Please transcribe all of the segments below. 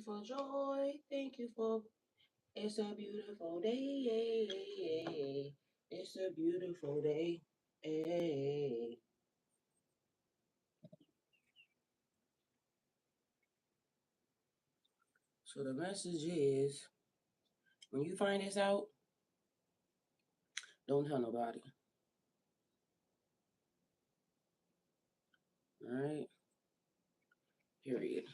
you for joy. Thank you for. It's a beautiful day. It's a beautiful day. Hey. So the message is, when you find this out, don't tell nobody. All right. Period.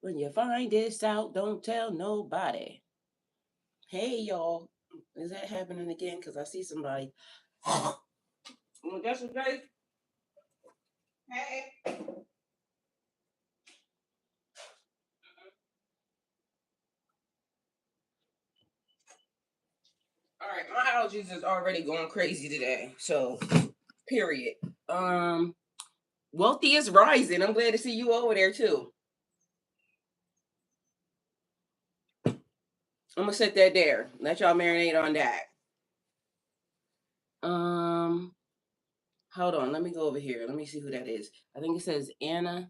When you find this out, don't tell nobody. Hey, y'all. Is that happening again? Because I see somebody. That's okay. Hey. All right, my allergies is already going crazy today. So, period. Um, Wealthy is rising. I'm glad to see you over there too. I'm gonna set that there. Let y'all marinate on that. Um, Hold on. Let me go over here. Let me see who that is. I think it says Anna.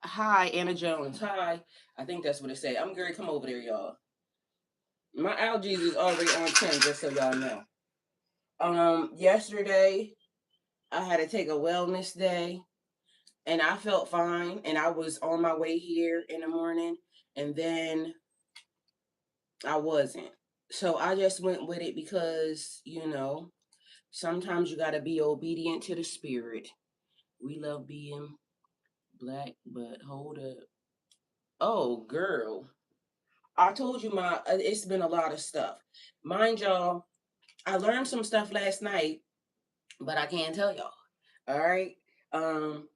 Hi, Anna Jones. Hi. I think that's what it said. I'm gonna come over there, y'all. My allergies is already on 10, just so y'all know. Yesterday I had to take a wellness day and I felt fine and I was on my way here in the morning and then I wasn't. So I just went with it because, sometimes you got to be obedient to the spirit. We love being black, but hold up. Oh, girl. I told you it's been a lot of stuff. Mind y'all, I learned some stuff last night, but I can't tell y'all. All right? Um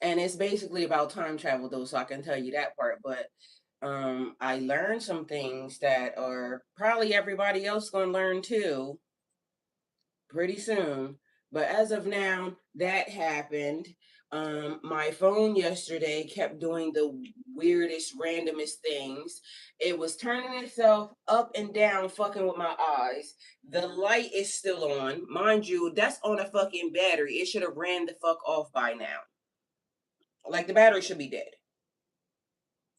and it's basically about time travel though, so I can tell you that part, but I learned some things that are probably everybody else going to learn too pretty soon. But as of now, that happened. My phone yesterday kept doing the weirdest, randomest things. It was turning itself up and down, fucking with my eyes. The light is still on. Mind you, that's on a fucking battery. It should have ran the fuck off by now. Like the battery should be dead.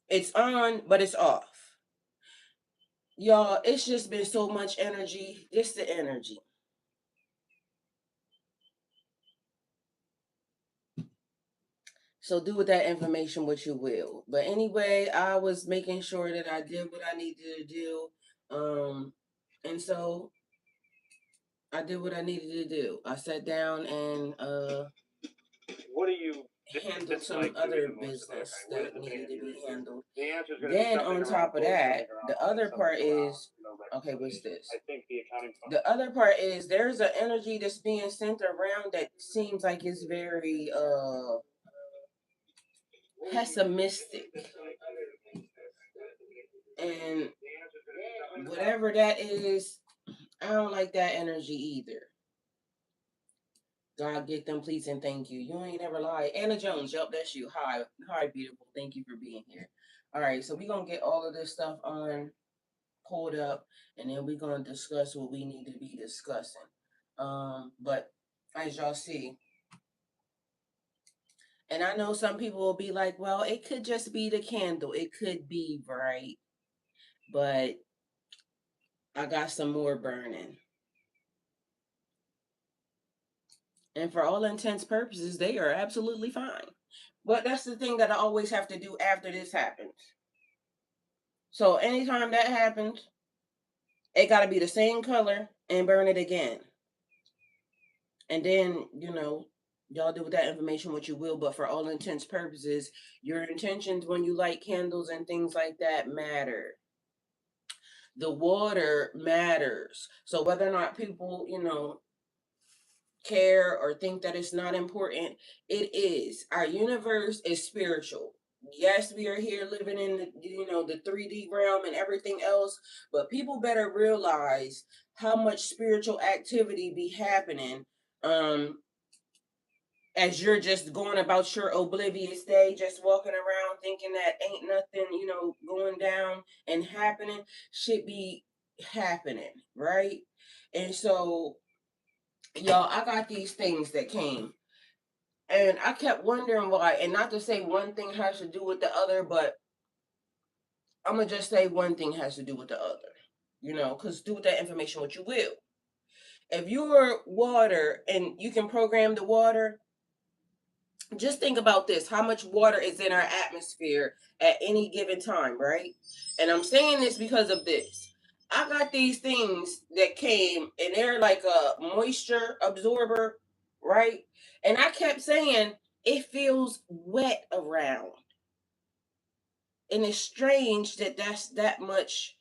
It's on, but it's off. Y'all, it's just been so much energy. Just the energy. So do with that information what you will. But anyway, I was making sure that I did what I needed to do. And so I did what I needed to do. I sat down and what do you handled some other business that needed to be handled. Then on top of that, the other part is okay, what's this? I think the accounting. The other part is there's an energy that's being sent around that seems like it's very pessimistic. And whatever that is, I don't like that energy either. God get them, please, and thank you. You ain't never lied. Anna Jones, yup, that's you. Hi. Hi, beautiful. Thank you for being here. All right, so we're going to get all of this stuff on, pulled up, and then we're going to discuss what we need to be discussing. But as y'all see, and I know some people will be like, well, it could just be the candle. It could be, right? But I got some more burning. And for all intents purposes, they are absolutely fine. But that's the thing that I always have to do after this happens. So anytime that happens, it got to be the same color and burn it again. And then, y'all do with that information what you will. But for all intents purposes, your intentions when you light candles and things like that matter. The water matters. So whether or not people, care or think that it's not important, it is. Our universe is spiritual. Yes, we are here living in the 3D realm and everything else, but people better realize how much spiritual activity be happening as you're just going about your oblivious day, just walking around thinking that ain't nothing, going down and happening, should be happening, right? And so, y'all, I got these things that came. And I kept wondering why. And not to say one thing has to do with the other, but I'm going to just say one thing has to do with the other. You know, because do with that information what you will. If you're water and you can program the water, just think about this: how much water is in our atmosphere at any given time, right? And I'm saying this because of this. I got these things that came and they're like a moisture absorber, right? And I kept saying it feels wet around. And it's strange that that's that much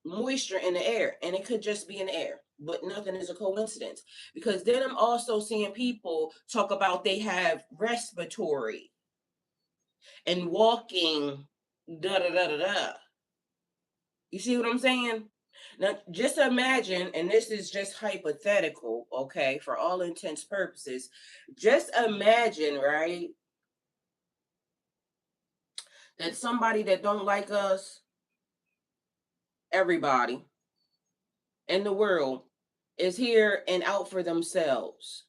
moisture in the air, and it could just be in the air, but nothing is a coincidence. Because then I'm also seeing people talk about they have respiratory and walking, da da da da da. You see what I'm saying? Now, just imagine, and this is just hypothetical, okay, for all intents purposes. Just imagine, right, that somebody that don't like us, everybody in the world, is here and out for themselves.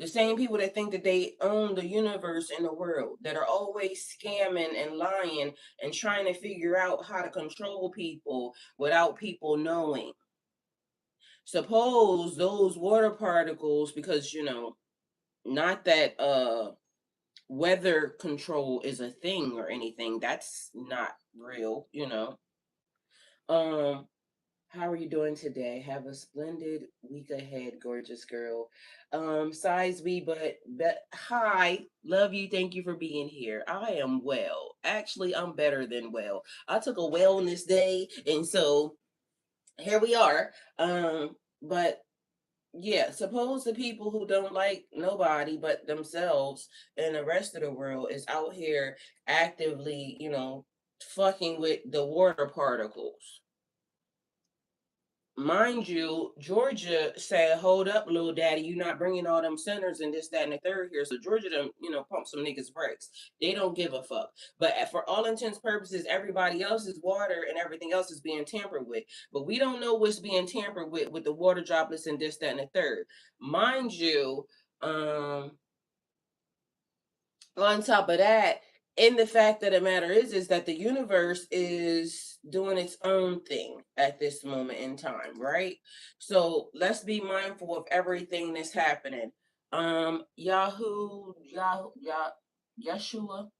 The same people that think that they own the universe and the world, that are always scamming and lying and trying to figure out how to control people without people knowing. Suppose those water particles, because not that weather control is a thing or anything. That's not real. Um How are you doing today? Have a splendid week ahead, gorgeous girl. Size B, but hi, love you. Thank you for being here. I am well. Actually, I'm better than well. I took a wellness day, and so here we are. But yeah, suppose the people who don't like nobody but themselves and the rest of the world is out here actively, fucking with the water particles. Mind you, Georgia said, "Hold up, little daddy, you not bringing all them centers and this, that, and the third here." So Georgia done, pump some niggas brakes. They don't give a fuck. But for all intents and purposes, everybody else's water and everything else is being tampered with. But we don't know what's being tampered with the water droplets and this, that, and the third. Mind you, on top of that, and the fact of the matter is that the universe is doing its own thing at this moment in time, right? So let's be mindful of everything that's happening. Yeshua,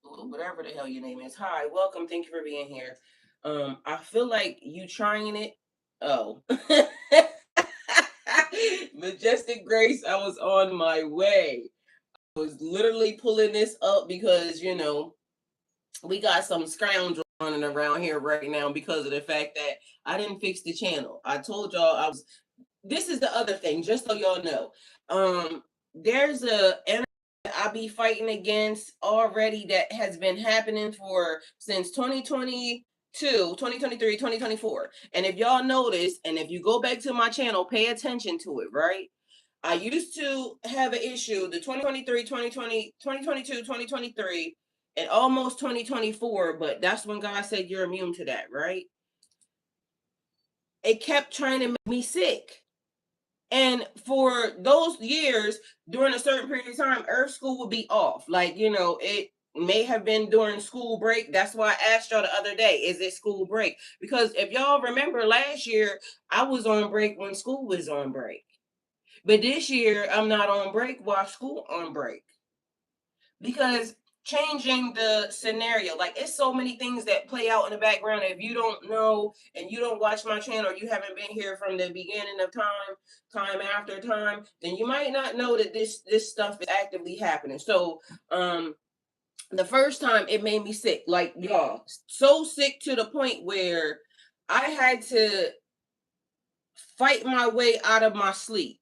whatever the hell your name is. Hi, welcome. Thank you for being here. I feel like you trying it. Oh. Majestic Grace, I was on my way. Was literally pulling this up because we got some scoundrels running around here right now because of the fact that I didn't fix the channel. I told y'all I was. This is the other thing, just so y'all know. There's a enemy that I be fighting against already that has been happening for since 2022, 2023, 2024. And if y'all notice, and if you go back to my channel, pay attention to it, right? I used to have an issue the 2023, 2020, 2022, 2023, and almost 2024, but that's when God said you're immune to that, right? It kept trying to make me sick. And for those years, during a certain period of time, Earth School would be off. Like, it may have been during school break. That's why I asked y'all the other day, is it school break? Because if y'all remember last year, I was on break when school was on break. But this year, I'm not on break while school on break. Because changing the scenario, like it's so many things that play out in the background. If you don't know and you don't watch my channel, you haven't been here from the beginning of time after time, then you might not know that this stuff is actively happening. So the first time it made me sick, like y'all, so sick to the point where I had to fight my way out of my sleep.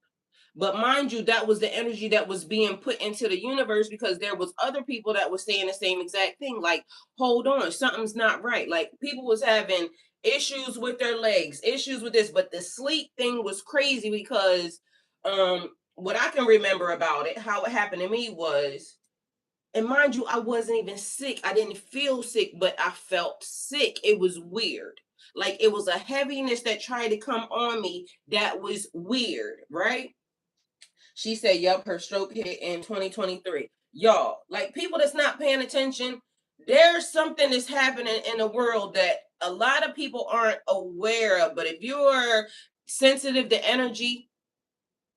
But mind you, that was the energy that was being put into the universe because there was other people that were saying the same exact thing. Like, hold on, something's not right. Like people was having issues with their legs, issues with this, but the sleep thing was crazy because what I can remember about it, how it happened to me was, and mind you, I wasn't even sick. I didn't feel sick, but I felt sick. It was weird. Like it was a heaviness that tried to come on me that was weird, right? She said, yup, her stroke hit in 2023. Y'all, like people that's not paying attention, there's something that's happening in the world that a lot of people aren't aware of. But if you're sensitive to energy,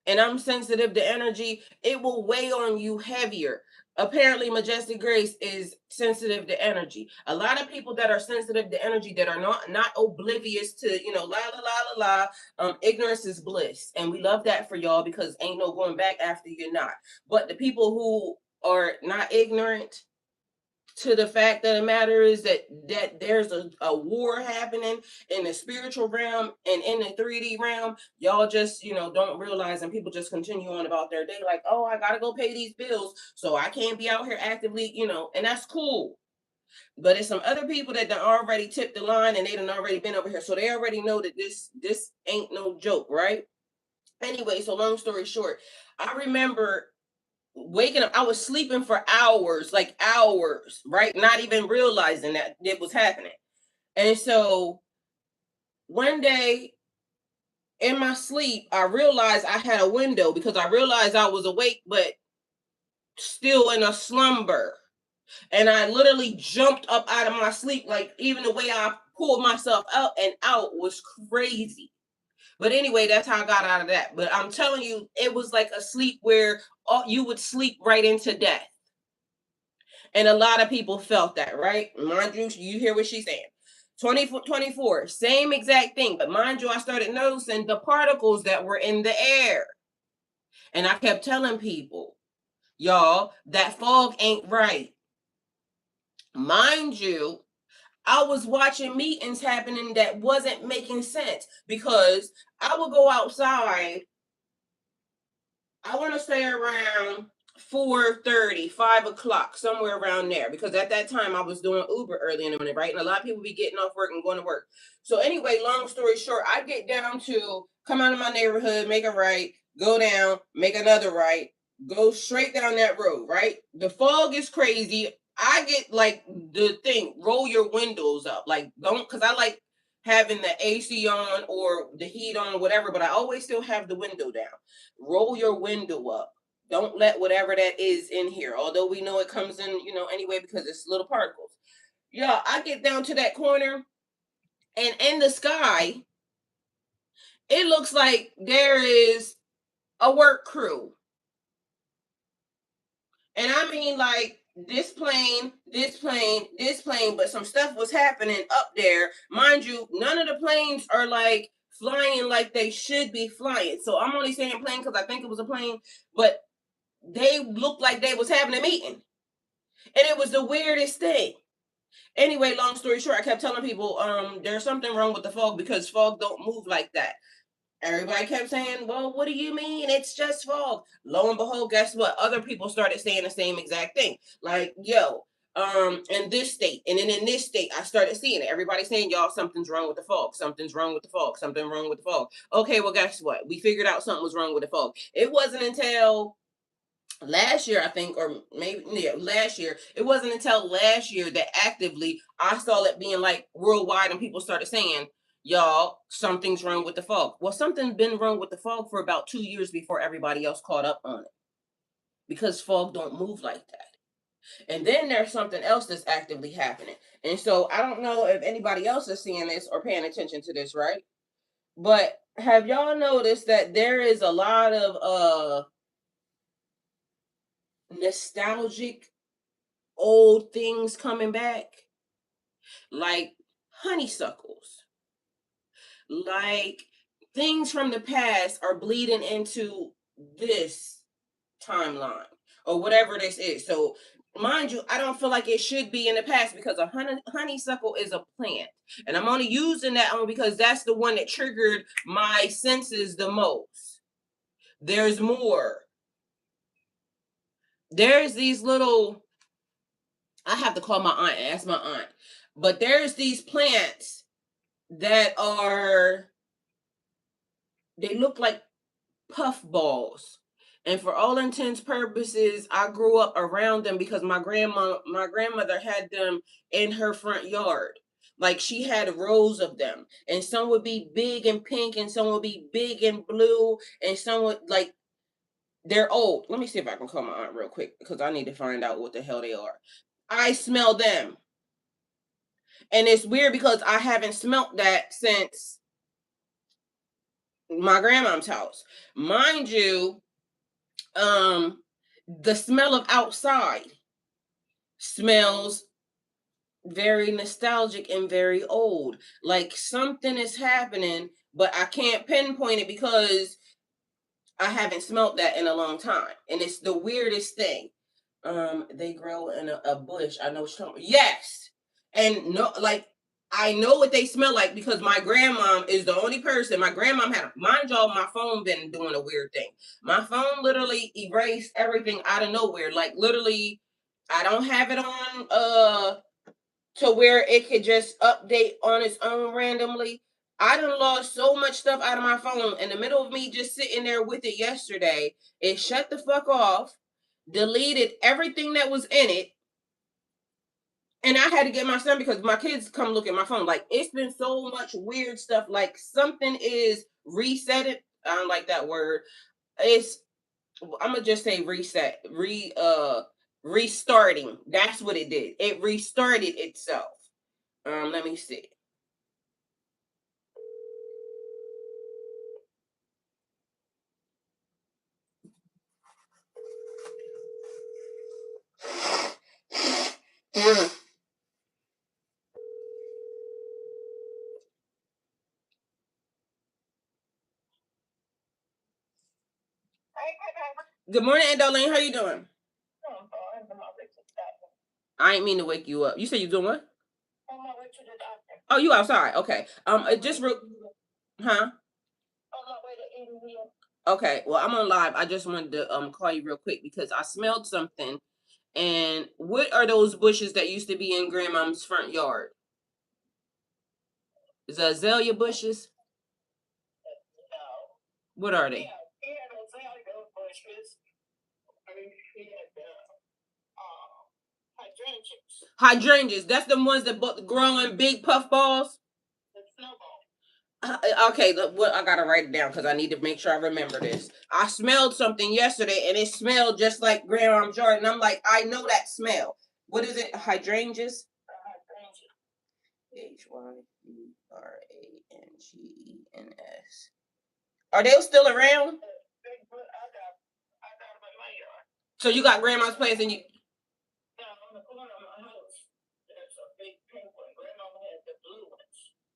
and I'm sensitive to energy, it will weigh on you heavier. Apparently, Majestic Grace is sensitive to energy. A lot of people that are sensitive to energy that are not oblivious to, la la la la la. Ignorance is bliss, and we love that for y'all because ain't no going back after you're not. But the people who are not ignorant to the fact of the matter is that there's a war happening in the spiritual realm and in the 3D realm. Y'all just don't realize, and people just continue on about their day like, oh, I gotta go pay these bills, so I can't be out here actively, and that's cool. But it's some other people that done already tipped the line and they done already been over here, so they already know that this ain't no joke, right? Anyway, so long story short, I remember waking up. I was sleeping for hours, like hours, right? Not even realizing that it was happening. And so one day in my sleep, I realized I had a window because I realized I was awake, but still in a slumber. And I literally jumped up out of my sleep. Like even the way I pulled myself out was crazy. But anyway, that's how I got out of that. But I'm telling you, it was like a sleep where you would sleep right into death. And a lot of people felt that, right? Mind you, you hear what she's saying. 24, same exact thing. But mind you, I started noticing the particles that were in the air. And I kept telling people, y'all, that fog ain't right. Mind you, I was watching meetings happening that wasn't making sense because I would go outside. I want to say around 4:30, 5 o'clock, somewhere around there, because at that time I was doing Uber early in the morning, right? And a lot of people be getting off work and going to work. So anyway, long story short, I get down to come out of my neighborhood, make a right, go down, make another right, go straight down that road, right? The fog is crazy. I get like the thing, roll your windows up. Like don't, because I like having the AC on or the heat on, whatever, but I always still have the window down. Roll your window up. Don't let whatever that is in here. Although we know it comes in, anyway, because it's little particles. Yeah, I get down to that corner and in the sky, it looks like there is a work crew. And I mean like this plane, this plane, this plane, but some stuff was happening up there. Mind you, none of the planes are like flying like they should be flying. So I'm only saying plane because I think it was a plane, but they looked like they was having a meeting. And it was the weirdest thing. Anyway, long story short, I kept telling people, there's something wrong with the fog because fog don't move like that. Everybody kept saying, well, what do you mean? It's just fog. Lo and behold, guess what? Other people started saying the same exact thing. Like, yo, in this state, and then in this state, I started seeing it. Everybody saying, y'all, something's wrong with the fog. Something's wrong with the fog. Something wrong with the fog. Okay, well, guess what? We figured out something was wrong with the fog. It wasn't until last year, I think, or maybe last year. It wasn't until last year that actively I saw it being like worldwide, and people started saying, "Y'all, something's wrong with the fog." Well, something's been wrong with the fog for about 2 years before everybody else caught up on it, because fog don't move like that. And then there's something else that's actively happening, and so I don't know if anybody else is seeing this or paying attention to this, right? But have y'all noticed that there is a lot of nostalgic old things coming back, like honeysuckles, like things from the past are bleeding into this timeline or whatever this is. So, mind you, I don't feel like it should be in the past because a honeysuckle is a plant, and I'm only using that one because that's the one that triggered my senses the most. There's more. There's these little, I have to call my aunt and ask my aunt. But there's these plants that are, they look like puff balls. And for all intents purposes, I grew up around them because my grandmother had them in her front yard. Like she had rows of them. And some would be big and pink and some would be big and blue and some would like They're old. Let me see if I can call my aunt real quick because I need to find out what the hell they are. I smell them. And it's weird because I haven't smelt that since my grandma's house. Mind you, the smell of outside smells very nostalgic and very old. Like something is happening, but I can't pinpoint it because I haven't smelt that in a long time. And it's the weirdest thing. They grow in a bush. I know some. Yes. And no, like I know what they smell like because my grandmom is the only person. My grandmom had, mind y'all, my phone been doing a weird thing. My phone literally erased everything out of nowhere. Like literally, I don't have it on to where it could just update on its own randomly. I done lost so much stuff out of my phone in the middle of me just sitting there with it yesterday. It shut the fuck off, deleted everything that was in it, and I had to get my son because my kids come look at my phone. Like it's been so much weird stuff. Like something is resetted. I don't like that word. It's I'm gonna just say reset, restarting. That's what it did. It restarted itself. Let me see. Good morning, Aunt Darlene. How you doing? I ain't mean to wake you up. You said you doing what? On my way to the doctor. Oh, you outside? Okay. Just huh? On my way to India. Okay. Well, I'm on live. I just wanted to call you real quick because I smelled something. And what are those bushes that used to be in Grandma's front yard? Is that azalea bushes? No. What are they? Yeah, azalea bushes. I mean, hydrangeas. That's the ones that grow in big puff balls. Okay, well, I gotta write it down because I need to make sure I remember this. I smelled something yesterday and it smelled just like Grandma Jordan. I'm like, I know that smell. What is it? Hydrangeas? HYDRANGENS. Are they still around? So you got Grandma's plants and you.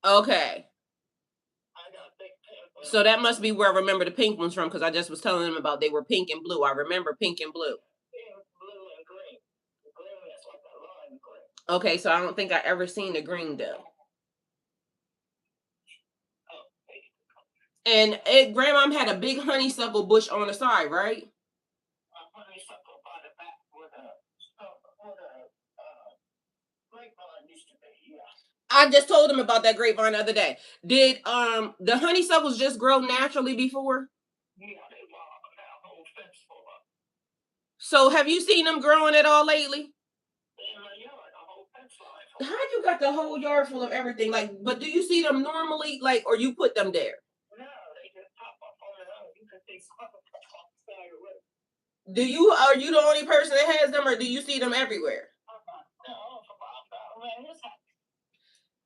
Okay. So that must be where I remember the pink ones from because I just was telling them about they were pink and blue. I remember pink and blue. Okay, so I don't think I ever seen the green though. And Grandma had a big honeysuckle bush on the side, right? Honeysuckle by the back where the grapevine used to be, yeah. I just told him about that grapevine the other day. Did the honeysuckles just grow naturally before? Yeah, they now whole fence full of. So have you seen them growing at all lately? In my yard, a whole fence line. How you got the whole yard full of everything? Like, but do you see them normally, like, or you put them there? No, they just pop up on their own. You can see some of them off the side of the road. Are you the only person that has them, or do you see them everywhere?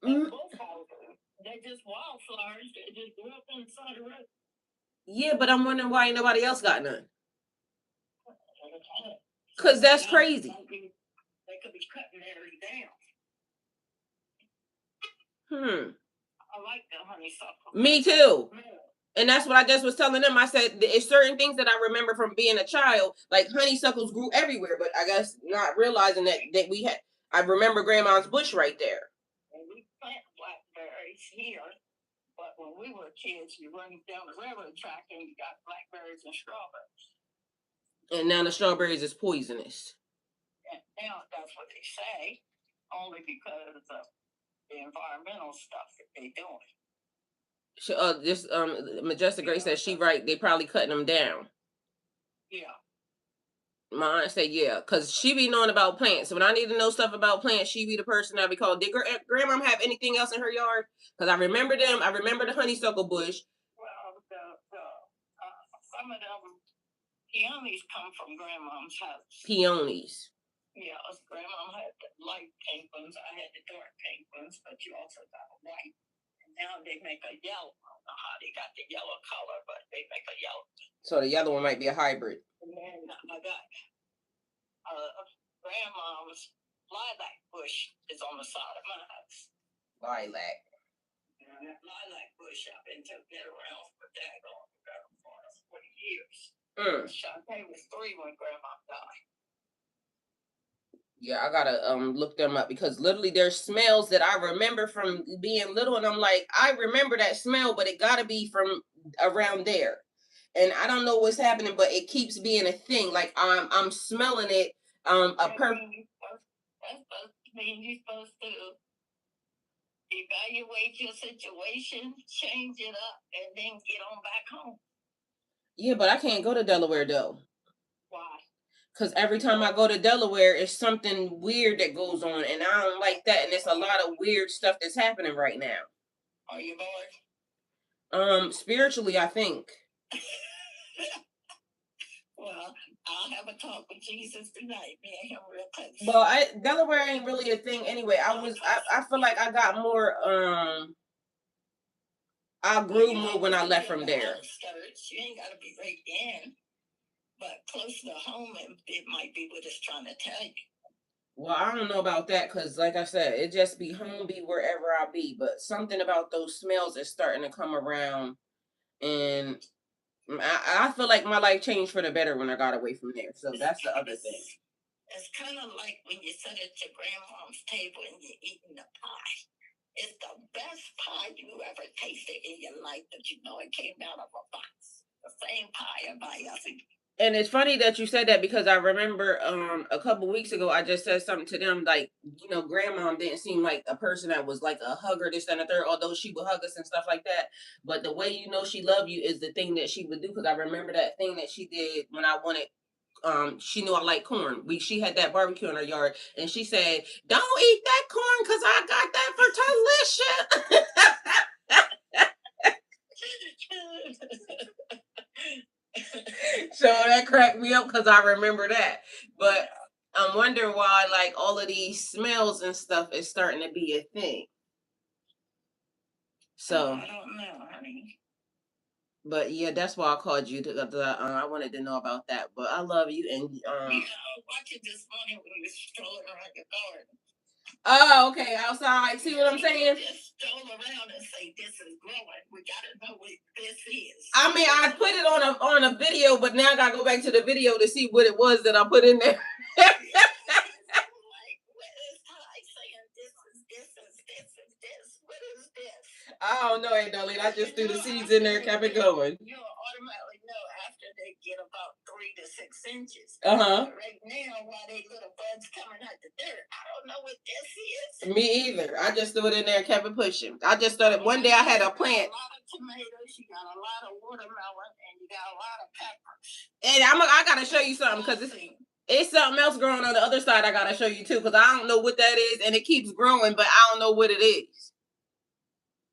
Both houses. They're just wildflowers. They just grew up on the side of the road. Yeah, but I'm wondering why ain't nobody else got none. Cause that's crazy. They could be cutting theirs down. I like the honeysuckle. Me too. And that's what I just was telling them. I said it's certain things that I remember from being a child, like honeysuckles grew everywhere, but I guess not realizing that we had. I remember Grandma's bush right there. And we plant blackberries here, but when we were kids, you run down the railroad track and you got blackberries and strawberries. And now the strawberries is poisonous. And now that's what they say, only because of the environmental stuff that they doing. This Majestic Grace says she right. They probably cutting them down. Yeah. My aunt said yeah, cause she be knowing about plants. So when I need to know stuff about plants, she be the person I be called. Did Grandma have anything else in her yard? Cause I remember them. I remember the honeysuckle bush. Well, some of them Peonies come from Grandma's house. Peonies. Yeah, Grandma had the light pink ones. I had the dark pink ones, but you also got a white. And now they make a yellow. I don't know how they got the yellow color, but they make a yellow. So the yellow one might be a hybrid. And then I got Grandma's lilac bush is on the side of my house. Lilac. And that lilac bush, I've been took around for that for 40 years. Shantae was 3 when Grandma died. Yeah, I gotta look them up because literally there's smells that I remember from being little, and I'm like, I remember that smell, but it gotta be from around there. And I don't know what's happening, but it keeps being a thing. Like I'm smelling it. That's mean you're supposed to evaluate your situation, change it up, and then get on back home. Yeah, but I can't go to Delaware though. Why? Because every time I go to Delaware, it's something weird that goes on, and I don't like that. And it's a lot of weird stuff that's happening right now. Are you bored? Spiritually, I think. Well, I'll have a talk with Jesus tonight. Me and him real close. Well, Delaware ain't really a thing anyway. I feel like I got more I grew more when I left from there. You ain't gotta be right in, but close to home, it might be what it's trying to tell you. Well, I don't know about that because, like I said, it just be home, be wherever I be. But something about those smells is starting to come around, and I feel like my life changed for the better when I got away from there. So that's the other thing. It's kind of like when you sit at your grandma's table and you're eating the pie. It's the best pie you ever tasted in your life, but you know it came out of a box. The same pie everybody else. And it's funny that you said that because I remember a couple weeks ago I just said something to them like, you know, Grandma didn't seem like a person that was like a hugger, this, that, and the third, although she would hug us and stuff like that. But the way you know she loved you is the thing that she would do, because I remember that thing that she did when I wanted she knew I like corn. She had that barbecue in her yard, and she said, "Don't eat that corn because I got that for Tylishia." So that cracked me up because I remember that. But I'm wondering why, like, all of these smells and stuff is starting to be a thing. So I don't know, honey. But yeah, that's why I called you. I wanted to know about that. But I love you, and yeah, I was watching this morning when we were strolling around your garden. Oh, okay, outside. See what I'm saying? Just stroll around and say this is growing. We gotta know what this is. I mean, I put it on a video, but now I gotta go back to the video to see what it was that I put in there. I don't know, Darlene. I just threw the seeds in there, kept it going. You'll automatically know after they get about 3 to 6 inches. Right now, while they little buds coming out the dirt, I don't know what this is. Me either. I just threw it in there and kept it pushing. I just started. One day I had a plant. A lot of tomatoes, you got a lot of watermelon, and you got a lot of peppers. And I gotta show you something because it's something else growing on the other side. I gotta show you too because I don't know what that is, and it keeps growing, but I don't know what it is.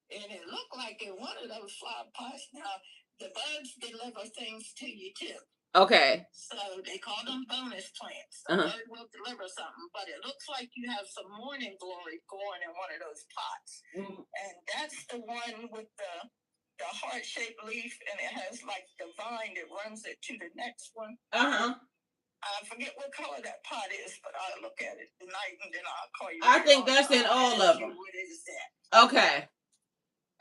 And it looked like in one of those flower pots. Now, the bugs deliver things to you, too. Okay. So they call them bonus plants. The bug will deliver something, but it looks like you have some morning glory growing in one of those pots. And that's the one with the heart-shaped leaf, and it has like the vine that runs it to the next one. I forget what color that pot is, but I'll look at it tonight, and then I'll call you. I think that's in all of them. What is that? Okay.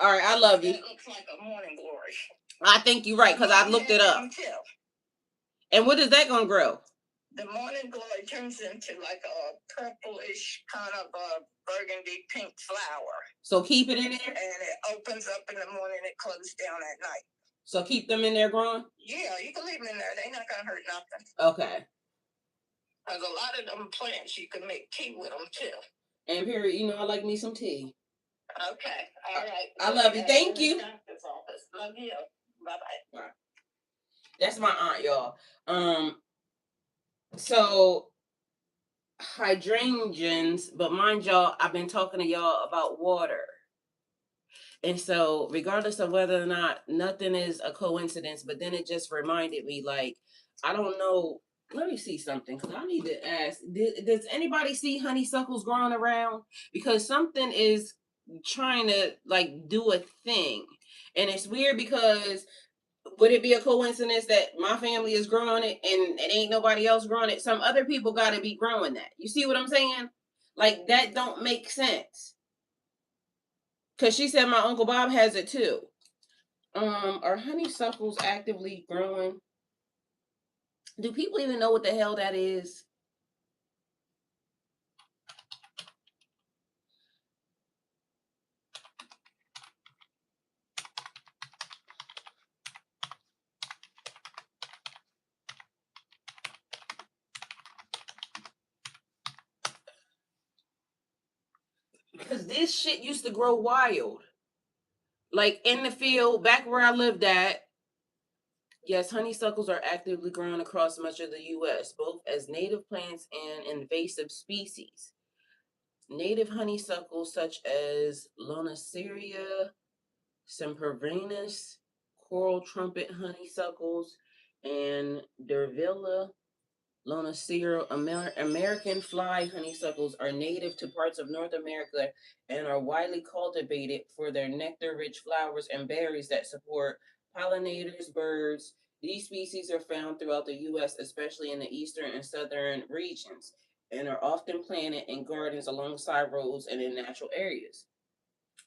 All right, I love you. That looks like a morning glory. I think you're right because I looked it up. And what is that gonna grow? The morning glory turns into like a purplish kind of a burgundy pink flower. So keep it in there. And it opens up in the morning. It closes down at night. So keep them in there growing. Yeah, you can leave them in there. They're not gonna hurt nothing. Okay. There's a lot of them plants you can make tea with them too. And period, you know I like me some tea. Okay. All right. I love you. Thank you. Love you. Bye-bye. Bye. That's my aunt, y'all. So hydrangeas, but mind y'all, I've been talking to y'all about water. And so regardless of whether or not nothing is a coincidence, but then it just reminded me like I don't know. Let me see something because I need to ask. Does anybody see honeysuckles growing around? Because something is trying to like do a thing, and it's weird because would it be a coincidence that my family is growing it and it ain't nobody else growing it? Some other people got to be growing that. You see what I'm saying? Like that don't make sense. Cause she said my Uncle Bob has it too. Are honeysuckles actively growing? Do people even know what the hell that is? Because this shit used to grow wild. Like in the field, back where I lived at, yes, honeysuckles are actively grown across much of the U.S., both as native plants and invasive species. Native honeysuckles such as Lonaceria, sempervirens, coral trumpet honeysuckles, and Dervilla Lonaceria American fly honeysuckles are native to parts of North America and are widely cultivated for their nectar-rich flowers and berries that support pollinators, birds. These species are found throughout the U.S., especially in the eastern and southern regions, and are often planted in gardens alongside roads and in natural areas.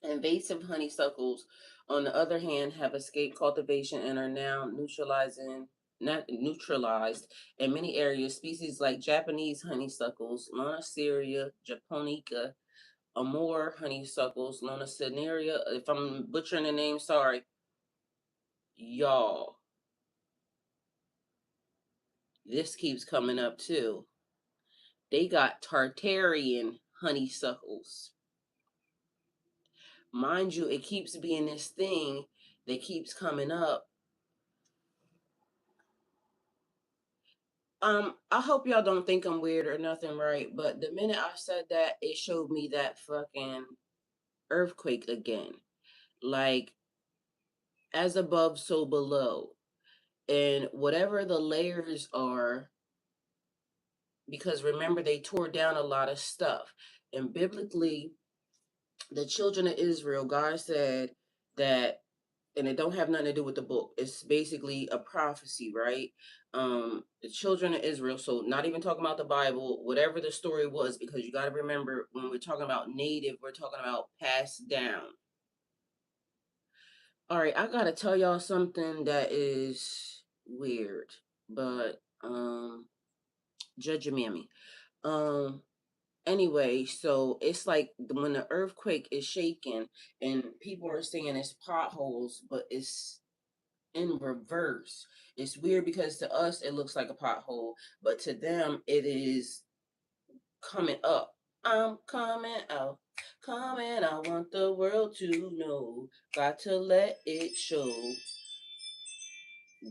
Invasive honeysuckles, on the other hand, have escaped cultivation and are now not neutralized in many areas. Species like Japanese honeysuckles, Lonaceria japonica, Amur honeysuckles, Lonaceria. If I'm butchering the name, sorry, y'all. This keeps coming up too. They got Tartarian honeysuckles. Mind you, it keeps being this thing that keeps coming up. I hope y'all don't think I'm weird or nothing, right? But the minute I said that, it showed me that fucking earthquake again. Like, as above, so below. And whatever the layers are, because remember, they tore down a lot of stuff. And biblically, the children of Israel, God said that, and it don't have nothing to do with the book. It's basically a prophecy, right? The children of Israel, so not even talking about the Bible, whatever the story was, because you got to remember when we're talking about native, we're talking about passed down. All right, I gotta tell y'all something that is weird, but judge your mammy. Um, anyway, so it's like when the earthquake is shaking and people are saying it's potholes, but it's in reverse. It's weird because to us it looks like a pothole, but to them it is coming up. I'm coming out, coming. I want the world to know. Got to let it show.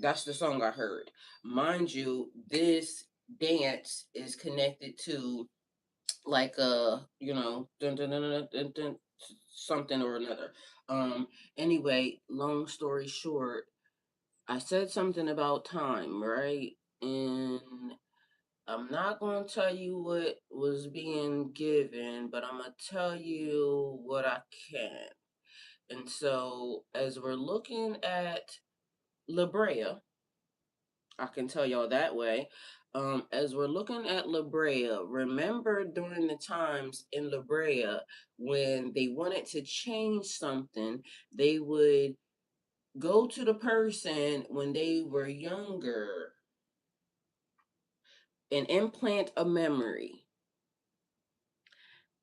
That's the song I heard. Mind you, this dance is connected to like dun, dun, dun, dun, dun, dun, something or another. Anyway, long story short, I said something about time, right? And I'm not going to tell you what was being given, but I'm going to tell you what I can. And so, as we're looking at La Brea, I can tell y'all that way. As we're looking at La Brea, remember during the times in La Brea when they wanted to change something, they would go to the person when they were younger and implant a memory.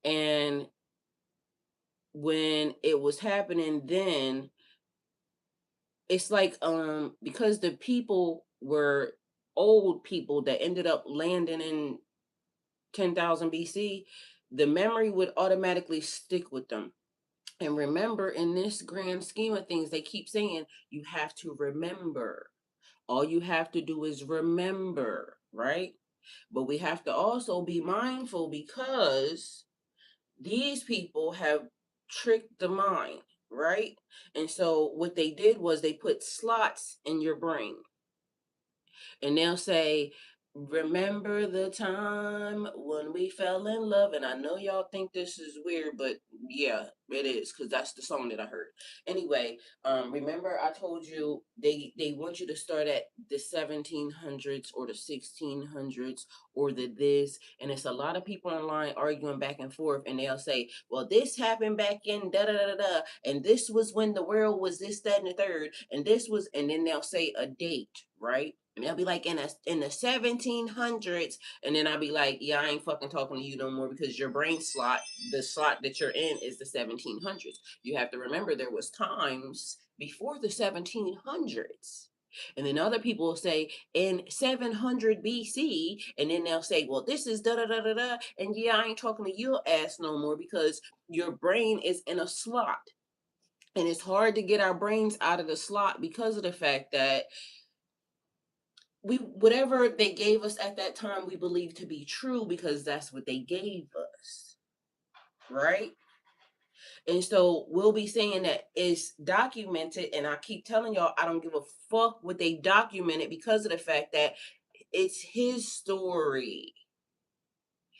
And when it was happening then, it's like because the people were old people that ended up landing in 10,000 BC, the memory would automatically stick with them. And remember, in this grand scheme of things, they keep saying you have to remember. All you have to do is remember, right? But we have to also be mindful because these people have tricked the mind, right? And so what they did was they put slots in your brain. And they'll say, remember the time when we fell in love? And I know y'all think this is weird, but yeah, it is, because that's the song that I heard. Anyway, remember I told you they want you to start at the 1700s or the 1600s or the this, and it's a lot of people online arguing back and forth, and they'll say, well, this happened back in da da da da da, and this was when the world was this, that, and the third, and this was, and then they'll say a date, right? And they'll be like, in the 1700s, and then I'll be like, yeah, I ain't fucking talking to you no more, because your brain slot, the slot that you're in, is the 1700s. You have to remember there was times before the 1700s. And then other people will say in 700 BC, and then they'll say, well, this is da da da da da, and yeah, I ain't talking to your ass no more, because your brain is in a slot. And it's hard to get our brains out of the slot because of the fact that we, whatever they gave us at that time, we believe to be true, because that's what they gave us, right? And so we'll be saying that it's documented, and I keep telling y'all, I don't give a fuck what they documented, because of the fact that it's his story.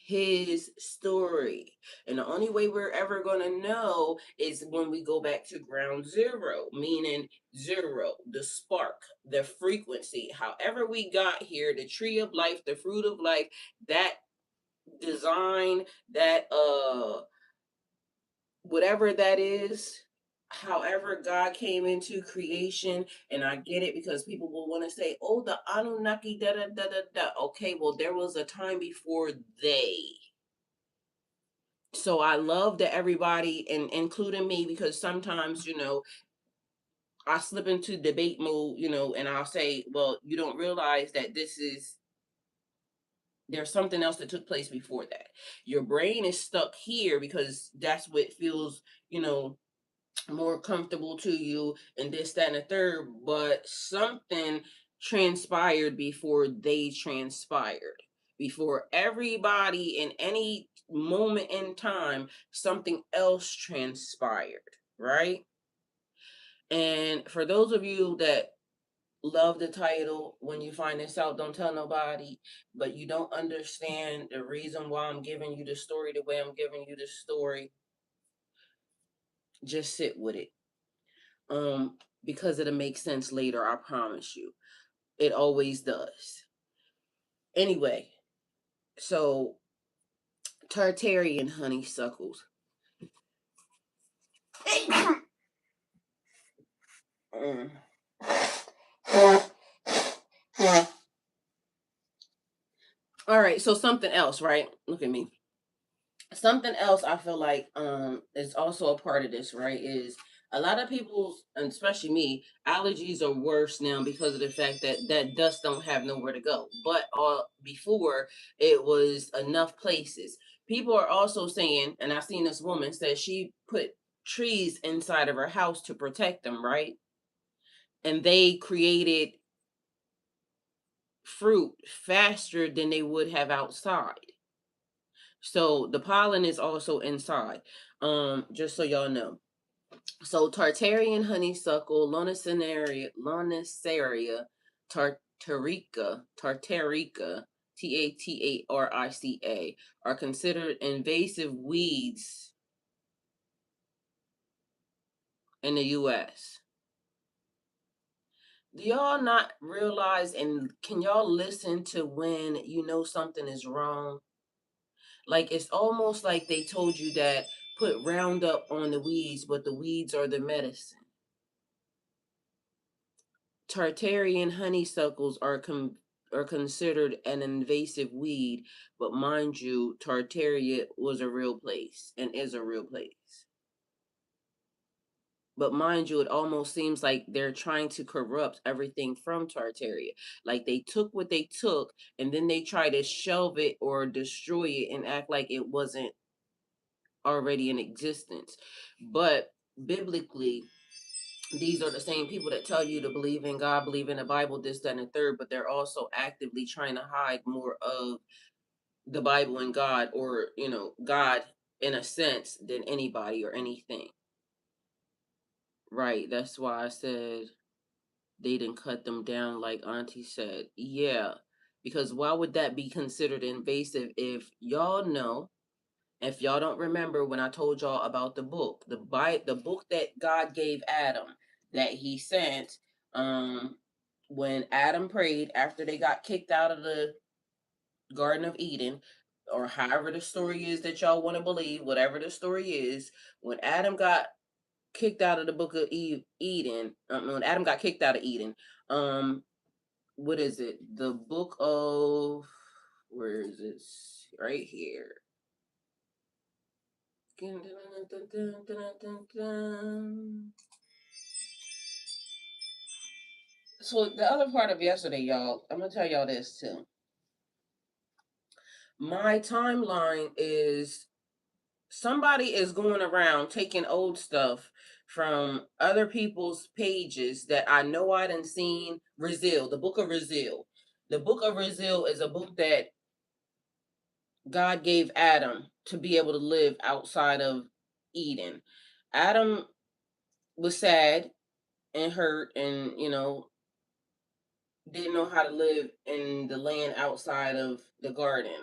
His story. And the only way we're ever going to know is when we go back to ground zero, meaning zero, the spark, the frequency, however we got here, the tree of life, the fruit of life, that design, that whatever that is, however God came into creation. And I get it, because people will want to say, oh, the Anunnaki, da da da da da. Okay, well, there was a time before they. So I love that everybody, and including me, because sometimes, I slip into debate mode, and I'll say, well, you don't realize that there's something else that took place before that. Your brain is stuck here because that's what feels, more comfortable to you, and this, that, and the third, but something transpired before they transpired. Before everybody, in any moment in time, something else transpired, right? And for those of you that love the title, when you find this out, don't tell nobody, but you don't understand the reason why I'm giving you the story the way I'm giving you the story, just sit with it. Because it'll make sense later, I promise you. It always does. Anyway, so Tartarian honeysuckles. Mm. All right, so something else, right? Look at me. Something else I feel like is also a part of this, right? Is a lot of people's, and especially me, allergies are worse now because of the fact that dust don't have nowhere to go. But before, it was enough places. People are also saying, and I've seen this woman said she put trees inside of her house to protect them, right? And they created fruit faster than they would have outside. So the pollen is also inside. Just so y'all know. So Tartarian honeysuckle, Loniceraria, Tartarica, Tatarica, are considered invasive weeds in the U.S. Do y'all not realize, and can y'all listen to when you know something is wrong? Like, it's almost like they told you that put Roundup on the weeds, but the weeds are the medicine. Tartarian honeysuckles are considered an invasive weed, but mind you, Tartaria was a real place and is a real place. But mind you, it almost seems like they're trying to corrupt everything from Tartaria. Like, they took what they took, and then they try to shelve it or destroy it and act like it wasn't already in existence. But biblically, these are the same people that tell you to believe in God, believe in the Bible, this, that, and the third, but they're also actively trying to hide more of the Bible and God, or, God in a sense, than anybody or anything. Right. That's why I said they didn't cut them down like Auntie said. Yeah, because why would that be considered invasive if y'all know? If y'all don't remember when I told y'all about the book, the book that God gave Adam that he sent, when Adam prayed after they got kicked out of the Garden of Eden, or however the story is that y'all want to believe, whatever the story is, when Adam got kicked out of the book of Eden, when Adam got kicked out of Eden, what is it? The book of, where is this? Right here. So the other part of yesterday, y'all, I'm gonna tell y'all this too. My timeline is somebody is going around taking old stuff from other people's pages that I know I done seen. Brazil, the book of Brazil. The book of Brazil is a book that God gave Adam to be able to live outside of Eden. Adam was sad and hurt and, didn't know how to live in the land outside of the garden.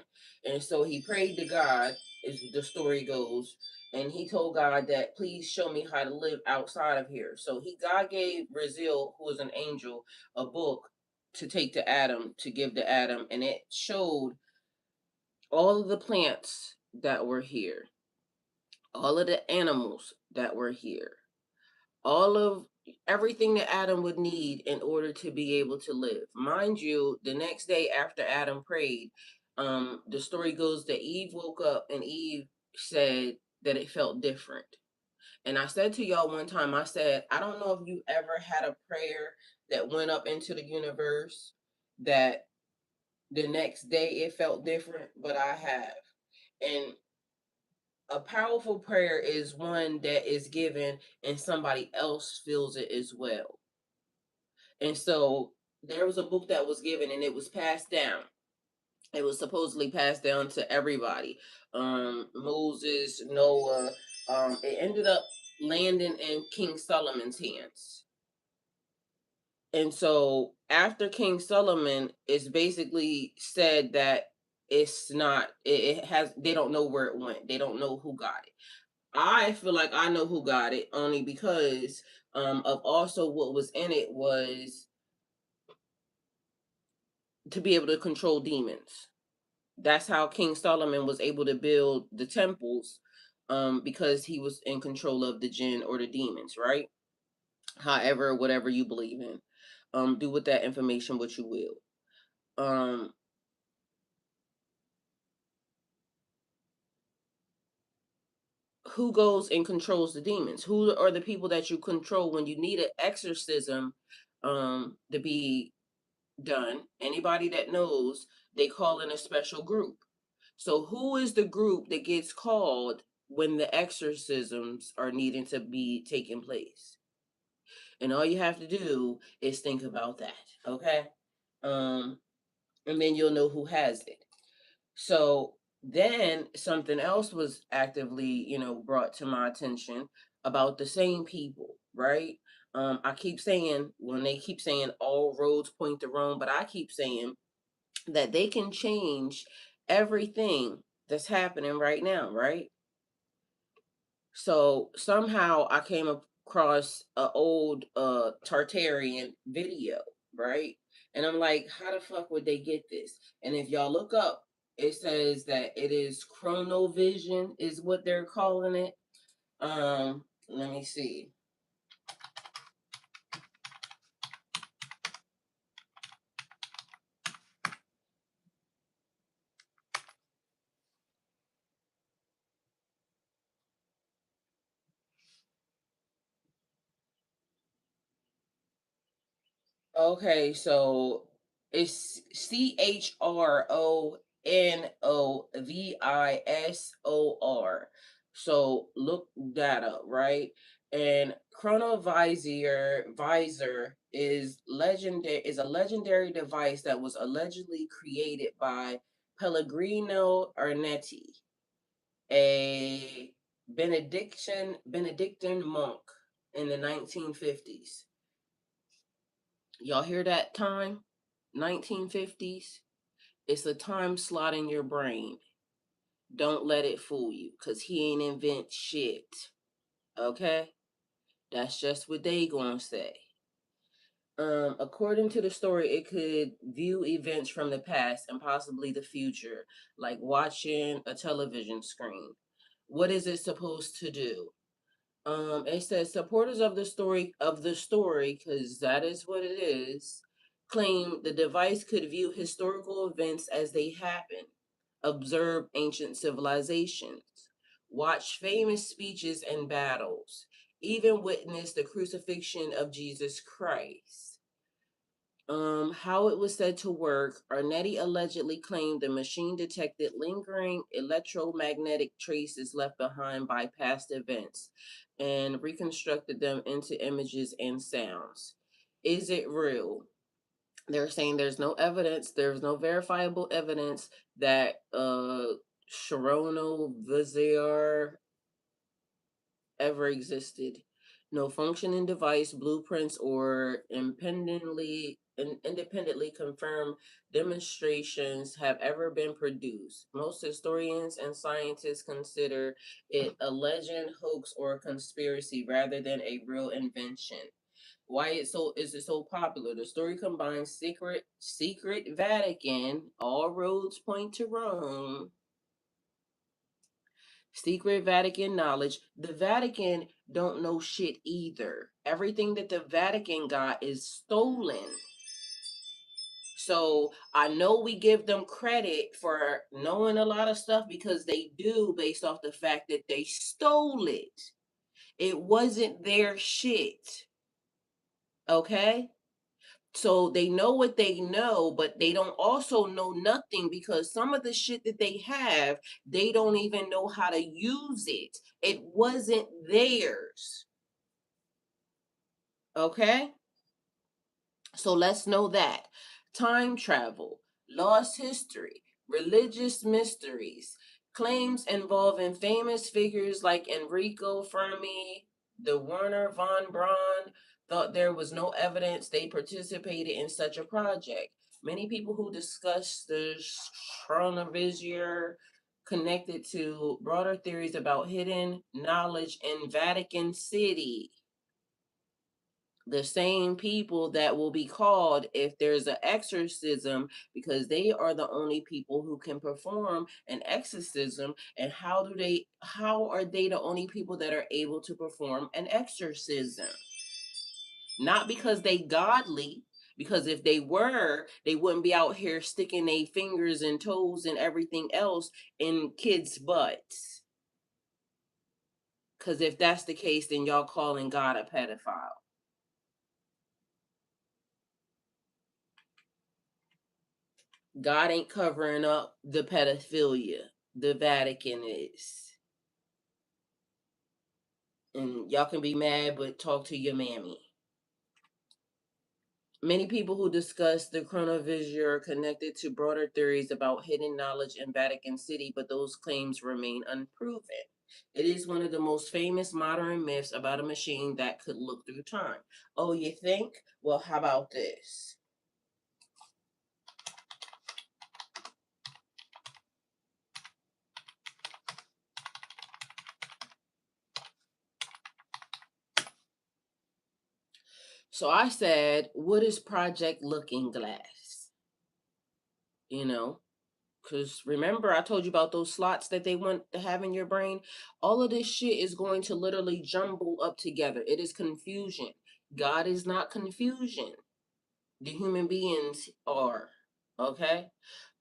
And so he prayed to God, as the story goes, and he told God that please show me how to live outside of here. So God gave Brazil, who was an angel, a book to take to Adam, to give to Adam, and it showed all of the plants that were here, all of the animals that were here, all of everything that Adam would need in order to be able to live. Mind you, the next day after Adam prayed, the story goes that Eve woke up and Eve said that it felt different. And I said to y'all one time, I said, I don't know if you ever had a prayer that went up into the universe that the next day it felt different, but I have. And a powerful prayer is one that is given and somebody else feels it as well. And so there was a book that was given and it was passed down. It was supposedly passed down to everybody. Moses, Noah. It ended up landing in King Solomon's hands. And so after King Solomon, it's basically said that it's not, it has, they don't know where it went. They don't know who got it. I feel like I know who got it only because of also what was in it was to be able to control demons. That's how King Solomon was able to build the temples, because he was in control of the jinn or the demons, right? However, whatever you believe in, do with that information what you will. Who goes and controls the demons? Who are the people that you control when you need an exorcism to be done? Anybody that knows, they call in a special group. So who is the group that gets called when the exorcisms are needing to be taking place? And all you have to do is think about that, okay? And then you'll know who has it. So then something else was actively, brought to my attention about the same people, right? I keep saying, when they keep saying all roads point to Rome, but I keep saying that they can change everything that's happening right now, right? So somehow I came across an old Tartarian video, right? And I'm like, how the fuck would they get this? And if y'all look up, it says that it is chronovision is what they're calling it. Let me see. Okay, so it's Chronovisor. So look that up, right? And Chronovisor is a legendary device that was allegedly created by Pellegrino Arnetti, a Benedictine monk in the 1950s. Y'all hear that time? 1950s. It's a time slot in your brain. Don't let it fool you, because he ain't invent shit. Okay? That's just what they gonna say. According to the story, it could view events from the past and possibly the future, like watching a television screen. What is it supposed to do? It says supporters of the story, because that is what it is, claim the device could view historical events as they happen, observe ancient civilizations, watch famous speeches and battles, even witness the crucifixion of Jesus Christ. How it was said to work, Arnetti allegedly claimed the machine detected lingering electromagnetic traces left behind by past events and reconstructed them into images and sounds. Is it real? They're saying there's no evidence, there's no verifiable evidence that Sharono Vizier ever existed. No functioning device, blueprints, or independently confirmed demonstrations have ever been produced. Most historians and scientists consider it a legend, hoax, or conspiracy rather than a real invention. Why is it so popular? The story combines secret Vatican, all roads point to Rome, secret Vatican knowledge. The Vatican don't know shit either. Everything that the Vatican got is stolen. So I know we give them credit for knowing a lot of stuff because they do, based off the fact that they stole it. It wasn't their shit. Okay? So they know what they know, but they don't also know nothing, because some of the shit that they have, they don't even know how to use it. It wasn't theirs. Okay? So let's know that. Time travel, lost history, religious mysteries, claims involving famous figures like Enrico Fermi, the Werner von Braun thought there was no evidence they participated in such a project. Many people who discuss the Chronovisor connected to broader theories about hidden knowledge in Vatican City, the same people that will be called if there's an exorcism, because they are the only people who can perform an exorcism. And how are they the only people that are able to perform an exorcism? Not because they godly, because if they were, they wouldn't be out here sticking their fingers and toes and everything else in kids' butts. Because if that's the case, then y'all calling God a pedophile. God ain't covering up the pedophilia. The Vatican is. And y'all can be mad, but talk to your mammy. Many people who discuss the chronovisor are connected to broader theories about hidden knowledge in Vatican City, but those claims remain unproven. It is one of the most famous modern myths about a machine that could look through time. Oh, you think? Well, how about this? So I said, what is Project Looking Glass? You know, because remember, I told you about those slots that they want to have in your brain? All of this shit is going to literally jumble up together. It is confusion. God is not confusion. The human beings are. Okay?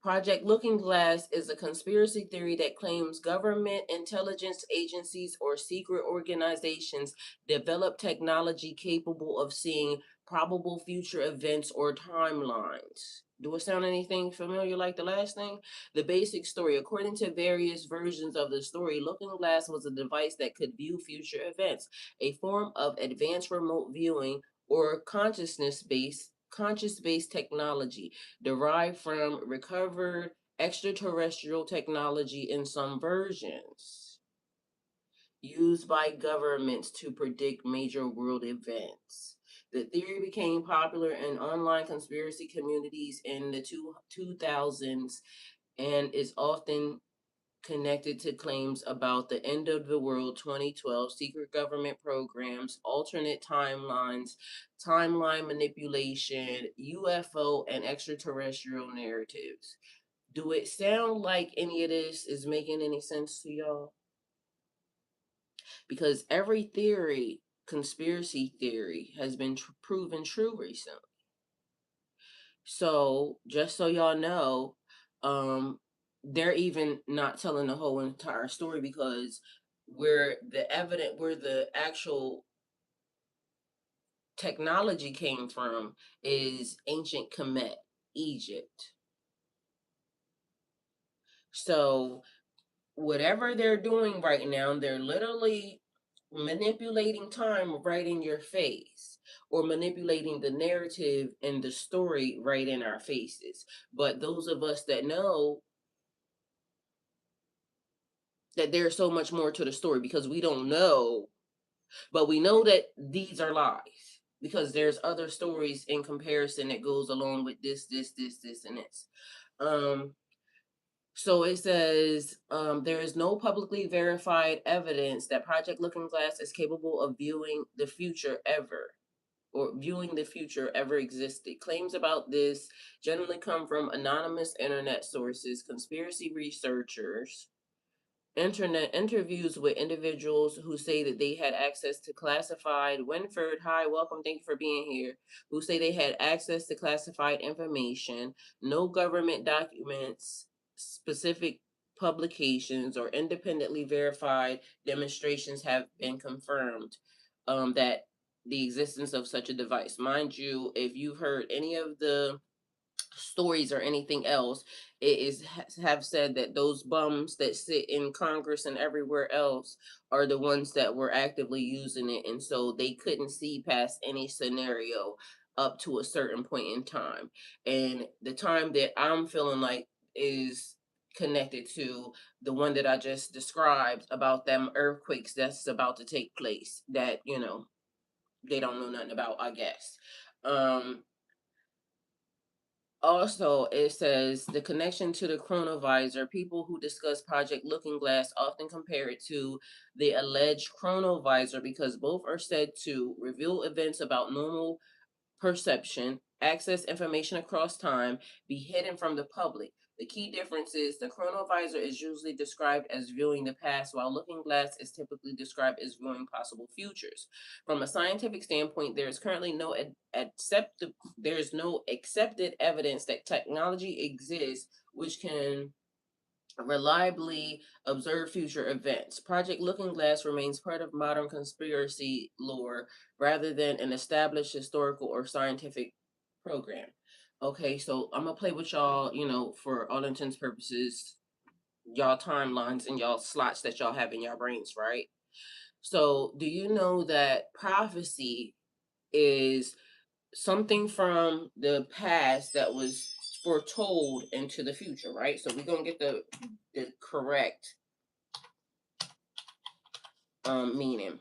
Project Looking Glass is a conspiracy theory that claims government intelligence agencies or secret organizations develop technology capable of seeing probable future events or timelines. Do it sound anything familiar like the last thing? The basic story. According to various versions of the story, Looking Glass was a device that could view future events, a form of advanced remote viewing or conscious based technology derived from recovered extraterrestrial technology in some versions, used by governments to predict major world events. The theory became popular in online conspiracy communities in the 2000s and is often connected to claims about the end of the world 2012, secret government programs, alternate timelines, timeline manipulation, UFO, and extraterrestrial narratives. Do it sound like any of this is making any sense to y'all? Because every theory, conspiracy theory, has been proven true recently. So just so y'all know, they're even not telling the whole entire story, because where the actual technology came from is ancient Kemet, Egypt. So whatever they're doing right now, they're literally manipulating time right in your face, or manipulating the narrative and the story right in our faces. But those of us that know that there's so much more to the story, because we don't know, but we know that these are lies, because there's other stories in comparison that goes along with this, and this. So it says, there is no publicly verified evidence that Project Looking Glass is capable of viewing the future ever existed. Claims about this generally come from anonymous internet sources, conspiracy researchers, internet interviews with individuals who say that they had access to classified. Winford, hi, welcome, thank you for being here. Who say they had access to classified information. No government documents, specific publications, or independently verified demonstrations have been confirmed that the existence of such a device. Mind you, if you've heard any of the stories or anything else, it is have said that those bums that sit in Congress and everywhere else are the ones that were actively using it, and so they couldn't see past any scenario up to a certain point in time. And the time that I'm feeling like is connected to the one that I just described about them earthquakes that's about to take place, that they don't know nothing about, I guess. Also, it says the connection to the chronovisor. People who discuss Project Looking Glass often compare it to the alleged chronovisor, because both are said to reveal events about normal perception, access information across time, be hidden from the public. The key difference is the chronovisor is usually described as viewing the past, while looking glass is typically described as viewing possible futures. From a scientific standpoint, there is currently there is no accepted evidence that technology exists which can reliably observe future events. Project Looking Glass remains part of modern conspiracy lore rather than an established historical or scientific program. Okay, so I'm gonna play with y'all, for all intents purposes, y'all timelines and y'all slots that y'all have in your brains, right? So, do you know that prophecy is something from the past that was foretold into the future, right? So we're gonna get the correct meaning,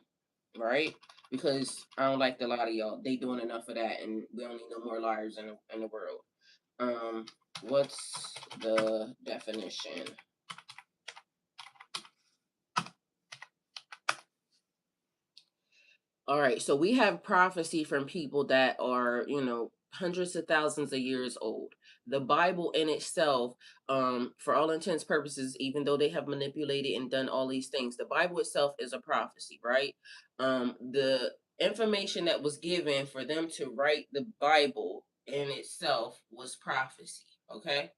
right? Because I don't like a lot of y'all. They doing enough of that, and we don't need no more liars in the world. What's the definition? All right, so we have prophecy from people that are, hundreds of thousands of years old. The Bible in itself, for all intents purposes, even though they have manipulated and done all these things, the Bible itself is a prophecy, right? The information that was given for them to write the Bible in itself was prophecy, okay?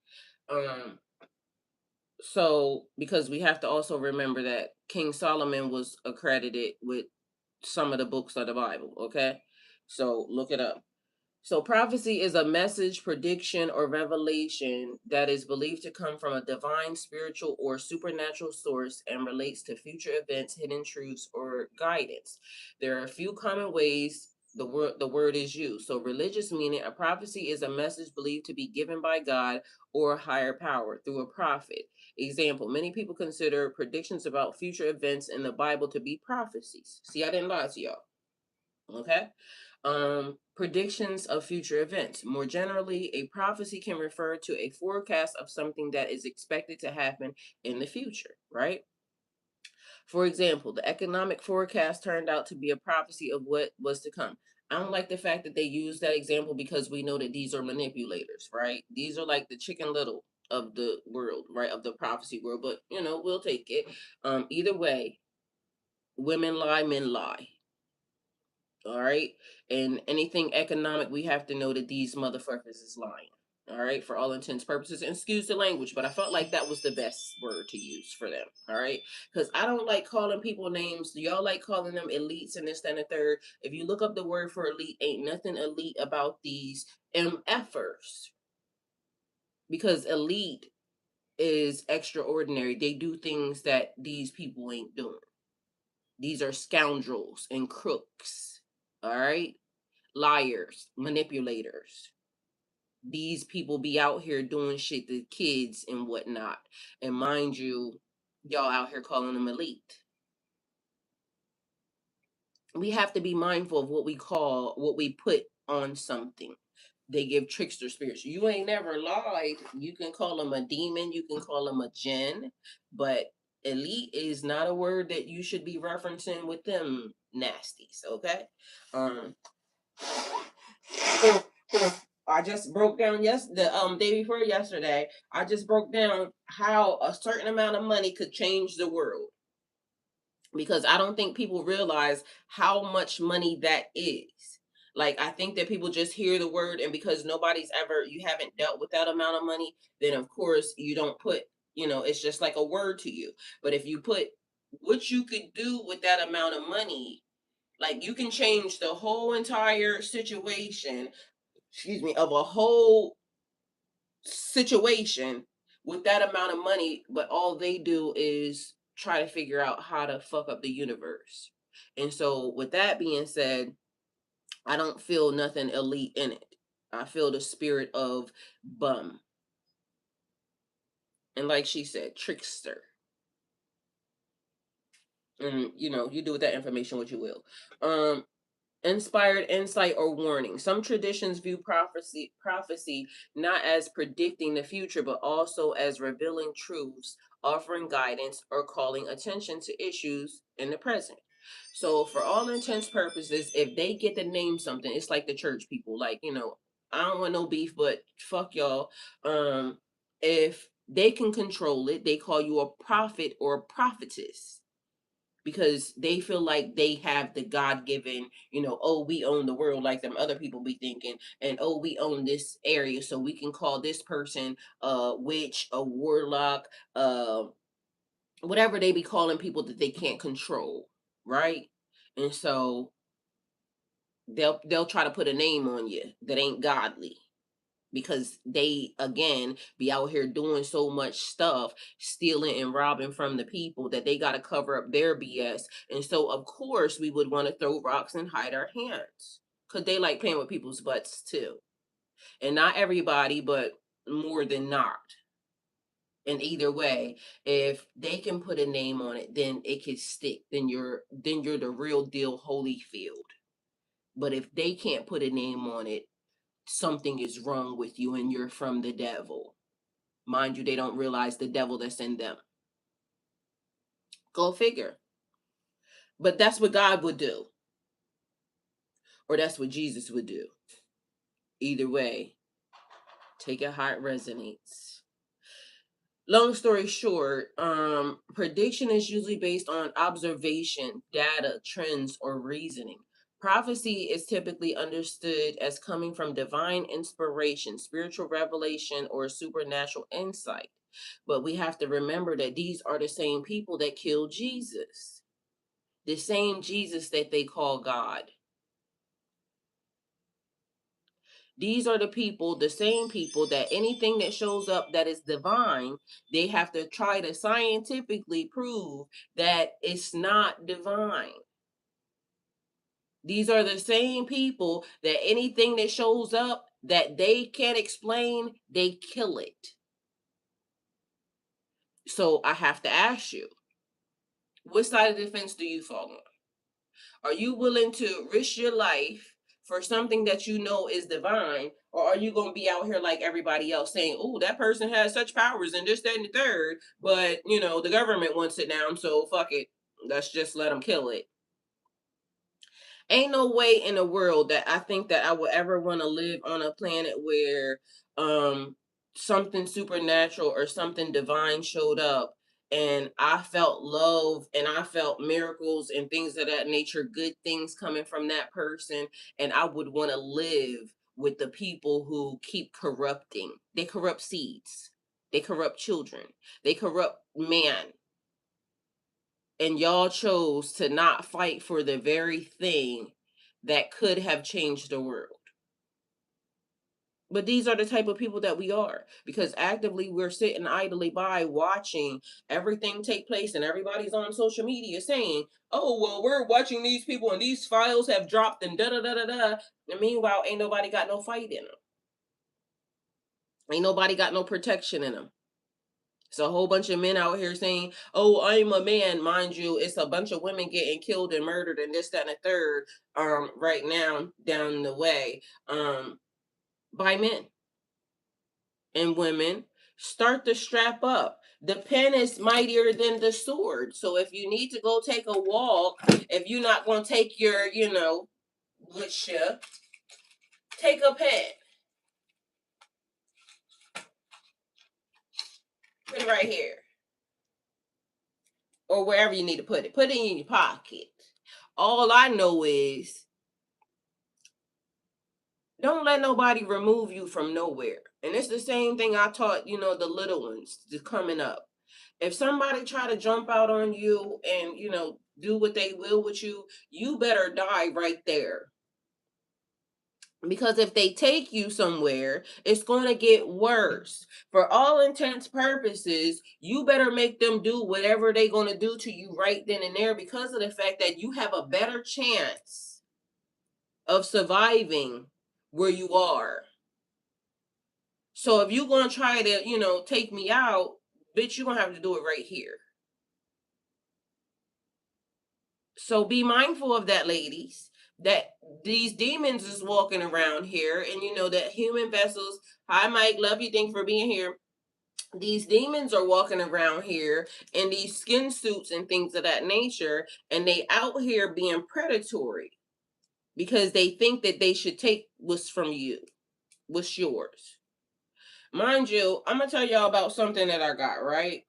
So because we have to also remember that King Solomon was accredited with some of the books of the Bible, okay? So look it up. So prophecy is a message, prediction, or revelation that is believed to come from a divine, spiritual, or supernatural source and relates to future events, hidden truths, or guidance. There are a few common ways the word is used. So religious meaning, a prophecy is a message believed to be given by God or a higher power through a prophet. Example, many people consider predictions about future events in the Bible to be prophecies. See, I didn't lie to y'all. Okay. Predictions of future events. More generally, a prophecy can refer to a forecast of something that is expected to happen in the future, right? For example, the economic forecast turned out to be a prophecy of what was to come. I don't like the fact that they use that example because we know that these are manipulators, right? These are like the Chicken Little of the world, right? Of the prophecy world, but we'll take it. Either way, women lie, men lie. All right. And anything economic, we have to know that these motherfuckers is lying. All right, for all intents purposes, and excuse the language, but I felt like that was the best word to use for them. All right, because I don't like calling people names. Y'all like calling them elites and this, that, and the third. If you look up the word for elite, ain't nothing elite about these MFers, because elite is extraordinary. They do things that these people ain't doing. These are scoundrels and crooks. All right, liars, manipulators. These people be out here doing shit to kids and whatnot. And mind you, y'all out here calling them elite. We have to be mindful of what we put on something. They give trickster spirits. You ain't never lied. You can call them a demon, you can call them a jinn, but elite is not a word that you should be referencing with them nasties, okay? Um I just broke down the day before yesterday. I just broke down how a certain amount of money could change the world, because I don't think people realize how much money that is. Like, I think that people just hear the word, and because you haven't dealt with that amount of money, then of course you don't put, it's just like a word to you. But if you put what you could do with that amount of money, like, you can change the whole entire situation, excuse me, of a whole situation with that amount of money, but all they do is try to figure out how to fuck up the universe. And so, with that being said, I don't feel nothing elite in it. I feel the spirit of bum. And like she said, trickster. And you do with that information what you will. Inspired insight or warning. Some traditions view prophecy not as predicting the future, but also as revealing truths, offering guidance, or calling attention to issues in the present. So, for all intents purposes, if they get to name something, it's like the church people. Like, I don't want no beef, but fuck y'all. If they can control it, they call you a prophet or a prophetess, because they feel like they have the God-given, oh, we own the world, like them other people be thinking, and oh, we own this area, so we can call this person a witch, a warlock, whatever they be calling people that they can't control, right? And so they'll try to put a name on you that ain't godly, because they again be out here doing so much stuff, stealing and robbing from the people, that they got to cover up their BS. And so of course we would want to throw rocks and hide our hands, because they like playing with people's butts too. And not everybody, but more than not. And either way, if they can put a name on it, then it can stick. Then you're the real deal Holyfield. But if they can't put a name on it, something is wrong with you and you're from the devil. Mind you, they don't realize the devil that's in them. Go figure. But that's what God would do, or that's what Jesus would do. Either way, take it how it resonates. Long story short, prediction is usually based on observation, data, trends, or reasoning. Prophecy is typically understood as coming from divine inspiration, spiritual revelation, or supernatural insight. But we have to remember that these are the same people that killed Jesus, the same Jesus that they call God. These are the same people that anything that shows up that is divine, they have to try to scientifically prove that it's not divine. These are the same people that anything that shows up that they can't explain, they kill it. So I have to ask you, what side of the fence do you fall on? Are you willing to risk your life for something that you know is divine? Or are you going to be out here like everybody else saying, oh, that person has such powers and this, that, and the third, but, you know, the government wants it down, so fuck it. Let's just let them kill it. Ain't no way in the world that I think that I would ever want to live on a planet where something supernatural or something divine showed up and I felt love and I felt miracles and things of that nature, good things coming from that person, and I would want to live with the people who keep corrupting. They corrupt seeds. They corrupt children. They corrupt man. And y'all chose to not fight for the very thing that could have changed the world. But these are the type of people that we are, because actively we're sitting idly by watching everything take place, and everybody's on social media saying, oh, well, we're watching these people and these files have dropped and da-da-da-da-da. And meanwhile, ain't nobody got no fight in them. Ain't nobody got no protection in them. It's a whole bunch of men out here saying, oh, I'm a man. Mind you, it's a bunch of women getting killed and murdered and this, that, and the third right now down the way by men. And women, start to strap up. The pen is mightier than the sword. So if you need to go take a walk, if you're not going to take your, with you, take a pen. Put it right here. Or wherever you need to put it. Put it in your pocket. All I know is, don't let nobody remove you from nowhere. And it's the same thing I taught, the little ones coming up. If somebody try to jump out on you and, do what they will with you, you better die right there. Because if they take you somewhere, it's going to get worse. For all intents purposes, you better make them do whatever they're going to do to you right then and there, because of the fact that you have a better chance of surviving where you are. So if you're going to try to, take me out, bitch, you're going to have to do it right here. So be mindful of that, ladies, that these demons is walking around here, and that human vessels. Hi, Mike. Love you. Thank you for being here. These demons are walking around here in these skin suits and things of that nature, and they out here being predatory because they think that they should take what's from you, what's yours. Mind you, I'm going to tell y'all about something that I got, right?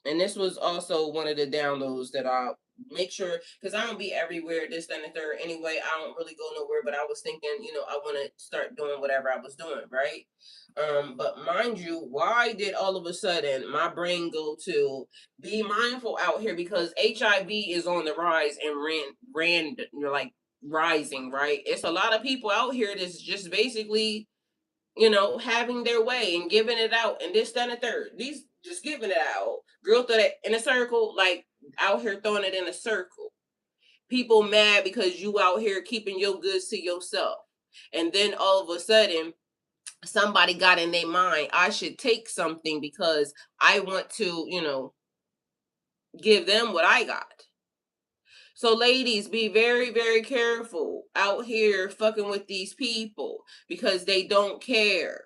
And this was also one of the downloads that I make sure, because I don't be everywhere, this, that, and the third. Anyway, I don't really go nowhere, but I was thinking, I want to start doing whatever I was doing, right? But mind you, why did all of a sudden my brain go to be mindful out here? Because HIV is on the rise and rising, right? It's a lot of people out here that's just basically, having their way and giving it out and this, that, and the third. These just giving it out. Girl throw that in a circle, like out here throwing it in a circle. People mad because you out here keeping your goods to yourself. And then all of a sudden, somebody got in their mind, I should take something because I want to, give them what I got. So ladies, be very, very careful out here fucking with these people because they don't care.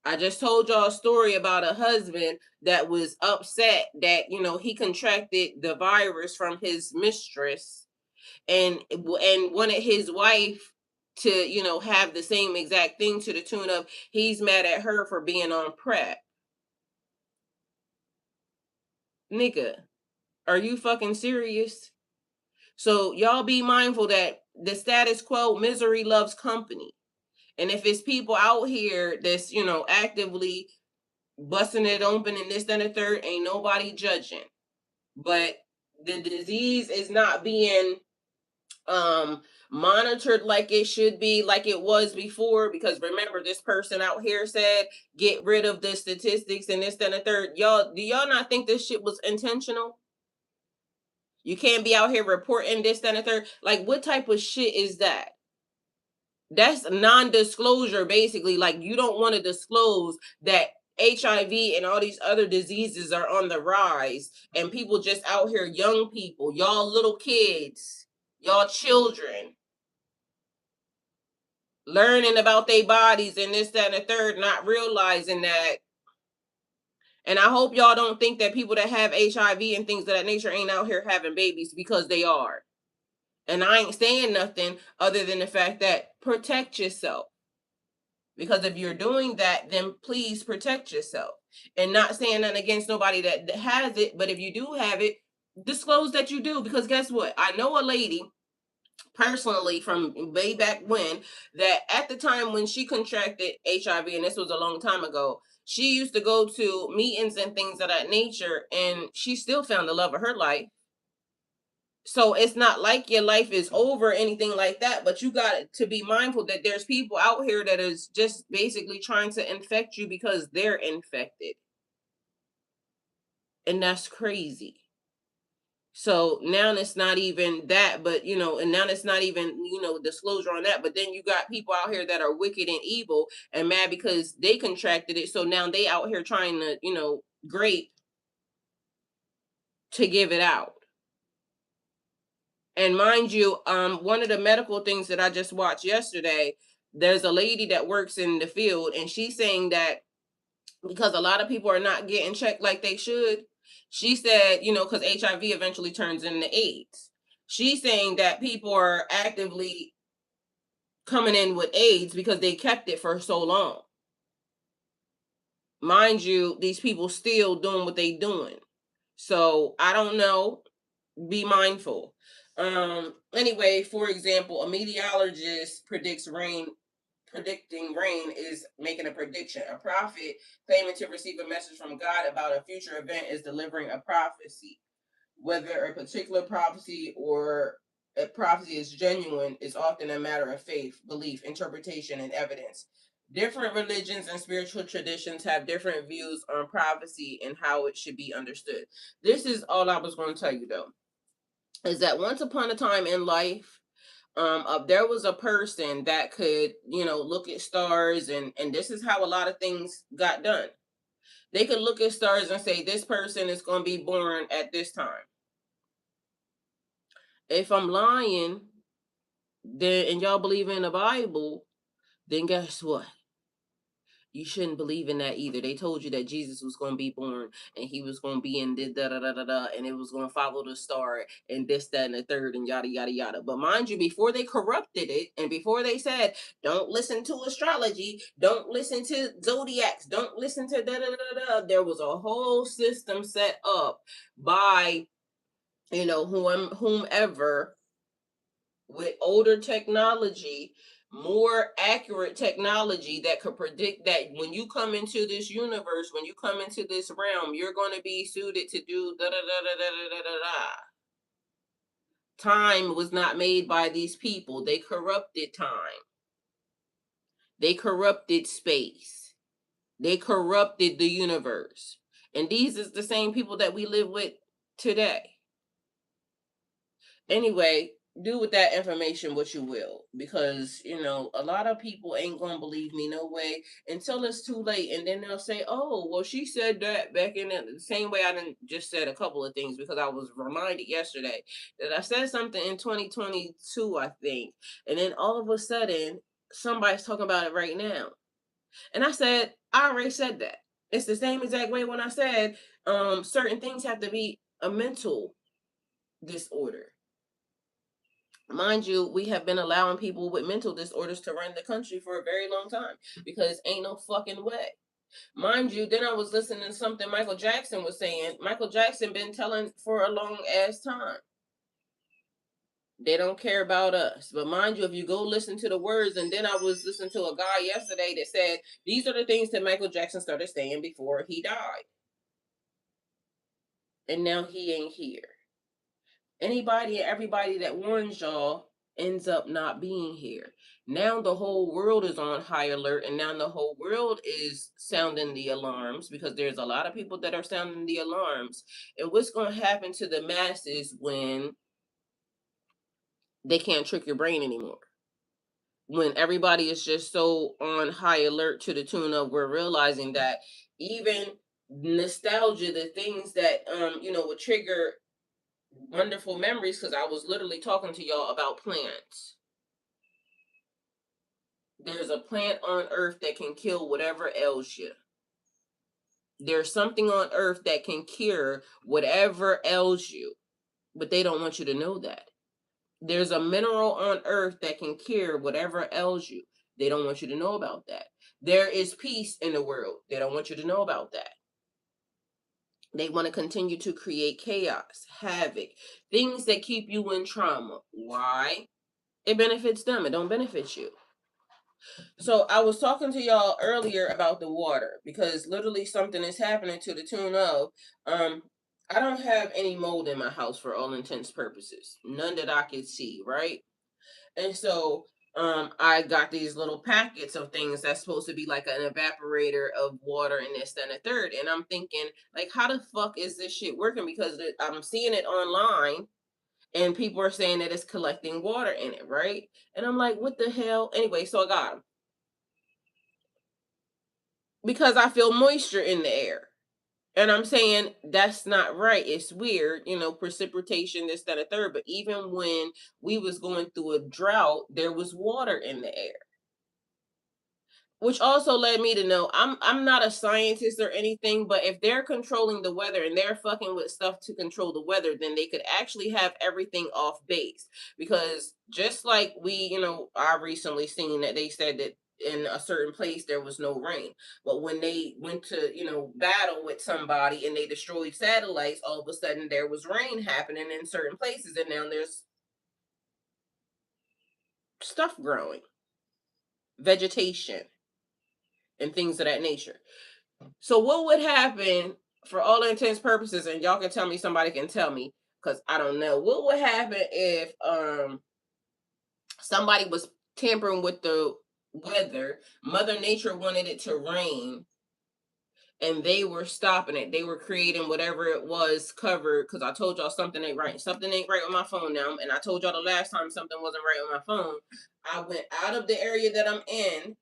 I just told y'all a story about a husband that was upset that, he contracted the virus from his mistress and wanted his wife to, have the same exact thing, to the tune of he's mad at her for being on PrEP. Nigga, are you fucking serious? So y'all be mindful that the status quo, misery loves company. And if it's people out here that's, actively busting it open and this, that, and the third, ain't nobody judging. But the disease is not being monitored like it should be, like it was before. Because remember, this person out here said, get rid of the statistics and this, that, and the third. Y'all, do y'all not think this shit was intentional? You can't be out here reporting this, that, and the third. Like, what type of shit is that? That's non-disclosure, basically. Like, you don't want to disclose that HIV and all these other diseases are on the rise, and people just out here, young people, y'all little kids, y'all children, learning about their bodies and this, that, and the third, not realizing that. And I hope y'all don't think that people that have HIV and things of that nature ain't out here having babies, because they are. And I ain't saying nothing other than the fact that protect yourself. Because if you're doing that, then please protect yourself. And not saying nothing against nobody that has it, but if you do have it, disclose that you do. Because guess what? I know a lady personally from way back when, that at the time when she contracted HIV, and this was a long time ago, she used to go to meetings and things of that nature, and she still found the love of her life. So it's not like your life is over or anything like that, but you got to be mindful that there's people out here that is just basically trying to infect you because they're infected. And that's crazy. So now it's not even that, but and now it's not even, disclosure on that. But then you got people out here that are wicked and evil and mad because they contracted it. So now they out here trying to, grape to give it out. And mind you, one of the medical things that I just watched yesterday, there's a lady that works in the field, and she's saying that because a lot of people are not getting checked like they should, she said, because HIV eventually turns into AIDS. She's saying that people are actively coming in with AIDS because they kept it for so long. Mind you, these people still doing what they doing. So I don't know. Be mindful. Anyway, for example, a meteorologist predicting rain is making a prediction. A prophet claiming to receive a message from God about a future event is delivering a prophecy. Whether a particular prophecy or a prophecy is genuine is often a matter of faith, belief, interpretation, and evidence. Different religions and spiritual traditions have different views on prophecy and how it should be understood. This is all I was going to tell you, though, is that once upon a time in life, there was a person that could, look at stars, and this is how a lot of things got done. They could look at stars and say, this person is going to be born at this time. If I'm lying, then, and y'all believe in the Bible, then guess what? You shouldn't believe in that either. They told you that Jesus was going to be born, and he was going to be in the da da da da da, and it was going to follow the star, and this, that, and the third, and yada yada yada. But mind you, before they corrupted it, and before they said, don't listen to astrology, don't listen to zodiacs, don't listen to da da da da, there was a whole system set up by whomever, with older technology, more accurate technology, that could predict that when you come into this universe, when you come into this realm, you're going to be suited to do da da da da da da da da. Time was not made by these people. They corrupted time. They corrupted space. They corrupted the universe. And these is the same people that we live with today. Anyway, do with that information what you will, because a lot of people ain't gonna believe me no way until it's too late, and then they'll say, oh well, she said that back in the same way I didn't just said a couple of things, because I was reminded yesterday that I said something in 2022, I think, and then all of a sudden somebody's talking about it right now, and I said, I already said that. It's the same exact way when I said certain things have to be a mental disorder. Mind you, we have been allowing people with mental disorders to run the country for a very long time, because ain't no fucking way. Mind you, then I was listening to something Michael Jackson was saying. Michael Jackson been telling for a long ass time. They don't care about us. But mind you, if you go listen to the words, and then I was listening to a guy yesterday that said these are the things that Michael Jackson started saying before he died. And now he ain't here. Anybody and everybody that warns y'all ends up not being here. Now the whole world is on high alert, and now the whole world is sounding the alarms, because there's a lot of people that are sounding the alarms. And what's going to happen to the masses when they can't trick your brain anymore? When everybody is just so on high alert to the tune of, we're realizing that even nostalgia, the things that would trigger wonderful memories, because I was literally talking to y'all about plants. There's a plant on earth that can kill whatever ails you. There's something on earth that can cure whatever ails you, but they don't want you to know that. There's a mineral on earth that can cure whatever ails you. They don't want you to know about that. There is peace in the world. They don't want you to know about that. They want to continue to create chaos, havoc, things that keep you in trauma. Why? It benefits them. It don't benefit you. So I was talking to y'all earlier about the water, because literally something is happening to the tune of, I don't have any mold in my house for all intents purposes. None that I could see, right? And so I got these little packets of things that's supposed to be like an evaporator of water and this, then a third. And I'm thinking, like, how the fuck is this shit working? Because I'm seeing it online and people are saying that it's collecting water in it, right? And I'm like, what the hell? Anyway, so I got them. Because I feel moisture in the air. And I'm saying that's not right. It's weird, precipitation, this, that, a third. But even when we was going through a drought, there was water in the air. Which also led me to know I'm not a scientist or anything, but if they're controlling the weather and they're fucking with stuff to control the weather, then they could actually have everything off base. Because just like I recently seen that they said that in a certain place there was no rain. But when they went to, battle with somebody and they destroyed satellites, all of a sudden there was rain happening in certain places, and now there's stuff growing. Vegetation. And things of that nature. So what would happen, for all intents purposes, and y'all can tell me, somebody can tell me, because I don't know, what would happen if somebody was tampering with the weather, Mother Nature wanted it to rain, and they were stopping it. They were creating whatever it was covered, because I told y'all something ain't right. Something ain't right with my phone now, and I told y'all the last time something wasn't right with my phone. I went out of the area that I'm in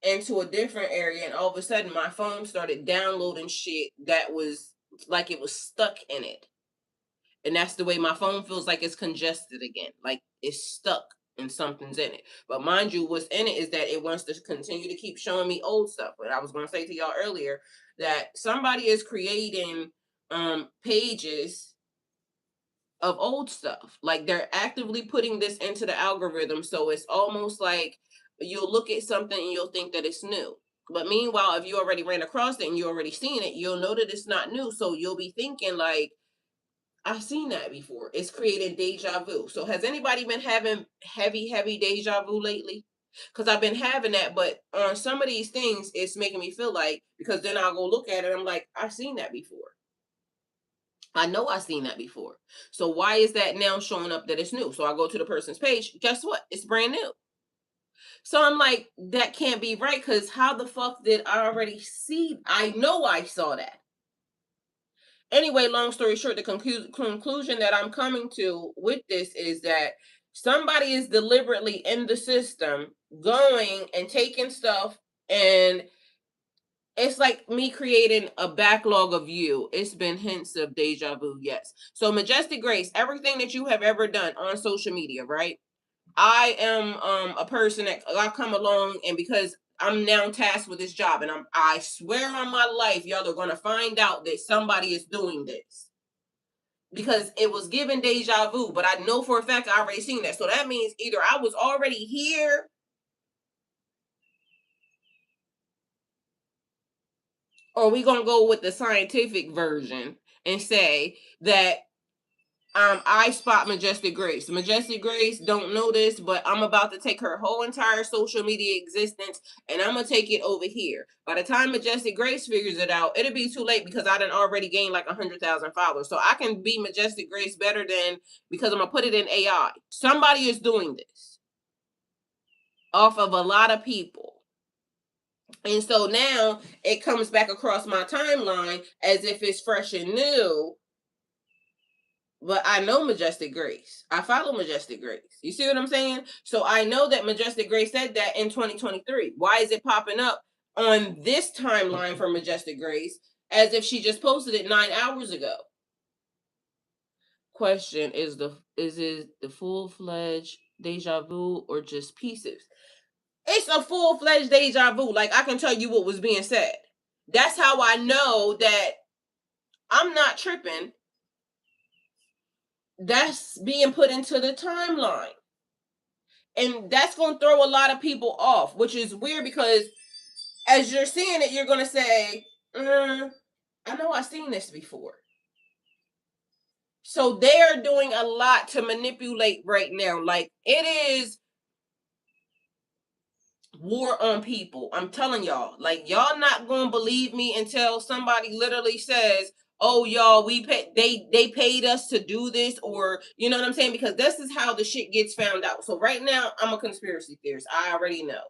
into a different area, and all of a sudden my phone started downloading shit that was like it was stuck in it. And that's the way my phone feels, like it's congested again, like it's stuck and something's in it. But mind you, what's in it is that it wants to continue to keep showing me old stuff. But I was going to say to y'all earlier that somebody is creating pages of old stuff. Like they're actively putting this into the algorithm, so it's almost like you'll look at something and you'll think that it's new. But meanwhile, if you already ran across it and you already seen it, you'll know that it's not new. So you'll be thinking like, I've seen that before. It's creating deja vu. So has anybody been having heavy deja vu lately? Because I've been having that, but on some of these things, it's making me feel like, because then I'll go look at it, I'm like, I've seen that before. I know I've seen that before. So why is that now showing up that it's new? So I go to the person's page. Guess what? It's brand new. So I'm like, that can't be right, because how the fuck did I already see? I know I saw that. Anyway, long story short, the conclusion that I'm coming to with this is that somebody is deliberately in the system going and taking stuff, and it's like me creating a backlog of you. It's been hints of deja vu, yes. So Majestic Grace, everything that you have ever done on social media, right? I am a person that I come along, and because I'm now tasked with this job, and I swear on my life, y'all are gonna find out that somebody is doing this. Because it was given deja vu, but I know for a fact I already seen that. So that means either I was already here, or we gonna go with the scientific version and say that I spot Majestic Grace. Majestic Grace don't know this, but I'm about to take her whole entire social media existence and I'm gonna take it over here. By the time Majestic Grace figures it out, it'll be too late, because I done already gained like 100,000 followers. So I can be Majestic Grace better than, because I'm gonna put it in AI. Somebody is doing this off of a lot of people. And so now it comes back across my timeline as if it's fresh and new. But I know Majestic Grace. I follow Majestic Grace. You see what I'm saying? So I know that Majestic Grace said that in 2023. Why is it popping up on this timeline for Majestic Grace as if she just posted it 9 hours ago. Question, is it the full-fledged deja vu or just pieces? It's a full-fledged deja vu. Like, I can tell you what was being said. That's how I know that I'm not tripping. That's being put into the timeline. And that's going to throw a lot of people off, which is weird because as you're seeing it, you're going to say, I know I've seen this before. So they're doing a lot to manipulate right now. Like, it is war on people. I'm telling y'all. Like, y'all not going to believe me until somebody literally says, oh, y'all, they paid us to do this, or, you know what I'm saying? Because this is how the shit gets found out. So right now, I'm a conspiracy theorist. I already know.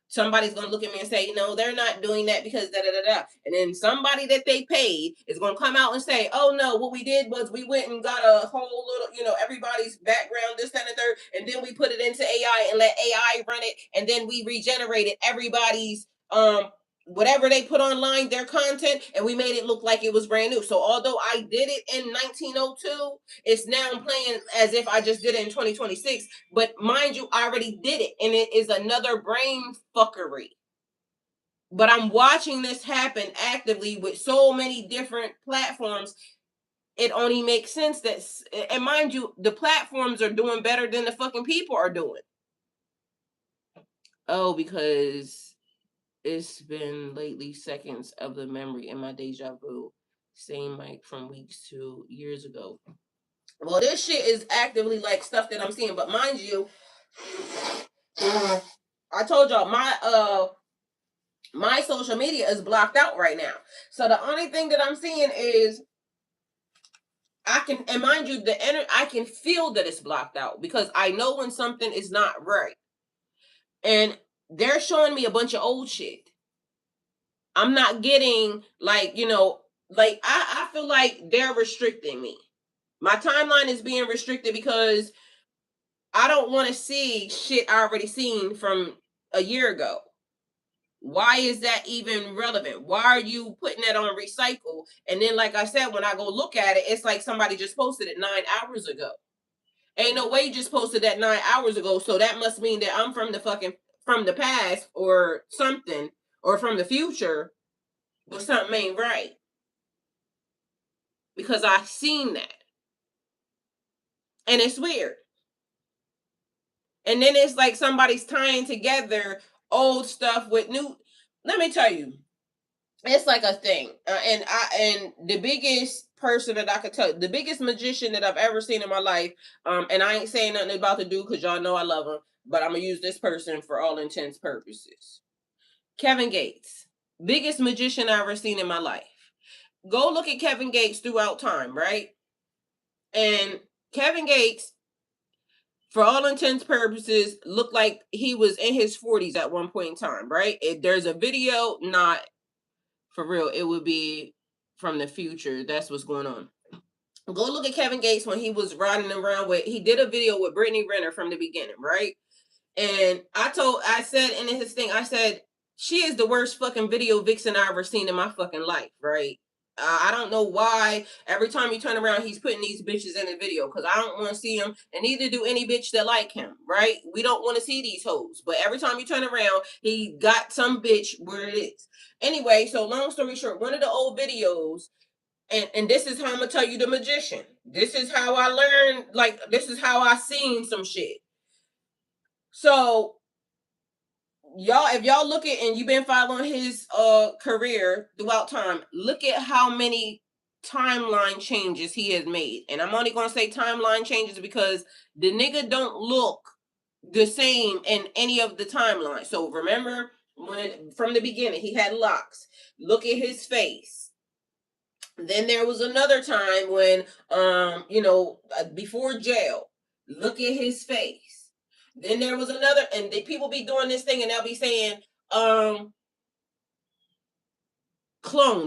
Somebody's going to look at me and say, no, they're not doing that because da-da-da-da. And then somebody that they paid is going to come out and say, oh, no, what we did was we went and got a whole little, everybody's background, this, that, and the third, and then we put it into AI and let AI run it, and then we regenerated everybody's whatever they put online, their content, and we made it look like it was brand new. So although I did it in 1902, it's now playing as if I just did it in 2026. But mind you, I already did it, and it is another brain fuckery. But I'm watching this happen actively with so many different platforms. It only makes sense that, and mind you, the platforms are doing better than the fucking people are doing. Oh, because it's been lately seconds of the memory in my deja vu. Same like from weeks to years ago. Well, this shit is actively like stuff that I'm seeing, but mind you, I told y'all my social media is blocked out right now. So the only thing that I'm seeing is and mind you, I can feel that it's blocked out because I know when something is not right. And they're showing me a bunch of old shit. I'm not getting like, I feel like they're restricting me. My timeline is being restricted because I don't want to see shit I already seen from a year ago. Why is that even relevant? Why are you putting that on recycle? And then, like I said, when I go look at it, it's like somebody just posted it 9 hours ago. Ain't no way you just posted that 9 hours ago. So that must mean that I'm from the past or something, or from the future, but something ain't right. Because I've seen that. And it's weird. And then it's like somebody's tying together old stuff with new. Let me tell you, it's like a thing. And the biggest person that I could tell, the biggest magician that I've ever seen in my life, and I ain't saying nothing about the dude because y'all know I love him, but I'm going to use this person for all intents purposes. Kevin Gates. Biggest magician I ever seen in my life. Go look at Kevin Gates throughout time, right? And Kevin Gates, for all intents purposes, looked like he was in his 40s at one point in time, right? If there's a video, not for real, it would be from the future. That's what's going on. Go look at Kevin Gates when he was riding around he did a video with Brittany Renner from the beginning, right? And I said in his thing, I said, she is the worst fucking video vixen I ever seen in my fucking life, right? I don't know why every time you turn around, he's putting these bitches in the video, because I don't want to see him, and neither do any bitch that like him, right? We don't want to see these hoes, but every time you turn around, he got some bitch where it is. Anyway, so long story short, one of the old videos, and this is how I'm gonna tell you the magician. This is how I learned, like, this is how I seen some shit. So y'all, if y'all look at, and you've been following his career throughout time, look at how many timeline changes he has made. And I'm only gonna say timeline changes because the nigga don't look the same in any of the timelines. So remember when from the beginning he had locks. Look at his face. Then there was another time when before jail. Look at his face. Then there was another, and people be doing this thing and they'll be saying, cloned.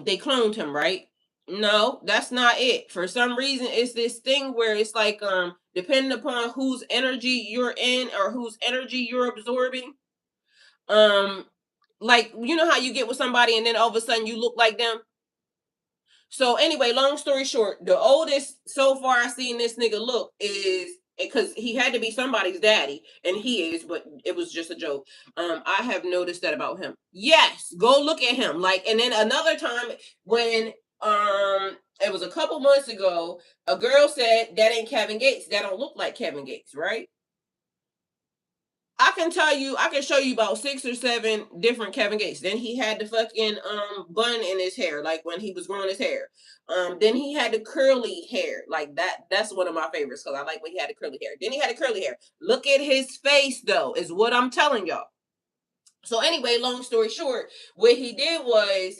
They cloned him, right? No, that's not it. For some reason, it's this thing where it's like, depending upon whose energy you're in or whose energy you're absorbing, like, you know how you get with somebody and then all of a sudden you look like them? So anyway, long story short, the oldest so far I seen this nigga look is because he had to be somebody's daddy, and he is, but it was just a joke. I have noticed that about him. Yes, go look at him. Like, and then another time when it was a couple months ago, a girl said that ain't Kevin Gates. That don't look like Kevin Gates, right? I can tell you, I can show you about 6 or 7 different Kevin Gates. Then he had the fucking bun in his hair, like when he was growing his hair. Then he had the curly hair, like that. That's one of my favorites because I like when he had the curly hair. Then he had the curly hair. Look at his face, though, is what I'm telling y'all. So anyway, long story short, what he did was,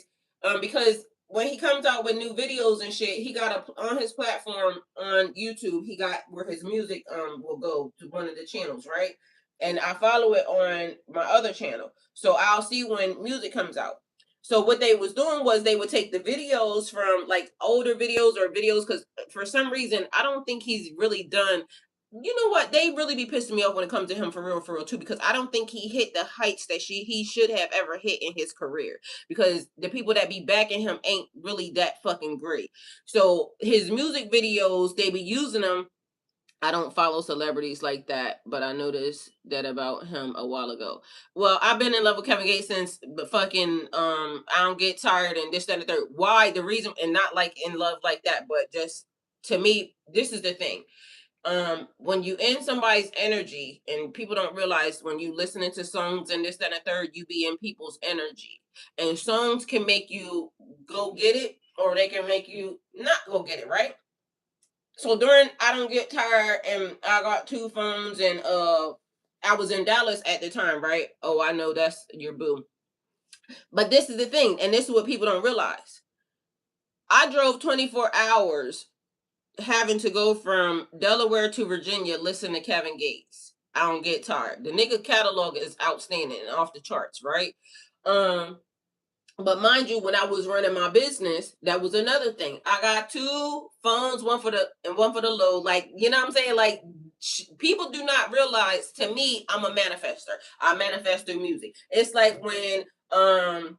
because when he comes out with new videos and shit, he got on his platform on YouTube. He got where his music will go to one of the channels, right? And I follow it on my other channel, so I'll see when music comes out. So what they was doing was they would take the videos from like older videos or videos, because for some reason I don't think he's really done. You know what? They really be pissing me off when it comes to him for real too, because I don't think he hit the heights that he should have ever hit in his career, because the people that be backing him ain't really that fucking great. So his music videos, they be using them. I don't follow celebrities like that, but I noticed that about him a while ago. Well, I've been in love with Kevin Gates since the fucking I don't get tired and this, that, and the third. Why? The reason, and not like in love like that, but just to me, this is the thing. When you in somebody's energy, and people don't realize, when you listening to songs and this, that, and the third, you be in people's energy. And songs can make you go get it, or they can make you not go get it, right? So during I don't get tired, and I got 2 phones, and I was in Dallas at the time, right? Oh, I know that's your boo. But this is the thing, and this is what people don't realize. I drove 24 hours having to go from Delaware to Virginia, listen to Kevin Gates. I don't get tired. The nigga catalog is outstanding and off the charts, right? But mind you, when I was running my business, that was another thing. I got 2 phones, one for the and one for the low. Like, you know what I'm saying? Like, people do not realize, to me, I'm a manifester. I manifest through music. It's like when the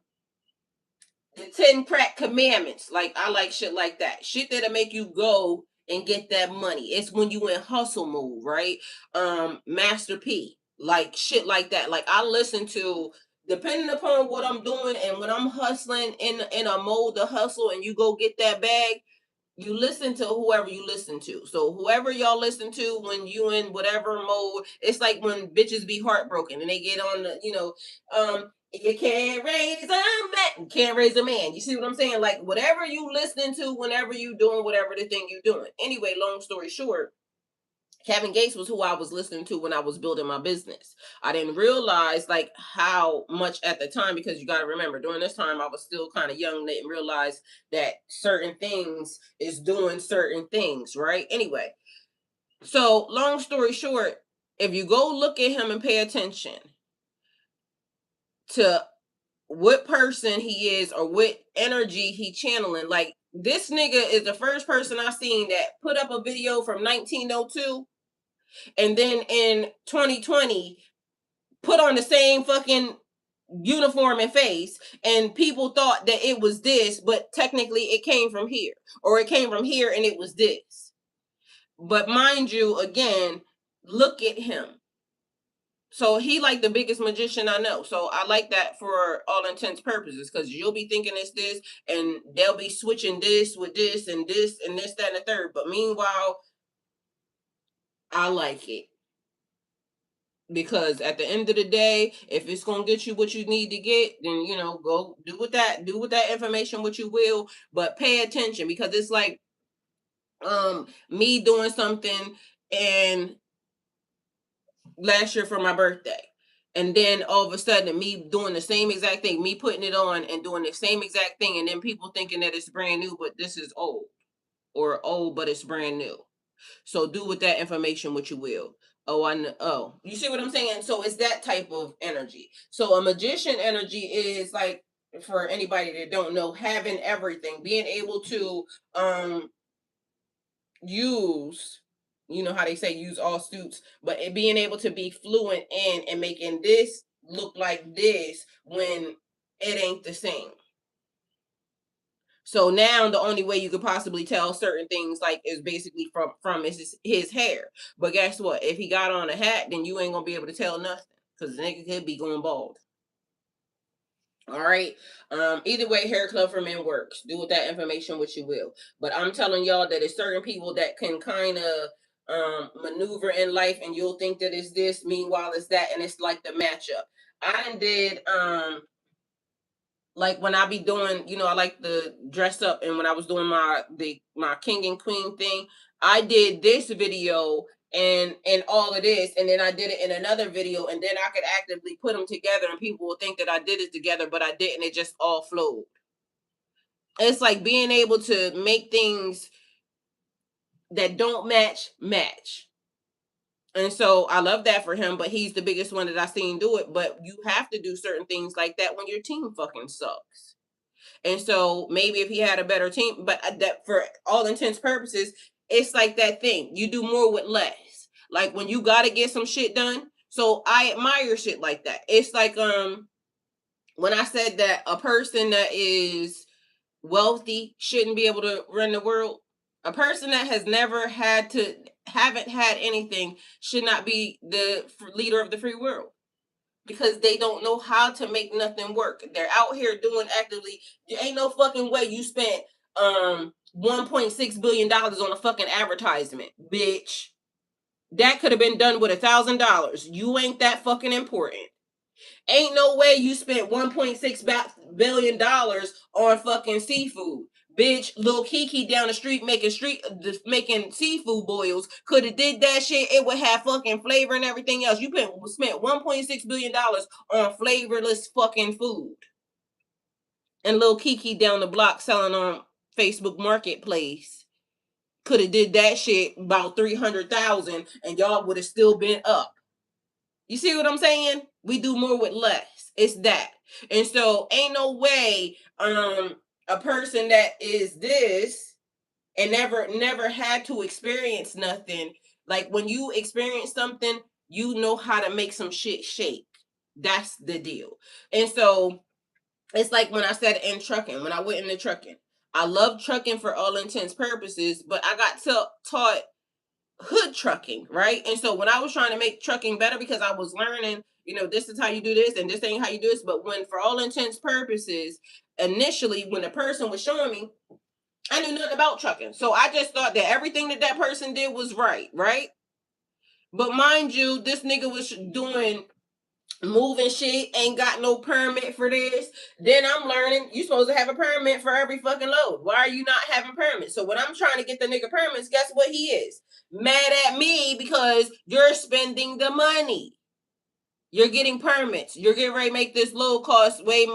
10 crack commandments. Like, I like shit like that. Shit that'll make you go and get that money. It's when you in hustle mode, right? Master P. Like shit like that. Like, I listen to, depending upon what I'm doing and when I'm hustling in a mode to hustle and you go get that bag, you listen to whoever you listen to. So whoever y'all listen to when you in whatever mode, it's like when bitches be heartbroken and they get on the, you can't raise a man, you can't raise a man. You see what I'm saying? Like, whatever you listening to, whenever you doing whatever the thing you doing. Anyway, long story short, Kevin Gates was who I was listening to when I was building my business. I didn't realize like how much at the time, because you got to remember, during this time I was still kind of young, didn't realize that certain things is doing certain things, right? Anyway, so long story short, if you go look at him and pay attention to what person he is or what energy he channeling, like, this nigga is the first person I seen that put up a video from 1902 and then in 2020 put on the same fucking uniform and face, and people thought that it was this, but technically it came from here, or it came from here and it was this. But mind you, again, look at him. So he like the biggest magician I know. So I like that for all intents purposes, because you'll be thinking it's this, and they'll be switching this with this and this and this, that, and the third. But meanwhile, I like it. Because at the end of the day, if it's gonna get you what you need to get, then go do with that information what you will, but pay attention, because it's like me doing something and last year for my birthday, and then all of a sudden me doing the same exact thing, me putting it on and doing the same exact thing, and then people thinking that it's brand new, but this is old, or old but it's brand new. So do with that information what you will. Oh, I know. Oh, you see what I'm saying? So it's that type of energy. So a magician energy is like, for anybody that don't know, having everything, being able to use, you know how they say use all suits, but being able to be fluent in and making this look like this when it ain't the same. So now the only way you could possibly tell certain things like is basically from his hair. But guess what? If he got on a hat, then you ain't gonna be able to tell nothing because the nigga could be going bald. All right. Either way, hair club for men works. Do with that information what you will. But I'm telling y'all that it's certain people that can kind of maneuver in life, and you'll think that it's this, meanwhile it's that, and it's like the matchup. I did like when I be doing, I like to dress up, and when I was doing my king and queen thing, I did this video and all of this, and then I did it in another video, and then I could actively put them together, and people will think that I did it together, but I didn't. It just all flowed. It's like being able to make things that don't match. And so I love that for him, but he's the biggest one that I've seen do it. But you have to do certain things like that when your team fucking sucks. And so maybe if he had a better team, but that for all intents purposes, it's like that thing. You do more with less. Like when you got to get some shit done. So I admire shit like that. It's like when I said that a person that is wealthy shouldn't be able to run the world. A person that has never haven't had anything should not be the leader of the free world. Because they don't know how to make nothing work. They're out here doing actively. There ain't no fucking way you spent $1.6 billion on a fucking advertisement, bitch. That could have been done with $1,000. You ain't that fucking important. Ain't no way you spent $1.6 billion on fucking seafood. Bitch, Lil Kiki down the street making seafood boils could have did that shit. It would have fucking flavor and everything else. You spent $1.6 billion on flavorless fucking food. And Lil Kiki down the block selling on Facebook Marketplace could have did that shit about 300,000 and y'all would have still been up. You see what I'm saying? We do more with less. It's that. And so ain't no way a person that is this and never had to experience nothing. Like when you experience something, you know how to make some shit shake. That's the deal. And so it's like when I said in trucking, when I went into trucking. I love trucking for all intents purposes, but I got taught hood trucking, right? And so when I was trying to make trucking better, because I was learning, this is how you do this and this ain't how you do this. But when for all intents purposes, initially when the person was showing me, I knew nothing about trucking. So I just thought that everything that person did was right? But mind you, this nigga was doing moving shit, ain't got no permit for this. Then I'm learning you supposed to have a permit for every fucking load. Why are you not having permits? So when I'm trying to get the nigga permits, guess what he is? Mad at me because you're spending the money. You're getting permits. You're getting ready to make this load cost way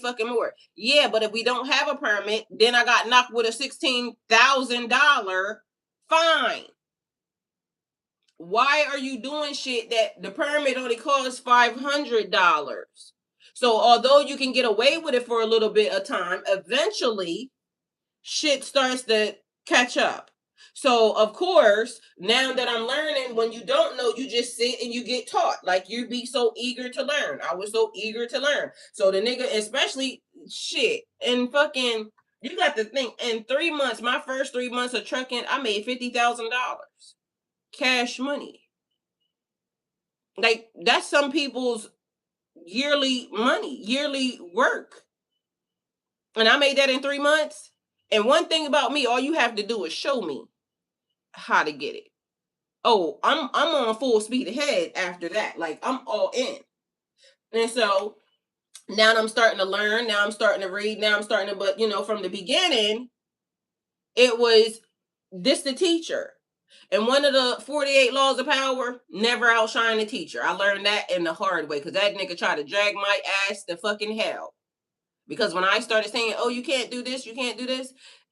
fucking more. Yeah, but if we don't have a permit, then I got knocked with a $16,000 fine. Why are you doing shit that the permit only costs $500? So although you can get away with it for a little bit of time, eventually shit starts to catch up. So of course, now that I'm learning, when you don't know, you just sit and you get taught. Like you be so eager to learn. I was so eager to learn. So the nigga, especially shit, and fucking, you got to think, in 3 months, my first 3 months of trucking, I made $50,000. Cash money. Like that's some people's yearly money, yearly work. And I made that in 3 months. And one thing about me, all you have to do is show me how to get it. Oh, I'm on full speed ahead after that. Like I'm all in. And so now I'm starting to learn. Now I'm starting to read. Now I'm starting to, but from the beginning, it was this the teacher. And one of the 48 laws of power, never outshine the teacher. I learned that in the hard way because that nigga tried to drag my ass to fucking hell. Because when I started saying, oh, you can't do this,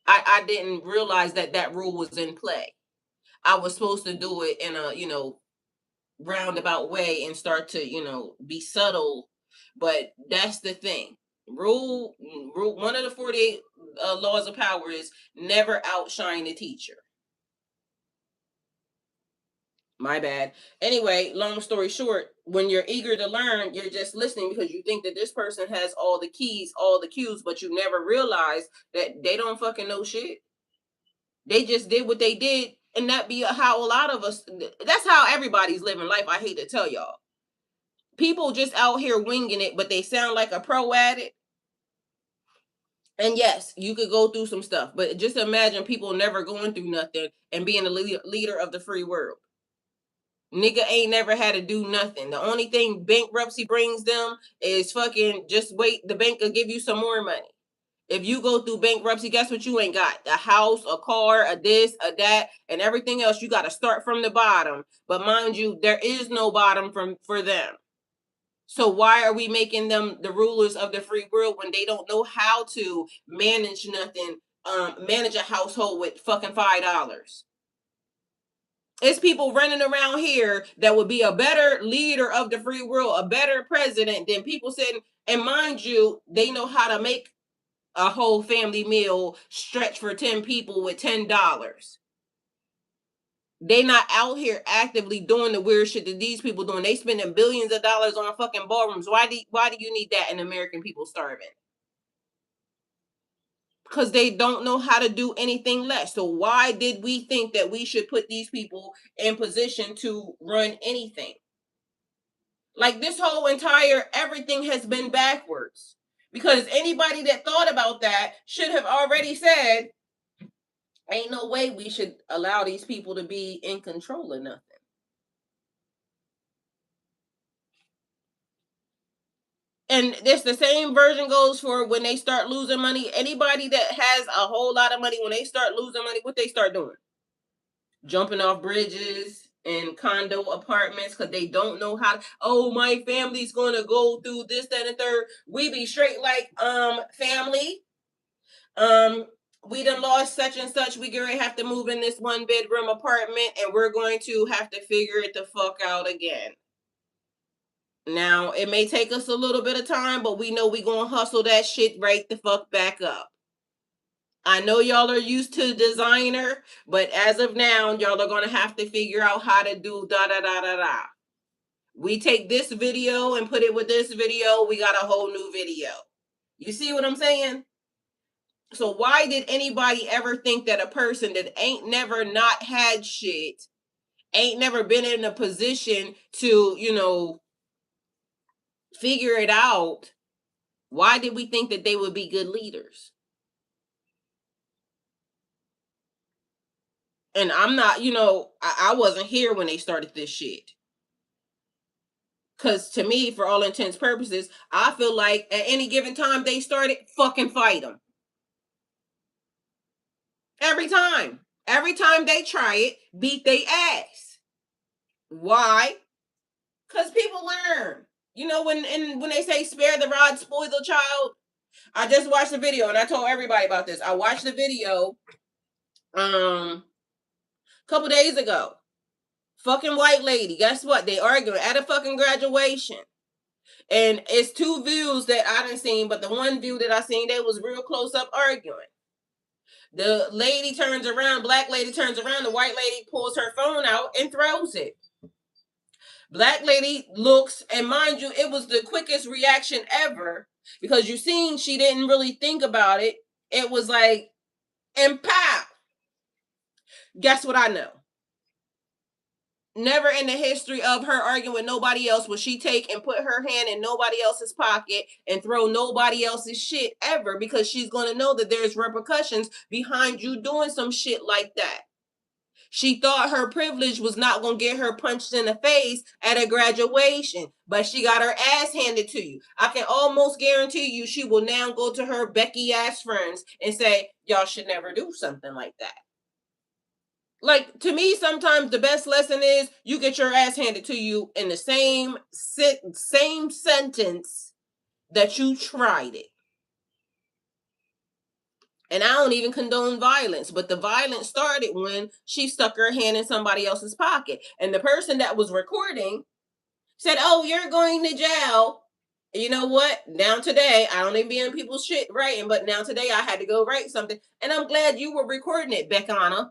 I didn't realize that rule was in play. I was supposed to do it in a, roundabout way and start to, be subtle. But that's the thing. Rule one of the 48 laws of power is never outshine the teacher. My bad. Anyway, long story short, when you're eager to learn, you're just listening because you think that this person has all the keys, all the cues, but you never realize that they don't fucking know shit. They just did what they did, and that be how a lot of us, that's how everybody's living life. I hate to tell y'all. People just out here winging it, but they sound like a pro at it. And yes, you could go through some stuff, but just imagine people never going through nothing and being a leader of the free world. Nigga ain't never had to do nothing. The only thing bankruptcy brings them is fucking just wait. The bank will give you some more money. If you go through bankruptcy, guess what you ain't got? A house, a car, a this, a that, and everything else. You got to start from the bottom. But mind you, there is no bottom for them. So why are we making them the rulers of the free world when they don't know how to manage nothing, manage a household with fucking $5? It's people running around here that would be a better leader of the free world, a better president than people sitting. And mind you, they know how to make a whole family meal stretch for 10 people with $10. They not out here actively doing the weird shit that these people doing. They spending billions of dollars on fucking ballrooms. Why do you need that and American people starving? Because they don't know how to do anything less. So why did we think that we should put these people in position to run anything? Like this whole entire everything has been backwards. Because anybody that thought about that should have already said, ain't no way we should allow these people to be in control of nothing. And this the same version goes for when they start losing money. Anybody that has a whole lot of money, when they start losing money, what they start doing? Jumping off bridges and condo apartments because they don't know how to, oh, my family's gonna go through this, that, and third. We be straight like, family. We done lost such and such. We gonna have to move in this 1-bedroom apartment and we're going to have to figure it the fuck out again. Now, it may take us a little bit of time, but we know we gonna hustle that shit right the fuck back up. I know y'all are used to designer, but as of now, y'all are gonna have to figure out how to do da da da da da. We take this video and put it with this video, we got a whole new video. You see what I'm saying? So why did anybody ever think that a person that ain't never not had shit, ain't never been in a position to, figure it out, why did we think that they would be good leaders? And I'm not, I wasn't here when they started this shit. Because to me, for all intents purposes, I feel like at any given time they started, fucking fight them. Every time. Every time they try it, beat they ass. Why? Because people learn. When they say spare the rod, spoil the child. I just watched the video and I told everybody about this. I watched the video a couple days ago. Fucking white lady. Guess what? They arguing at a fucking graduation. And it's two views that I didn't seen, but the one view that I seen, they was real close up arguing. The lady turns around, black lady turns around, the white lady pulls her phone out and throws it. Black lady looks, and mind you, it was the quickest reaction ever because you seen she didn't really think about it. It was like, and pow. Guess what I know? Never in the history of her arguing with nobody else would she take and put her hand in nobody else's pocket and throw nobody else's shit ever, because she's going to know that there's repercussions behind you doing some shit like that. She thought her privilege was not going to get her punched in the face at a graduation, but she got her ass handed to you. I can almost guarantee you she will now go to her Becky ass friends and say, y'all should never do something like that. Like, to me, sometimes the best lesson is you get your ass handed to you in the same sentence that you tried it. And I don't even condone violence, but the violence started when she stuck her hand in somebody else's pocket. And the person that was recording said, oh, you're going to jail. And you know what? Now today, I don't even be in people's shit writing, but now today I had to go write something. And I'm glad you were recording it, Beckana.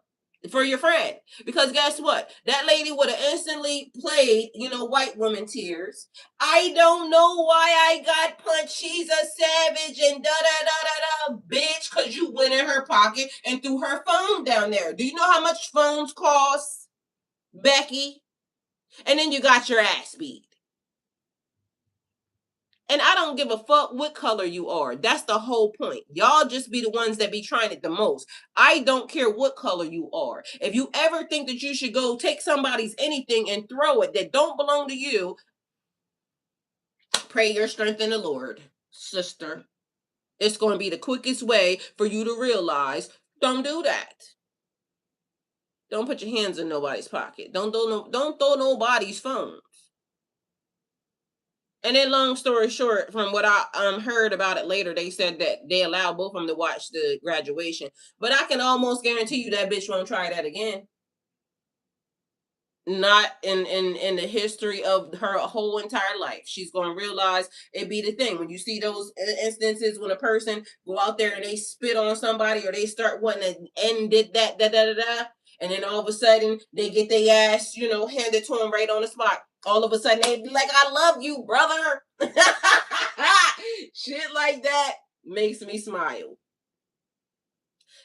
for your friend. Because guess what? That lady would have instantly played, white woman tears. I don't know why I got punched. She's a savage and da-da-da-da-da, bitch, because you went in her pocket and threw her phone down there. Do you know how much phones cost, Becky? And then you got your ass beat. And I don't give a fuck what color you are. That's the whole point. Y'all just be the ones that be trying it the most. I don't care what color you are. If you ever think that you should go take somebody's anything and throw it that don't belong to you, pray your strength in the Lord, sister. It's going to be the quickest way for you to realize, don't do that. Don't put your hands in nobody's pocket. Don't throw nobody's phone. And then, long story short, from what I heard about it later, they said that they allowed both of them to watch the graduation. But I can almost guarantee you that bitch won't try that again. Not in the history of her whole entire life. She's going to realize it be the thing. When you see those instances when a person go out there and they spit on somebody or they start wanting to end it, and then all of a sudden they get their ass, handed to them right on the spot. All of a sudden they be like, I love you, brother. Shit like that makes me smile.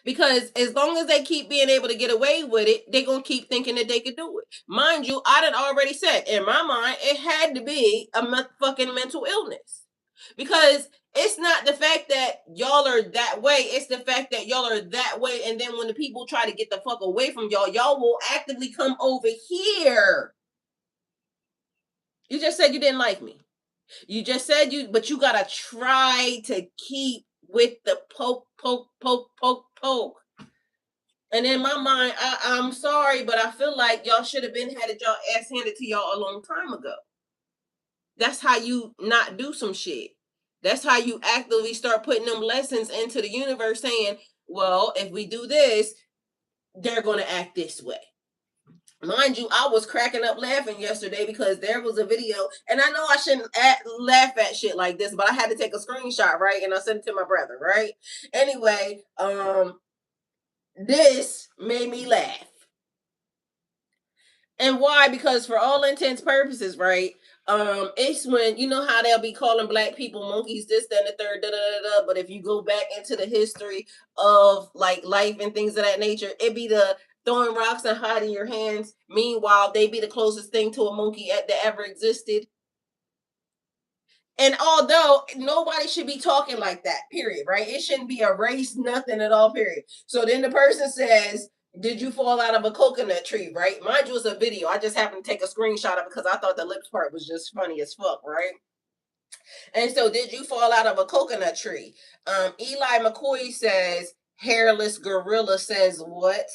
Because as long as they keep being able to get away with it, they're going to keep thinking that they could do it. Mind you, I done already said, in my mind, it had to be a fucking mental illness. Because it's not the fact that y'all are that way. It's the fact that y'all are that way. And then when the people try to get the fuck away from y'all, y'all will actively come over here. You just said you didn't like me. You just said but you got to try to keep with the poke. And in my mind, I'm sorry, but I feel like y'all should have been had y'all ass handed to y'all a long time ago. That's how you not do some shit. That's how you actively start putting them lessons into the universe saying, well, if we do this, they're going to act this way. Mind you, I was cracking up laughing yesterday because there was a video, and I know I shouldn't laugh at shit like this, but I had to take a screenshot, right? And I sent it to my brother, right? Anyway, this made me laugh. And why? Because for all intents purposes, right? It's when, you know how they'll be calling black people monkeys, this, that, and the third, but if you go back into the history of like life and things of that nature, it be the throwing rocks and hiding your hands. Meanwhile, they be the closest thing to a monkey that ever existed. And although nobody should be talking like that, period, right? It shouldn't be a race, nothing at all, period. So then the person says, did you fall out of a coconut tree, right? Mind you, it's a video. I just happened to take a screenshot of it because I thought the lips part was just funny as fuck, right? And so, did you fall out of a coconut tree? Eli McCoy says, hairless gorilla says what?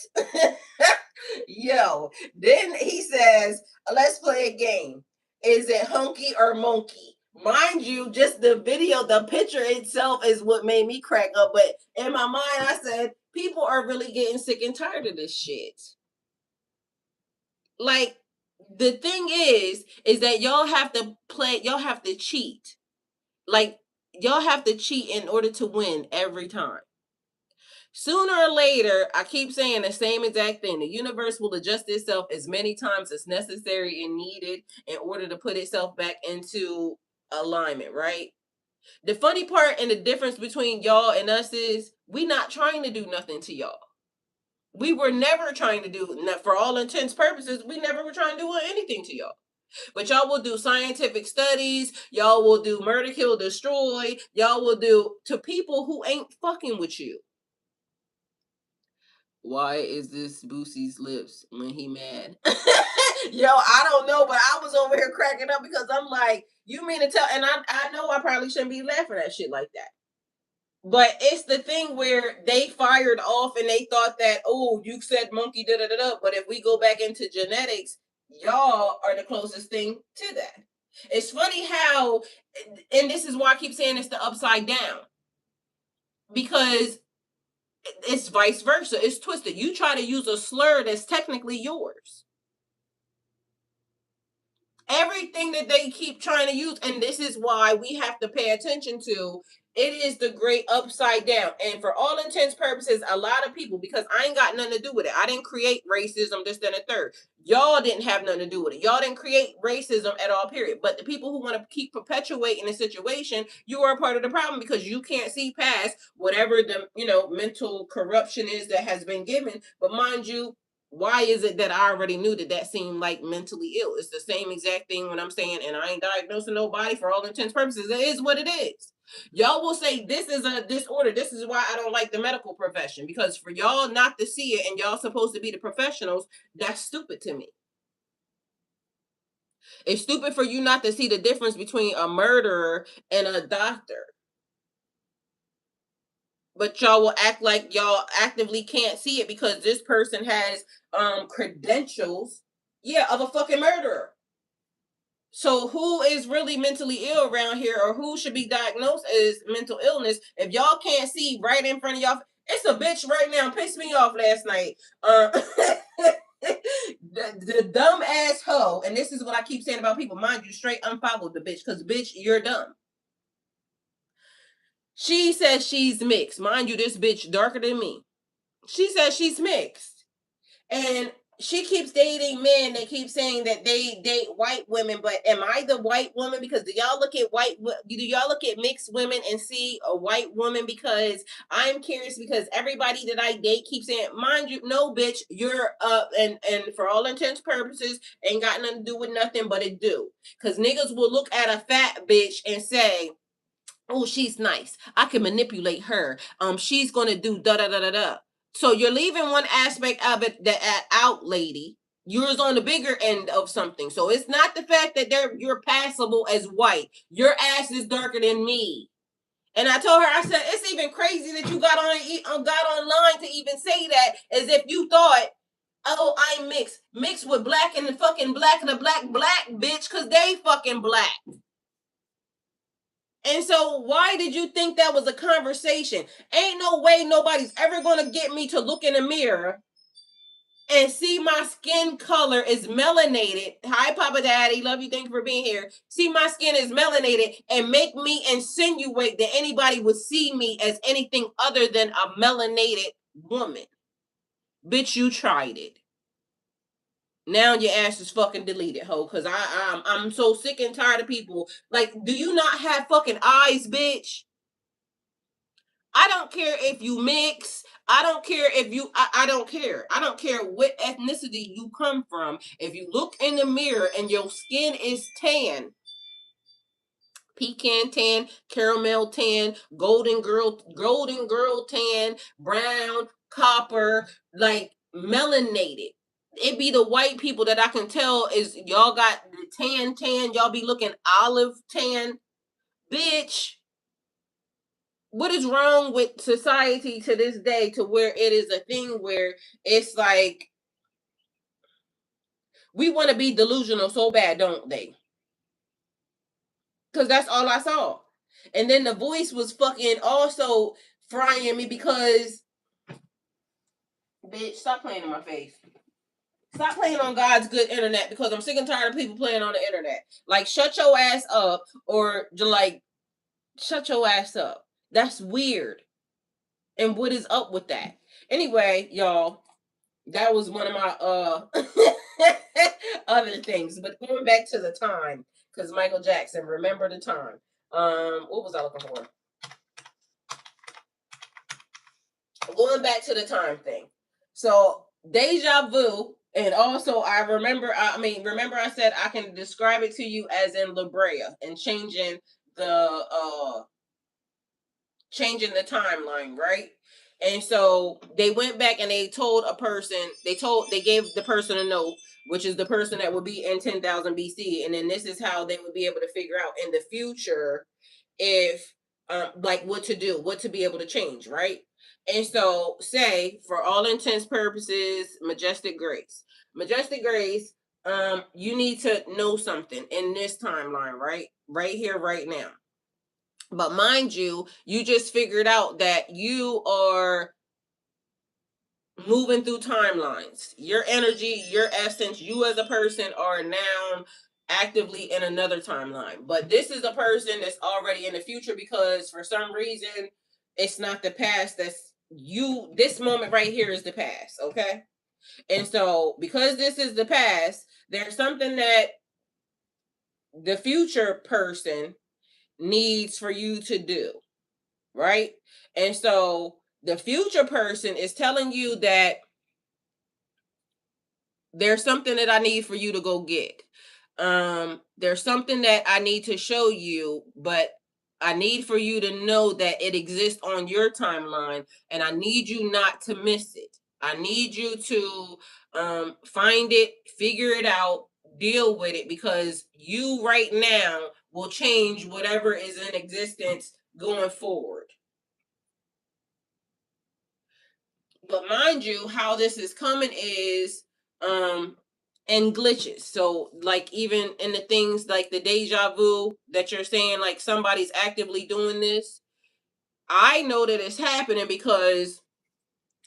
Yo, then he says, let's play a game. Is it hunky or monkey? Mind you, just the video, the picture itself is what made me crack up. But in my mind, I said, people are really getting sick and tired of this shit. Like, the thing is that y'all have to cheat. Like, y'all have to cheat in order to win every time. Sooner or later, I keep saying the same exact thing. The universe will adjust itself as many times as necessary and needed in order to put itself back into alignment, right? The funny part and the difference between y'all and us is we not trying to do nothing to y'all. We were never trying to do, for all intents purposes, we never were trying to do anything to y'all. But y'all will do scientific studies. Y'all will do murder, kill, destroy. Y'all will do to people who ain't fucking with you. Why is this Boosie's lips when he mad? Yo, I don't know, but I was over here cracking up because I'm like, you mean to tell? And I know I probably shouldn't be laughing at shit like that. But it's the thing where they fired off and they thought that, oh, you said monkey, But if we go back into genetics, y'all are the closest thing to that. It's funny how, and this is why I keep saying it's the upside down. Because it's vice versa. It's twisted. You try to use a slur that's technically yours. Everything that they keep trying to use, and this is why we have to pay attention to, It is the great upside down. And for all intents purposes, a lot of people, because I ain't got nothing to do with it. I didn't create racism, this, then, and third. Y'all didn't have nothing to do with it. Y'all didn't create racism at all, period. But the people who want to keep perpetuating the situation, you are a part of the problem because you can't see past whatever the, mental corruption is that has been given. But mind you, why is it that I already knew that seemed like mentally ill? It's the same exact thing when I'm saying, and I ain't diagnosing nobody for all intents purposes. It is what it is. Y'all will say this is a disorder. This is why I don't like the medical profession, because for y'all not to see it and y'all supposed to be the professionals, that's stupid to me. It's stupid for you not to see the difference between a murderer and a doctor. But y'all will act like y'all actively can't see it because this person has credentials, of a fucking murderer. So who is really mentally ill around here, or who should be diagnosed as mental illness? If y'all can't see right in front of y'all, it's a bitch right now. Pissed me off last night. The dumb ass hoe, and this is what I keep saying about people. Mind you, straight unfollowed the bitch, because bitch, you're dumb. She says she's mixed. Mind you, this bitch darker than me. She says she's mixed. And she keeps dating men that keep saying that they date white women, but am I the white woman? Because do y'all look at mixed women and see a white woman? Because I'm curious, because everybody that I date keeps saying, mind you, no bitch, you're and for all intents purposes, ain't got nothing to do with nothing, but it do. Because niggas will look at a fat bitch and say, oh, she's nice, I can manipulate her. She's gonna do da da da da da. So you're leaving one aspect of it out, lady. You're on the bigger end of something. So it's not the fact that you're passable as white. Your ass is darker than me. And I told her, I said, it's even crazy that you got online to even say that, as if you thought, oh, I'm mixed with black and the fucking black and the black bitch, because they fucking black. And so why did you think that was a conversation? Ain't no way nobody's ever going to get me to look in the mirror and see my skin color is melanated. Hi, Papa Daddy. Love you. Thank you for being here. See my skin is melanated and make me insinuate that anybody would see me as anything other than a melanated woman. Bitch, you tried it. Now your ass is fucking deleted, ho. Because I'm so sick and tired of people. Like, do you not have fucking eyes, bitch? I don't care if you mix. I don't care if you, I don't care. I don't care what ethnicity you come from. If you look in the mirror and your skin is tan, pecan tan, caramel tan, golden girl tan, brown, copper, like melanated. It be the white people that I can tell is y'all got the tan, y'all be looking olive tan. Bitch, what is wrong with society to this day to where it is a thing where it's like we want to be delusional so bad, don't they? Because that's all I saw. And then the voice was fucking also frying me because, bitch, stop playing in my face. Stop playing on God's good internet, because I'm sick and tired of people playing on the internet. Like, shut your ass up, or like, shut your ass up. That's weird. And what is up with that? Anyway, y'all, that was one of my other things. But going back to the time, because Michael Jackson, remember the time. What was I looking for? Going back to the time thing. So deja vu, and also I remember I said I can describe it to you as in La Brea, and changing the timeline, right? And so they went back and they told a person, they gave the person a note, which is the person that would be in 10,000 BC. And then this is how they would be able to figure out in the future if, like, what to do, what to be able to change, right? And so, say, for all intents purposes, Majestic Grace, you need to know something in this timeline, right? Right here, right now. But mind you, you just figured out that you are moving through timelines. Your energy, your essence, you as a person are now actively in another timeline. But this is a person that's already in the future because for some reason it's not the past. That's you. This moment right here is the past. Okay. And so because this is the past, there's something that the future person needs for you to do. Right. And so the future person is telling you that there's something that I need for you to go get. There's something that I need to show you, but I need for you to know that it exists on your timeline, and I need you not to miss it. I need you to find it, figure it out, deal with it, because you right now will change whatever is in existence going forward. But mind you, how this is coming is and glitches. So like even in the things like the deja vu that you're saying, like somebody's actively doing this, I know that it's happening because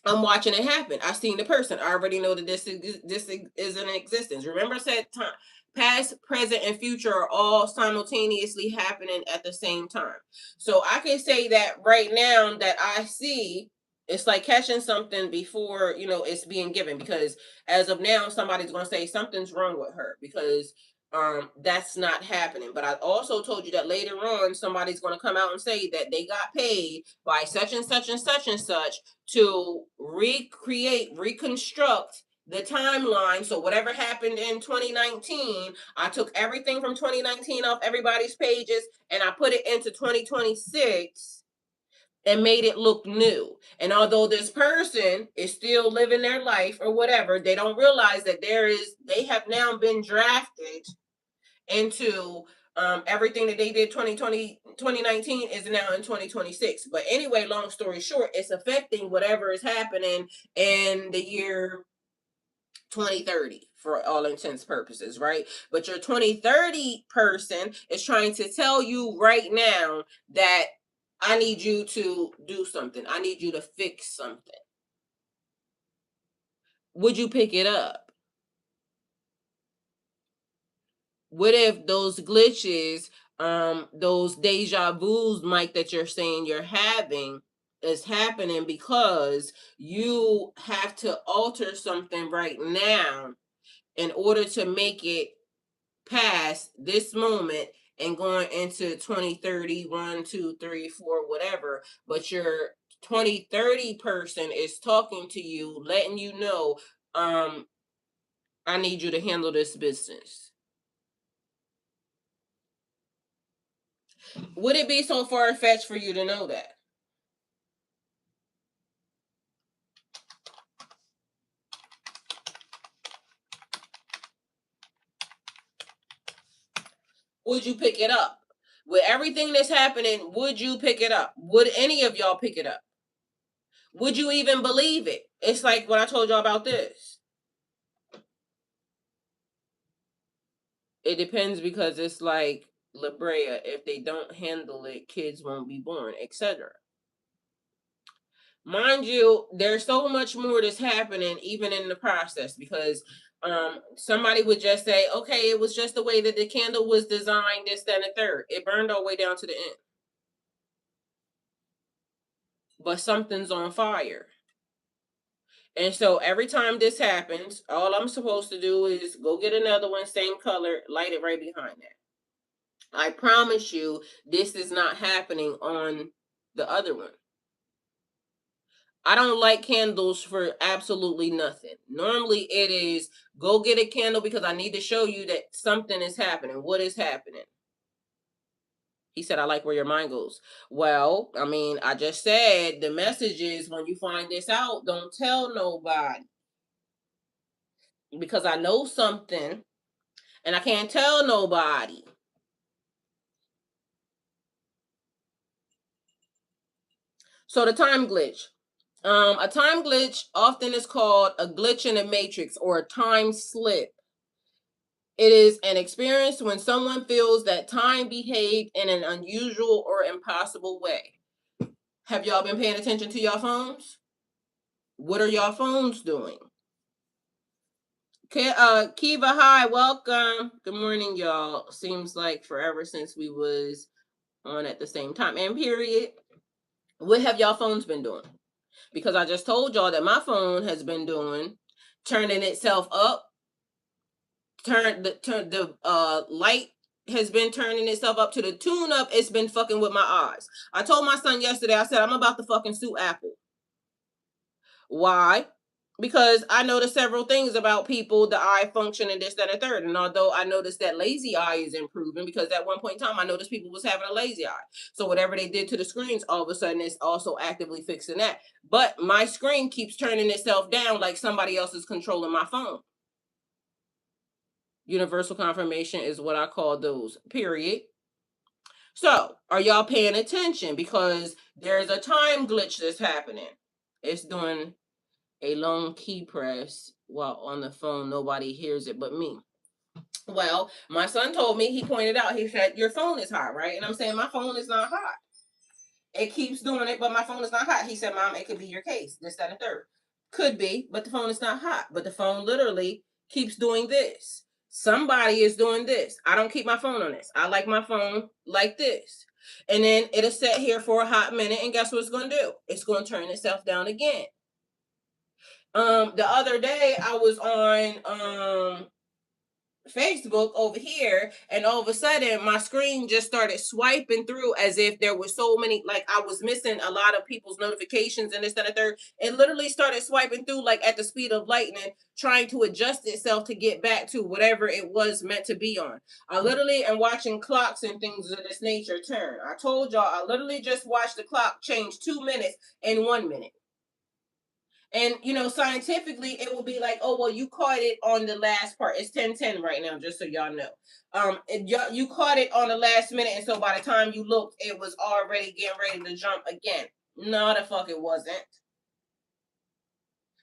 I'm watching it happen. I've seen the person. I already know that this is in existence. Remember I said time, past, present, and future are all simultaneously happening at the same time. So I can say that right now that I see, it's like catching something before, it's being given, because as of now somebody's going to say something's wrong with her because that's not happening. But I also told you that later on somebody's going to come out and say that they got paid by such and such and such and such to reconstruct the timeline. So whatever happened in 2019, I took everything from 2019 off everybody's pages and I put it into 2026 and made it look new. And although this person is still living their life or whatever, they don't realize that they have now been drafted into everything that they did 2019 is now in 2026. But anyway, long story short, it's affecting whatever is happening in the year 2030 for all intents purposes, right? But your 2030 person is trying to tell you right now that I need you to do something. I need you to fix something. Would you pick it up? What if those glitches, those deja vus, Mike, that you're saying you're having is happening because you have to alter something right now in order to make it past this moment and going into 2030, 1, 2, 3, 4, whatever. But your 2030 person is talking to you, letting you know, I need you to handle this business. Would it be so far-fetched for you to know that? Would you pick it up? With everything that's happening, would you pick it up? Would any of y'all pick it up? Would you even believe it? It's like what I told y'all about this. It depends, because it's like La Brea, if they don't handle it, kids won't be born, etc. Mind you, there's so much more that's happening even in the process, because somebody would just say, okay, it was just the way that the candle was designed, this, that, and the third. It burned all the way down to the end. But something's on fire. And so every time this happens, all I'm supposed to do is go get another one, same color, light it right behind that. I promise you, this is not happening on the other one. I don't light candles for absolutely nothing. Normally it is go get a candle because I need to show you that something is happening. What is happening? He said, I like where your mind goes. Well, I mean, I just said the message is when you find this out, don't tell nobody. Because I know something and I can't tell nobody. So the time glitch. A time glitch often is called a glitch in the matrix or a time slip. It is an experience when someone feels that time behaved in an unusual or impossible way. Have y'all been paying attention to your phones? What are your phones doing? Kiva, hi, welcome. Good morning, y'all. Seems like forever since we was on at the same time. And period. What have y'all phones been doing? Because I just told y'all that my phone has been doing, turning itself up. The light has been turning itself up to the tune up. It's been fucking with my eyes. I told my son yesterday, I said, I'm about to fucking sue Apple. Why? Because I noticed several things about people, the eye function and this, that, and third. And although I noticed that lazy eye is improving, because at one point in time, I noticed people was having a lazy eye. So whatever they did to the screens, all of a sudden it's also actively fixing that. But my screen keeps turning itself down like somebody else is controlling my phone. Universal confirmation is what I call those, period. So, are y'all paying attention? Because there's a time glitch that's happening. It's doing a long key press while on the phone. Nobody hears it but me. Well, my son told me, he pointed out, he said, your phone is hot, right? And I'm saying, my phone is not hot. It keeps doing it, but my phone is not hot. He said, Mom, it could be your case, this, that, and third. Could be, but the phone is not hot. But the phone literally keeps doing this. Somebody is doing this. I don't keep my phone on this. I like my phone like this. And then it'll sit here for a hot minute, and guess what it's going to do? It's going to turn itself down again. The other day I was on Facebook over here, and all of a sudden my screen just started swiping through as if there were so many, like I was missing a lot of people's notifications and this, that, and third. It literally started swiping through like at the speed of lightning, trying to adjust itself to get back to whatever it was meant to be on. I literally am watching clocks and things of this nature turn. I told y'all, I literally just watched the clock change 2 minutes in 1 minute. And, you know, scientifically, it will be like, oh, well, you caught it on the last part. It's 10:10 right now, just so y'all know. You caught it on the last minute, and so by the time you looked, it was already getting ready to jump again. No, the fuck it wasn't.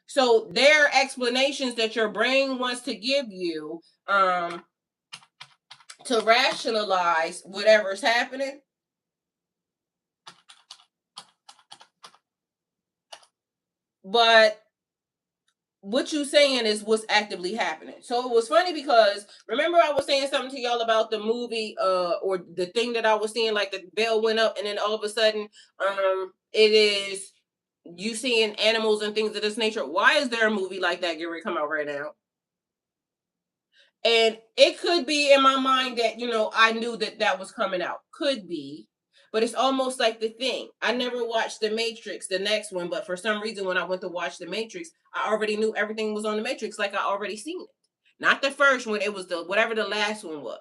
So there are explanations that your brain wants to give you to rationalize whatever's happening. But what you saying is what's actively happening. So it was funny because remember I was saying something to y'all about the movie or the thing that I was seeing, like the bell went up and then all of a sudden it is you seeing animals and things of this nature. Why is there a movie like that getting ready to come out right now? And it could be in my mind that, you know, I knew that that was coming out. Could be. But it's almost like The Thing. I never watched The Matrix, the next one, but for some reason when I went to watch The Matrix, I already knew everything was on The Matrix, like I already seen it. Not the first one, it was the whatever the last one was.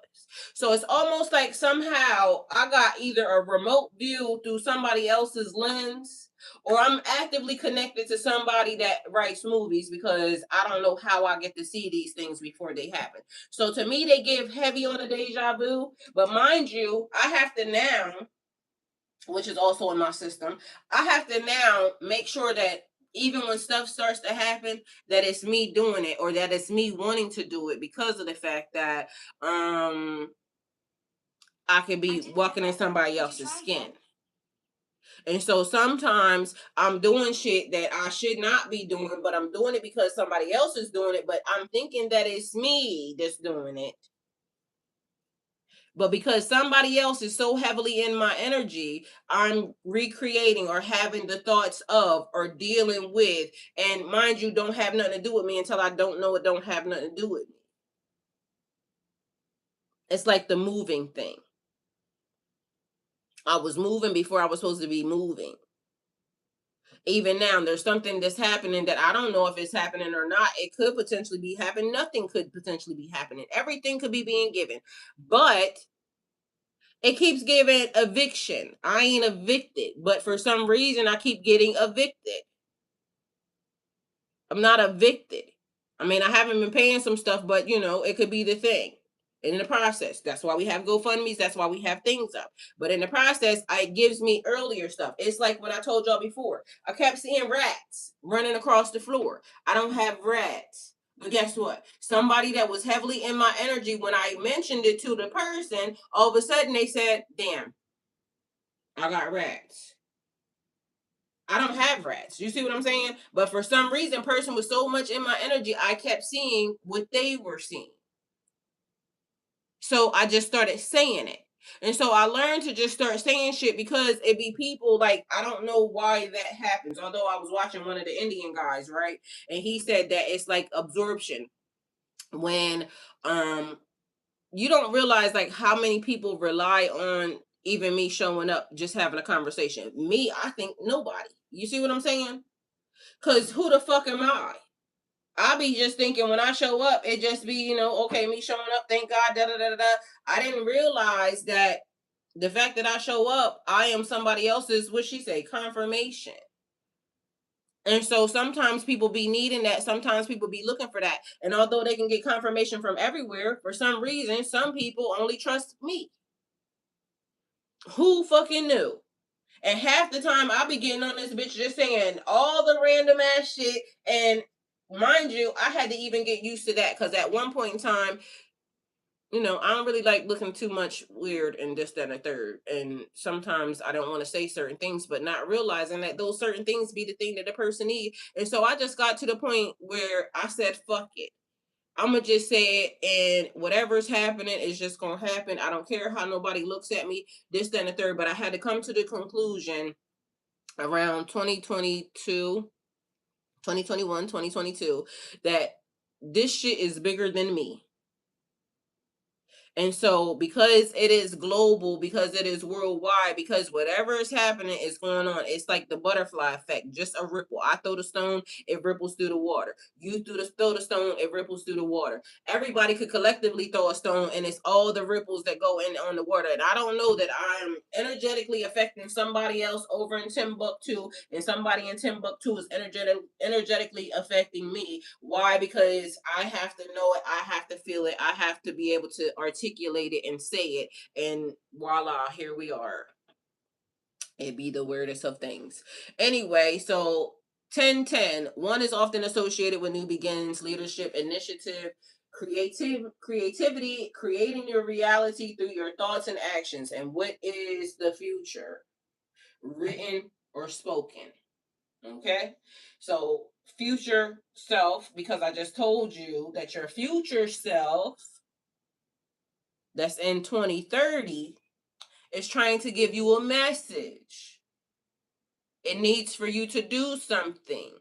So it's almost like somehow I got either a remote view through somebody else's lens, or I'm actively connected to somebody that writes movies, because I don't know how I get to see these things before they happen. So to me, they give heavy on the deja vu. But mind you, I have to now, which is also in my system, I have to now make sure that even when stuff starts to happen, that it's me doing it, or that it's me wanting to do it, because of the fact that I could be walking in somebody else's skin. And so sometimes I'm doing shit that I should not be doing, but I'm doing it because somebody else is doing it, but I'm thinking that it's me that's doing it. But because somebody else is so heavily in my energy, I'm recreating or having the thoughts of or dealing with, and mind you, don't have nothing to do with me until I don't know it don't have nothing to do with me. It's like the moving thing. I was moving before I was supposed to be moving. Even now, there's something that's happening that I don't know if it's happening or not. It could potentially be happening. Nothing could potentially be happening. Everything could be being given. But it keeps giving eviction. I ain't evicted, but for some reason I keep getting evicted. I'm not evicted. I mean, I haven't been paying some stuff, but you know, it could be the thing. In the process, that's why we have GoFundMe's. That's why we have things up. But in the process, it gives me earlier stuff. It's like what I told y'all before. I kept seeing rats running across the floor. I don't have rats. But guess what? Somebody that was heavily in my energy, when I mentioned it to the person, all of a sudden they said, damn, I got rats. I don't have rats. You see what I'm saying? But for some reason, person was so much in my energy, I kept seeing what they were seeing. So I just started saying it. And so I learned to just start saying shit because it be people like, I don't know why that happens. Although I was watching one of the Indian guys, right? And he said that it's like absorption. When you don't realize like how many people rely on even me showing up, just having a conversation. Me, I think nobody. You see what I'm saying? Because who the fuck am I? I be just thinking when I show up, it just be, you know, okay, me showing up, thank God, da da da da. I didn't realize that the fact that I show up, I am somebody else's, what she say, confirmation. And so sometimes people be needing that. Sometimes people be looking for that. And although they can get confirmation from everywhere, for some reason, some people only trust me. Who fucking knew? And half the time I be getting on this bitch just saying all the random ass shit. And mind you, I had to even get used to that because at one point in time, you know, I don't really like looking too much weird and this, that, and the third. And sometimes I don't want to say certain things, but not realizing that those certain things be the thing that the person needs. And so I just got to the point where I said, fuck it. I'm going to just say it, and whatever's happening is just going to happen. I don't care how nobody looks at me, this, that, and the third. But I had to come to the conclusion around 2022, 2021, 2022, that this shit is bigger than me. And so because it is global, because it is worldwide, because whatever is happening is going on, it's like the butterfly effect, just a ripple. I throw the stone, it ripples through the water. You throw the stone, it ripples through the water. Everybody could collectively throw a stone, and it's all the ripples that go in on the water. And I don't know that I'm energetically affecting somebody else over in Timbuktu, and somebody in Timbuktu is energetically affecting me. Why? Because I have to know it, I have to feel it, I have to be able to articulate it and say it, and voila, here we are. It be the weirdest of things. Anyway, so 1010, one is often associated with new beginnings, leadership, initiative, creativity, creating your reality through your thoughts and actions. And what is the future? Written or spoken. Okay, so future self, because I just told you that your future self that's in 2030 is trying to give you a message. It needs for you to do something.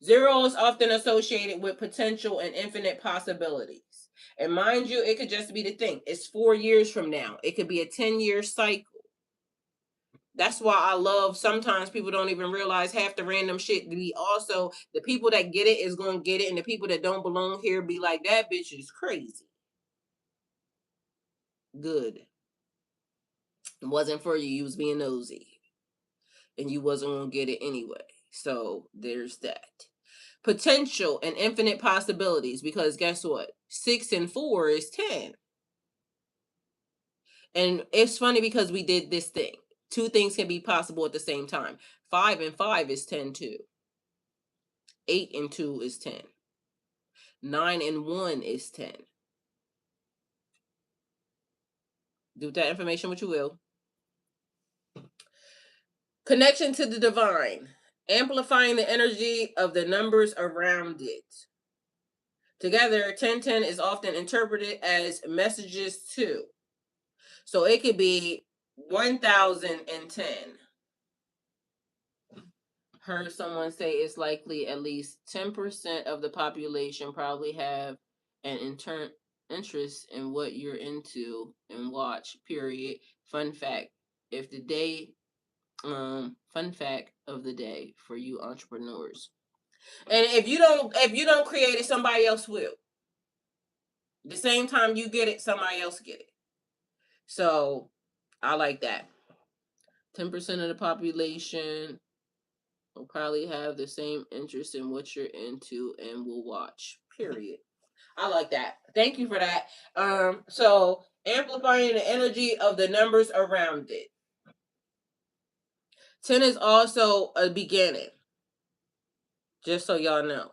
0 is often associated with potential and infinite possibilities. And mind you, it could just be the thing. It's 4 years from now. It could be a 10-year cycle. That's why I love, sometimes people don't even realize half the random shit. Be also, the people that get it is going to get it, and the people that don't belong here be like, that bitch is crazy. Good. It wasn't for you. You was being nosy. And you wasn't going to get it anyway. So there's that. Potential and infinite possibilities, because guess what? 6 and 4 is 10. And it's funny because we did this thing. 2 things can be possible at the same time. 5 and 5 is 10 too. 8 and 2 is 10. 9 and 1 is 10. Do with that information what you will. Connection to the divine. Amplifying the energy of the numbers around it. Together, 1010 is often interpreted as messages to. So it could be 1010. Heard someone say it's likely at least 10% of the population probably have an interest in what you're into and watch, period. Fun fact. If the day fun fact of the day for you entrepreneurs. And if you don't create it, somebody else will. The same time you get it, somebody else get it. So I like that. 10% of the population will probably have the same interest in what you're into and will watch. Period. I like that. Thank you for that. So amplifying the energy of the numbers around it. 10 is also a beginning. Just so y'all know.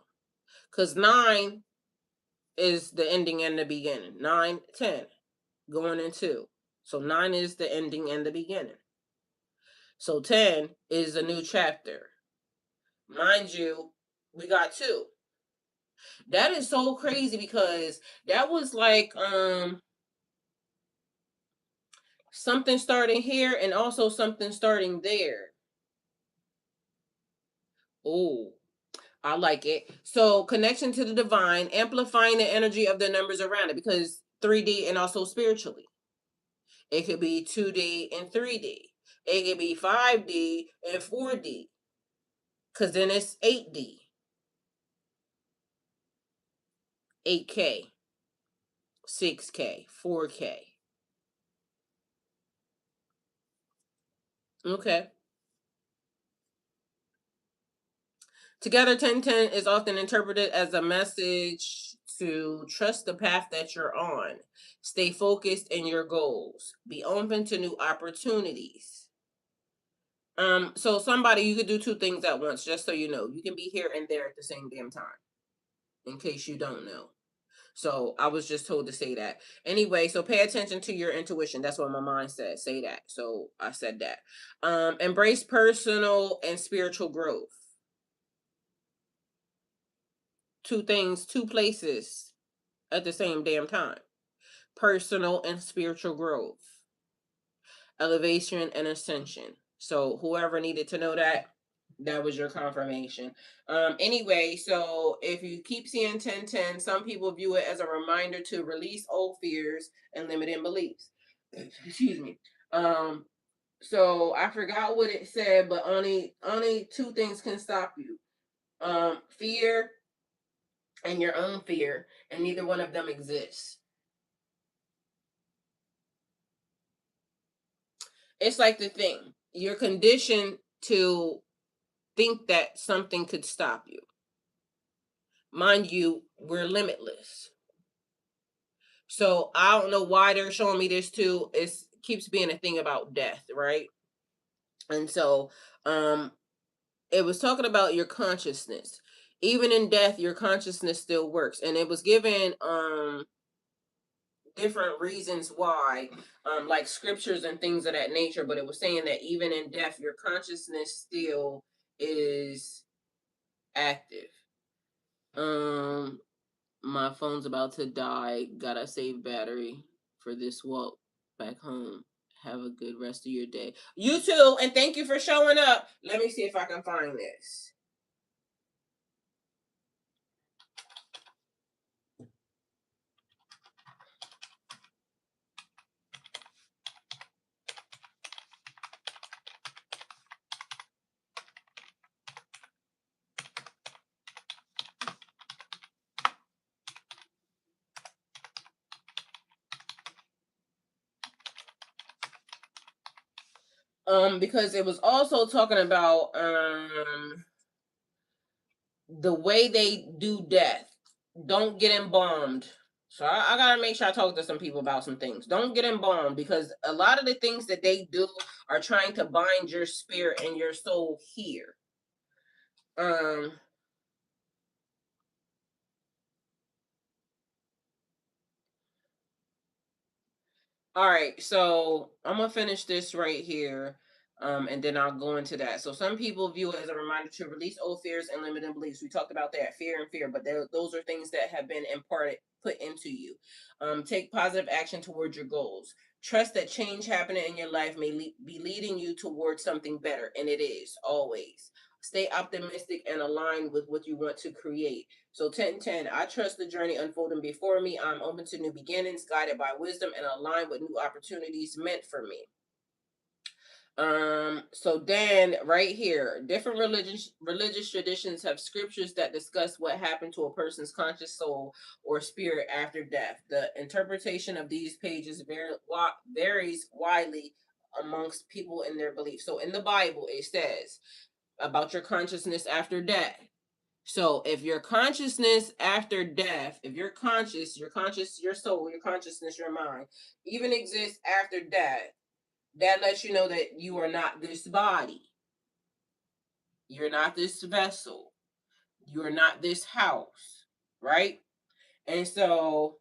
Because 9 is the ending and the beginning. 9, 10. Going into. So 9 is the ending and the beginning. So 10 is a new chapter. Mind you, we got 2. That is so crazy because that was like something starting here and also something starting there. Oh, I like it. So connection to the divine, amplifying the energy of the numbers around it, because 3D and also spiritually. It could be 2D and 3D. It could be 5D and 4D. Because then it's 8D, 8K, 6K, 4K. Okay. Together, 1010 is often interpreted as a message to trust the path that you're on. Stay focused in your goals. Be open to new opportunities. So somebody, you could do 2 things at once, just so you know. You can be here and there at the same damn time, in case you don't know. So I was just told to say that. Anyway, so pay attention to your intuition. That's what my mind said. Say that. So I said that. Embrace personal and spiritual growth. 2 things, 2 places at the same damn time. Personal and spiritual growth. Elevation and ascension. So whoever needed to know that, that was your confirmation. Anyway, so if you keep seeing 1010, some people view it as a reminder to release old fears and limiting beliefs. Excuse me. So I forgot what it said, but only 2 things can stop you. Fear and your own fear, and neither one of them exists. It's like the thing. You're conditioned to think that something could stop you. Mind you, we're limitless. So I don't know why they're showing me this too. It keeps being a thing about death, right? And so it was talking about your consciousness. Even in death, your consciousness still works. And it was given different reasons why, like scriptures and things of that nature, but it was saying that even in death, your consciousness still is active. My phone's about to die. Gotta save battery for this walk back home. Have a good rest of your day. You too, and thank you for showing up. Let me see if I can find this. Because it was also talking about the way they do death. Don't get embalmed. So I gotta make sure I talk to some people about some things. Don't get embalmed, because a lot of the things that they do are trying to bind your spirit and your soul here. All right, so I'm gonna finish this right here, and then I'll go into that. So some people view it as a reminder to release old fears and limiting beliefs. We talked about that, fear and fear, but those are things that have been imparted, put into you. Take positive action towards your goals. Trust that change happening in your life may be leading you towards something better, and it is always. Stay optimistic and aligned with what you want to create. So 1010, I trust the journey unfolding before me. I'm open to new beginnings, guided by wisdom, and aligned with new opportunities meant for me. So then right here, different religious traditions have scriptures that discuss what happened to a person's conscious soul or spirit after death. The interpretation of these pages varies widely amongst people in their beliefs. So in the Bible, it says about your consciousness after death. So if your consciousness after death, if you're conscious, your soul, your consciousness, your mind, even exists after death, that lets you know that you are not this body. You're not this vessel. You're not this house, right? And so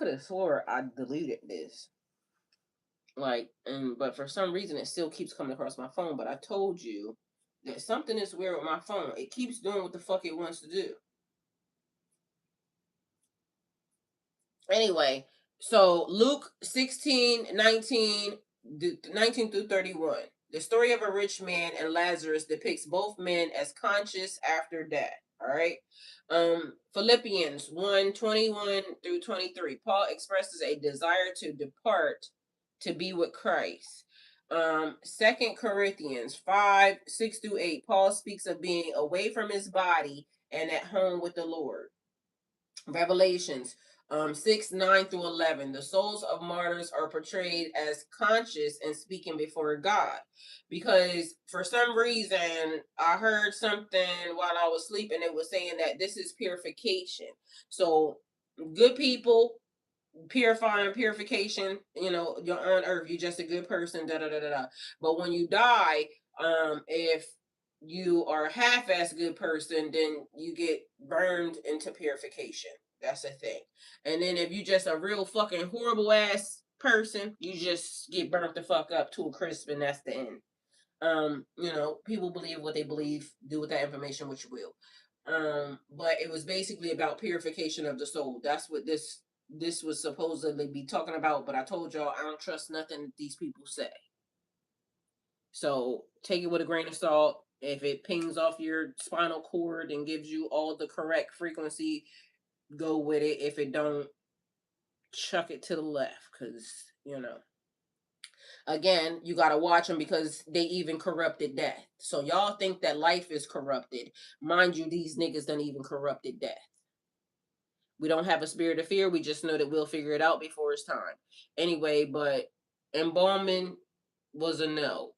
could have swore I deleted this. But for some reason it still keeps coming across my phone. But I told you that something is weird with my phone. It keeps doing what the fuck it wants to do. Anyway, so Luke 16:19 through 31. The story of a rich man and Lazarus depicts both men as conscious after death. All right. Philippians 1:21 through 23. Paul expresses a desire to depart to be with Christ. 2 Corinthians 5:6 through 8. Paul speaks of being away from his body and at home with the Lord. Revelations 6:9 through 11. The souls of martyrs are portrayed as conscious and speaking before God. Because for some reason, I heard something while I was sleeping. It was saying that this is purification. So, good people, purification, you're on earth, you're just a good person, da da da da da. But when you die, if you are a half-ass good person, then you get burned into purification. That's a thing. And then if you just a real fucking horrible ass person, you just get burnt the fuck up to a crisp, and that's the end. People believe what they believe, do with that information what you will. But it was basically about purification of the soul. That's what this was supposedly be talking about, but I told y'all I don't trust nothing that these people say. So take it with a grain of salt. If it pings off your spinal cord and gives you all the correct frequency, go with it. If it don't, chuck it to the left, because again, you got to watch them, because they even corrupted death. So y'all think that life is corrupted. Mind you, these niggas done even corrupted death. We don't have a spirit of fear. We just know that we'll figure it out before it's time. Anyway, but embalming was a no.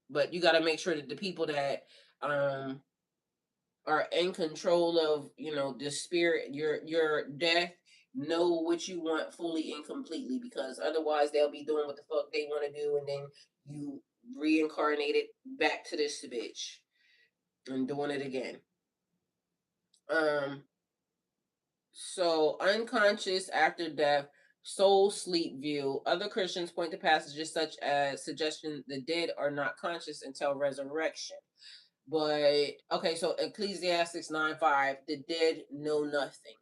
But you got to make sure that the people that are in control of, the spirit, your death, know what you want fully and completely, because otherwise they'll be doing what the fuck they want to do, and then you reincarnated back to this bitch and doing it again. So unconscious after death, soul sleep view. Other Christians point to passages such as suggestion the dead are not conscious until resurrection. But okay, so Ecclesiastes 9:5, the dead know nothing,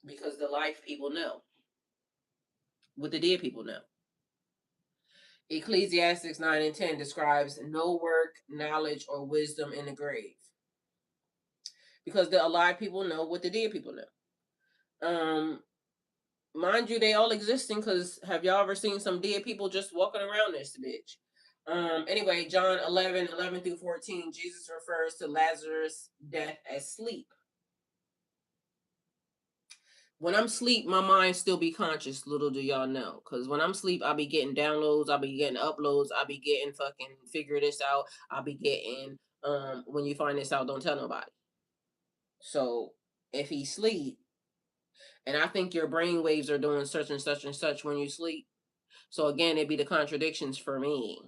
because the life people know what the dead people know. Ecclesiastes 9:10 describes no work, knowledge, or wisdom in the grave, because the alive people know what the dead people know. Mind you, they all existing, because have y'all ever seen some dead people just walking around this bitch? Anyway, John 11:11 through 14, Jesus refers to Lazarus' death as sleep. When I'm asleep, my mind still be conscious, little do y'all know. Because when I'm asleep, I'll be getting downloads, I'll be getting uploads, I'll be getting fucking figure this out, I'll be getting, when you find this out, don't tell nobody. So, if he sleep, and I think your brain waves are doing such and such and such when you sleep. So again, it'd be the contradictions for me.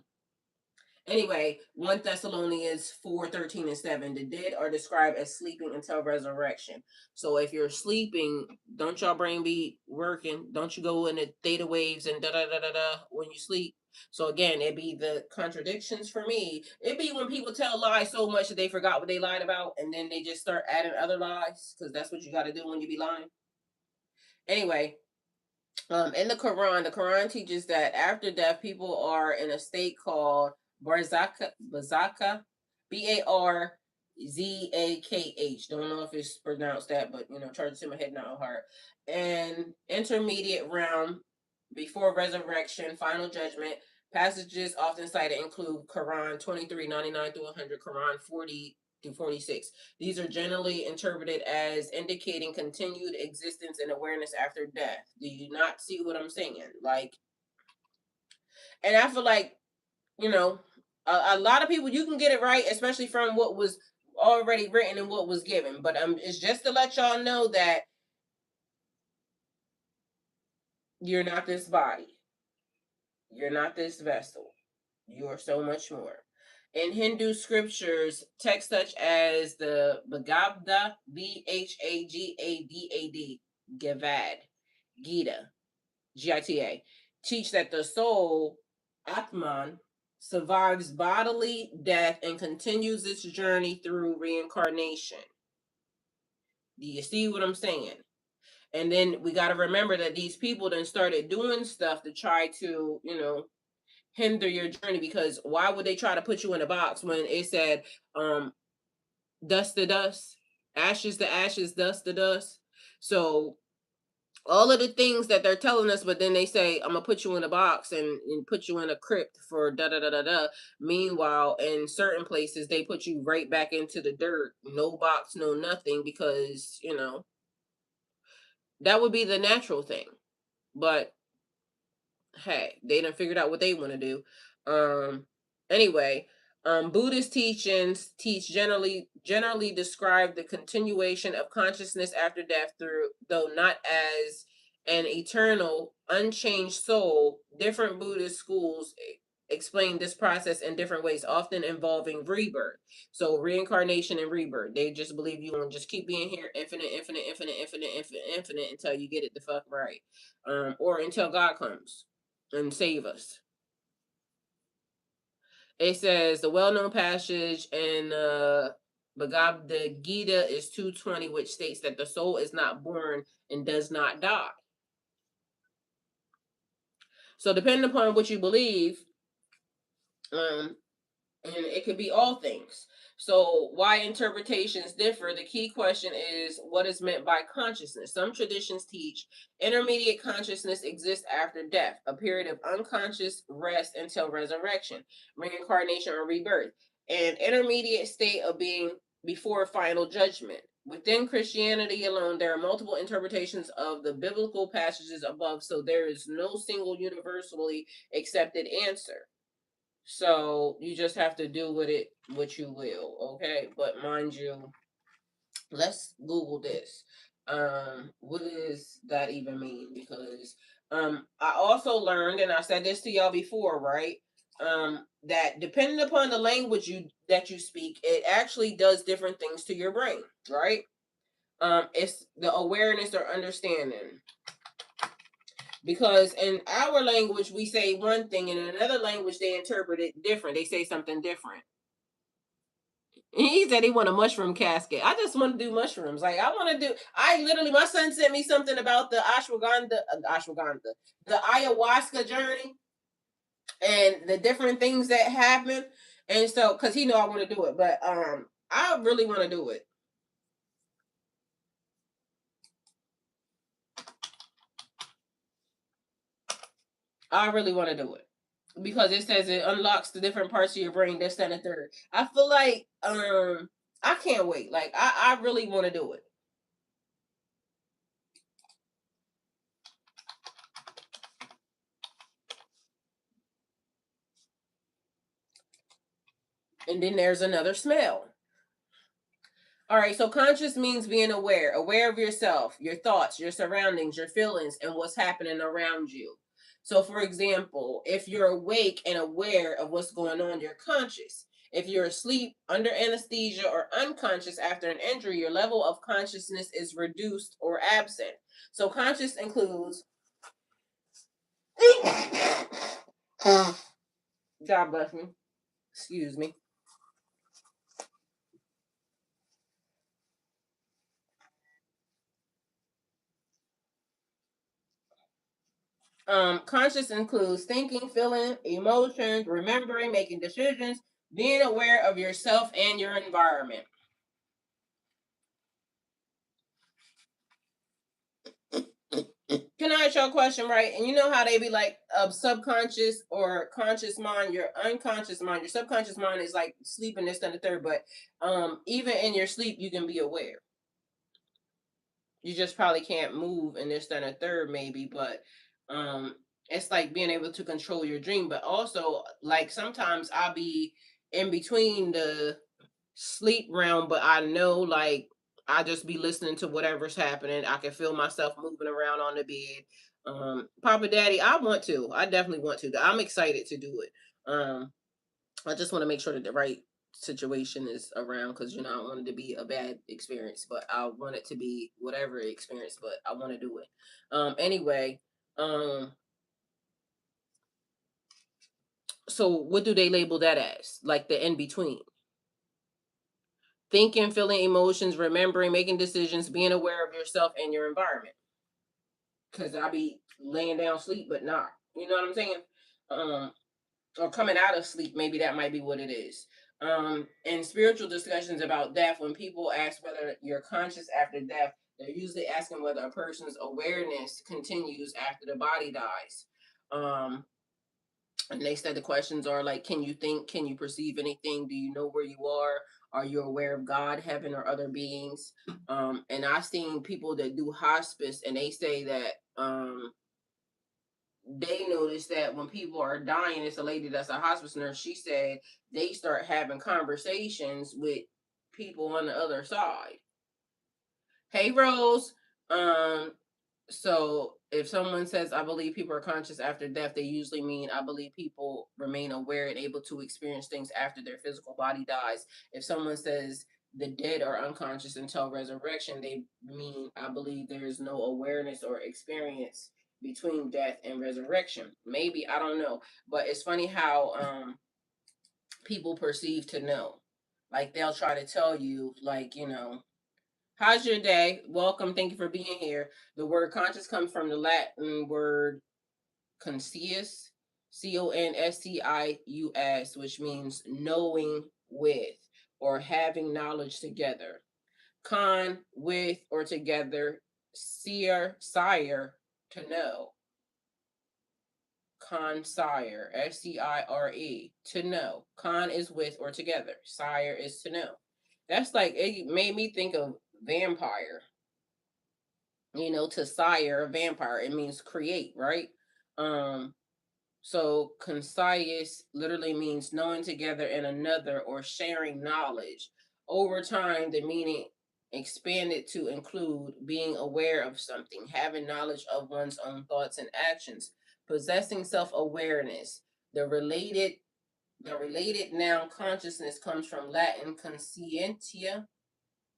Anyway, 1 Thessalonians 4:13 and 7. The dead are described as sleeping until resurrection. So if you're sleeping, don't your brain be working? Don't you go into theta waves and da da da da da when you sleep? So again, it'd be the contradictions for me. It'd be when people tell lies so much that they forgot what they lied about, and then they just start adding other lies, because that's what you got to do when you be lying. Anyway, in the Quran teaches that after death, people are in a state called Barzakh, Barzakh. Don't know if it's pronounced that, but charge it to my head, not heart. And intermediate realm before resurrection, final judgment. Passages often cited include Quran 23:99 through 100, Quran 40 through 46. These are generally interpreted as indicating continued existence and awareness after death. Do you not see what I'm saying? And I feel like, a lot of people, you can get it right, especially from what was already written and what was given. But it's just to let y'all know that you're not this body. You're not this vessel. You are so much more. In Hindu scriptures, texts such as the Bhagavad, Bhagavad, Gita, Gita, teach that the soul, Atman, survives bodily death and continues its journey through reincarnation. Do you see what I'm saying? And then we got to remember that these people then started doing stuff to try to, hinder your journey, because why would they try to put you in a box when it said dust to dust, ashes to ashes, dust to dust? So all of the things that they're telling us, but then they say, I'm gonna put you in a box and put you in a crypt for da da da da da. Meanwhile, in certain places they put you right back into the dirt, no box, no nothing, because that would be the natural thing. But hey, they done figured out what they want to do. Anyway, Buddhist teachings generally describe the continuation of consciousness after death, through though not as an eternal, unchanged soul. Different Buddhist schools explain this process in different ways, often involving rebirth. So reincarnation and rebirth. They just believe you want to just keep being here, infinite, infinite, infinite, infinite, infinite, infinite, until you get it the fuck right, or until God comes and save us. It says the well-known passage in Bhagavad Gita is 220, which states that the soul is not born and does not die. So depending upon what you believe, and it could be all things. So why interpretations differ, the key question is what is meant by consciousness. Some traditions teach intermediate consciousness exists after death, a period of unconscious rest until resurrection, reincarnation, or rebirth, an intermediate state of being before final judgment. Within Christianity alone, there are multiple interpretations of the biblical passages above, so there is no single universally accepted answer. So you just have to do with it what you will, okay? But mind you, let's Google this. What does that even mean? Because I also learned, and I said this to y'all before, right? That depending upon the language that you speak, it actually does different things to your brain, right? It's the awareness or understanding. Because in our language, we say one thing, and in another language, they interpret it different. They say something different. He said he want a mushroom casket. I just want to do mushrooms. Like I literally, my son sent me something about the the ayahuasca journey and the different things that happen. And so, cause he know I want to do it, but I really want to do it. I really want to do it because it says it unlocks the different parts of your brain. This, that, and the third. I feel like I can't wait. Like I really want to do it. And then there's another smell. All right, so conscious means being aware of yourself, your thoughts, your surroundings, your feelings, and what's happening around you. So, for example, if you're awake and aware of what's going on, you're conscious. If you're asleep, under anesthesia, or unconscious after an injury, your level of consciousness is reduced or absent. So, conscious includes. God bless me. Excuse me. Conscious includes thinking, feeling, emotions, remembering, making decisions, being aware of yourself and your environment. Can I ask you a question, right? And you know how they be like subconscious or conscious mind, your unconscious mind, your subconscious mind is like sleeping, this, and the third, but even in your sleep, you can be aware. You just probably can't move in this, that, and the third, maybe, but it's like being able to control your dream. But also, like sometimes I'll be in between the sleep realm, but I know like I just be listening to whatever's happening. I can feel myself moving around on the bed. Papa Daddy, I definitely want to. I'm excited to do it. I just want to make sure that the right situation is around, because I don't want it to be a bad experience, but I want it to be whatever experience, but I want to do it. Anyway, so what do they label that as? Like the in between? Thinking, feeling emotions, remembering, making decisions, being aware of yourself and your environment. Because I be laying down sleep, but not. You know what I'm saying? Or coming out of sleep, maybe that might be what it is. In spiritual discussions about death, when people ask whether you're conscious after death, they're usually asking whether a person's awareness continues after the body dies. And they said the questions are like, can you think? Can you perceive anything? Do you know where you are? Are you aware of God, heaven, or other beings? And I've seen people that do hospice, and they say that they notice that when people are dying, it's a lady that's a hospice nurse. She said they start having conversations with people on the other side. Hey, Rose. Um, so if someone says, I believe people are conscious after death, they usually mean, I believe people remain aware and able to experience things after their physical body dies. If someone says the dead are unconscious until resurrection, they mean, I believe there is no awareness or experience between death and resurrection. Maybe, I don't know. But it's funny how people perceive to know. Like they'll try to tell you, like, how's your day? Welcome. Thank you for being here. The word conscious comes from the Latin word conscius, conscius, which means knowing with or having knowledge together. Con, with or together. Seer, sire, to know. Consire, sire, to know. Con is with or together. Sire is to know. That's like, it made me think of vampire. To sire a vampire, it means create, right? So conscious literally means knowing together in another or sharing knowledge. Over time, the meaning expanded to include being aware of something, having knowledge of one's own thoughts and actions, possessing self-awareness. The related noun consciousness comes from Latin conscientia,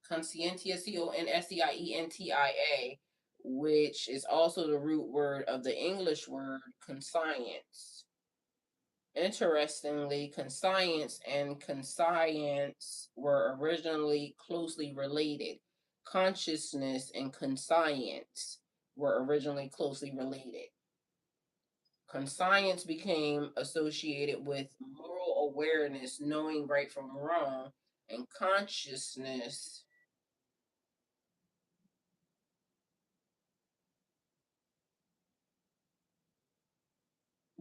conscientia, which is also the root word of the English word conscience. Interestingly, conscience and conscience were originally closely related. Consciousness and conscience were originally closely related. Conscience became associated with moral awareness, knowing right from wrong, and consciousness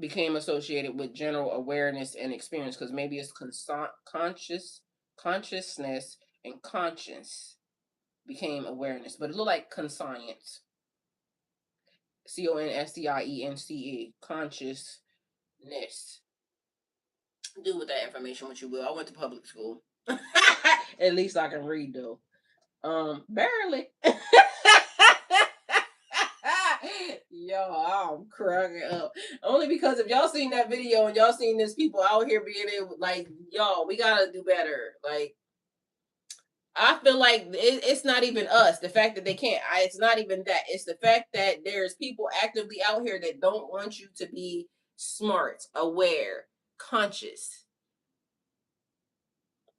became associated with general awareness and experience, because maybe it's consciousness and conscience became awareness, but it looked like conscience. conscience, consciousness. Do with that information what you will. I went to public school. At least I can read though. Barely. Yo, I'm cracking up. Only because if y'all seen that video and y'all seen this people out here being able, like, y'all, we gotta do better. Like, I feel like it's not even us. The fact that they can't. It's not even that. It's the fact that there's people actively out here that don't want you to be smart, aware, conscious,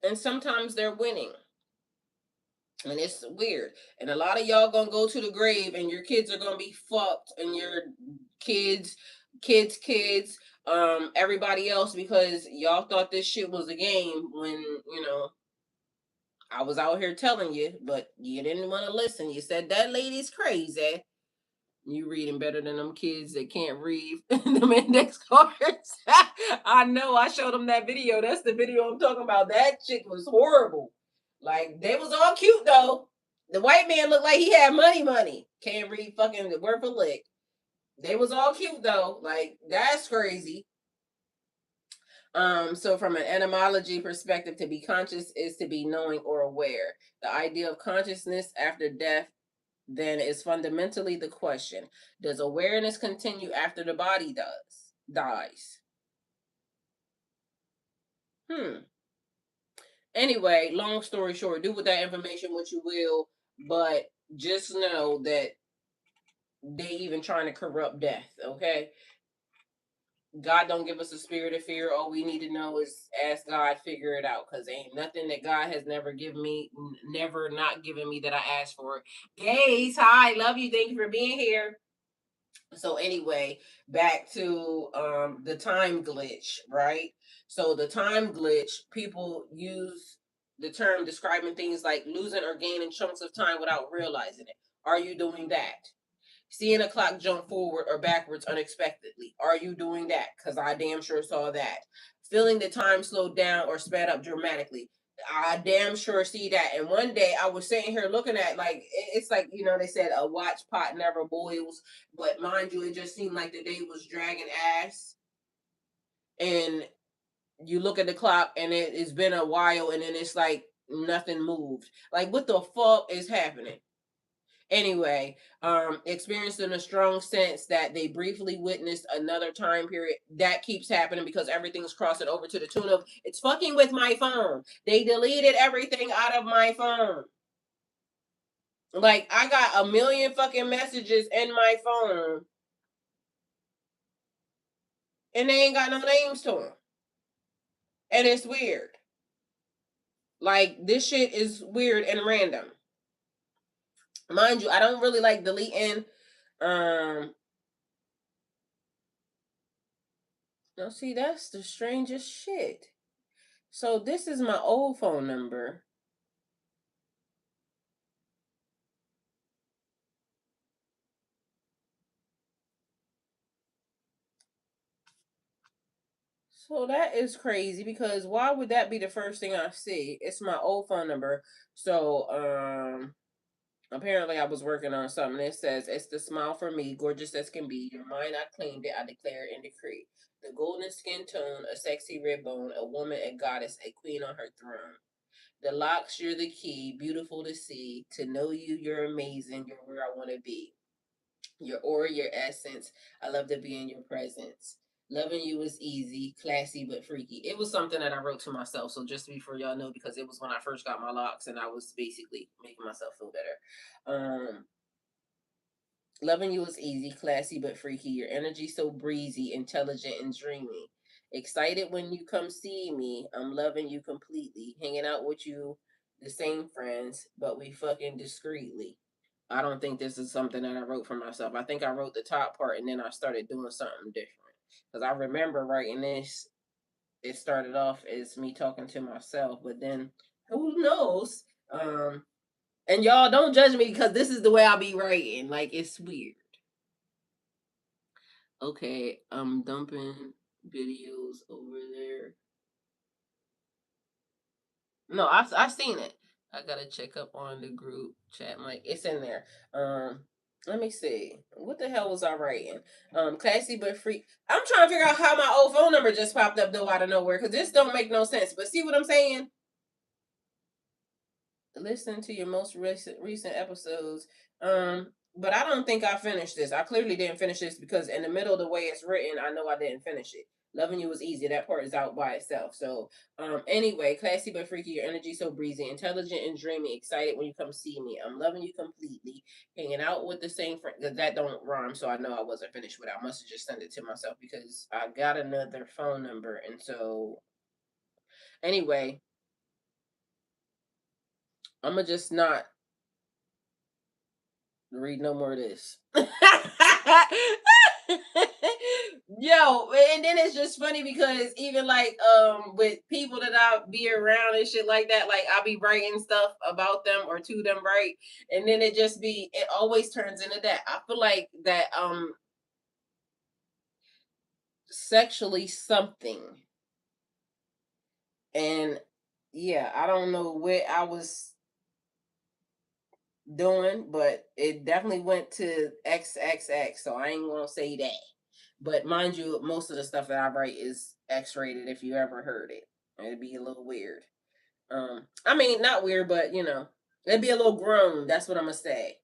and sometimes they're winning. And it's weird. And a lot of y'all gonna go to the grave and your kids are gonna be fucked, and your kids, everybody else, because y'all thought this shit was a game when, I was out here telling you, but you didn't want to listen. You said that lady's crazy. You reading better than them kids that can't read them index cards. I know. I showed them that video. That's the video I'm talking about. That chick was horrible. Like, they was all cute though. The white man looked like he had money. Can't read fucking word for lick. They was all cute though. Like, that's crazy. So from an etymology perspective, to be conscious is to be knowing or aware. The idea of consciousness after death then is fundamentally the question: does awareness continue after the body dies? Anyway, long story short, do with that information what you will, but just know that they even trying to corrupt death, okay? God don't give us a spirit of fear. All we need to know is ask God, figure it out. Because ain't nothing that God has never given me, never not given me that I asked for. Gays, hi, love you. Thank you for being here. So anyway, back to the time glitch, right? So the time glitch, people use the term describing things like losing or gaining chunks of time without realizing it. Are you doing that? Seeing a clock jump forward or backwards unexpectedly. Are you doing that? Because I damn sure saw that. Feeling the time slowed down or sped up dramatically. I damn sure see that. And one day I was sitting here looking at, like, it's like, you know, they said a watch pot never boils. But mind you, it just seemed like the day was dragging ass. And you look at the clock and it's been a while and then it's like nothing moved. Like, what the fuck is happening? Anyway, experiencing a strong sense that they briefly witnessed another time period. That keeps happening because everything's crossing over to the tune of, it's fucking with my phone. They deleted everything out of my phone. Like, I got a million fucking messages in my phone and they ain't got no names to them. And it's weird. Like, this shit is weird and random. Mind you, I don't really like deleting now see, that's the strangest shit. So this is my old phone number. So that is crazy because why would that be the first thing I see? It's my old phone number. So apparently I was working on something. It says, it's the smile for me, gorgeous as can be. Your mind, I claimed it, I declare and decree. The golden skin tone, a sexy rib bone, a woman, a goddess, a queen on her throne. The locks, you're the key, beautiful to see. To know you, you're amazing. You're where I want to be. Your aura, your essence. I love to be in your presence. Loving you is easy, classy, but freaky. It was something that I wrote to myself. So just before y'all know, because it was when I first got my locks and I was basically making myself feel better. Loving you is easy, classy, but freaky. Your energy so breezy, intelligent, and dreamy. Excited when you come see me. I'm loving you completely. Hanging out with you, the same friends, but we fucking discreetly. I don't think this is something that I wrote for myself. I think I wrote the top part and then I started doing something different. Because I remember writing this, it started off as me talking to myself, but then who knows? And y'all don't judge me because this is the way I'll be writing. Like, it's weird. Okay, I'm dumping videos over there. No, I've seen it. I gotta check up on the group chat. Like, it's in there. Let me see. What the hell was I writing? Classy but free. I'm trying to figure out how my old phone number just popped up though out of nowhere because this don't make no sense. But see what I'm saying? Listen to your most recent episodes. But I don't think I finished this. I clearly didn't finish this because in the middle of the way it's written, I know I didn't finish it. Loving you was easy. That part is out by itself. So, anyway, classy but freaky, your energy so breezy, intelligent and dreamy, excited when you come see me. I'm loving you completely. Hanging out with the same friend. That don't rhyme, so I know I wasn't finished with it. I must have just sent it to myself because I got another phone number, and so anyway, I'm gonna just not read no more of this. Yo, and then it's just funny because even like with people that I be around and shit like that, like I'll be writing stuff about them or to them, right? And then it always turns into that. I feel like that sexually something. And yeah, I don't know what I was doing, but it definitely went to XXX, so I ain't gonna say that. But mind you, most of the stuff that I write is X rated if you ever heard it. It'd be a little weird. I mean, not weird, but you know, it'd be a little grown. That's what I'm gonna say.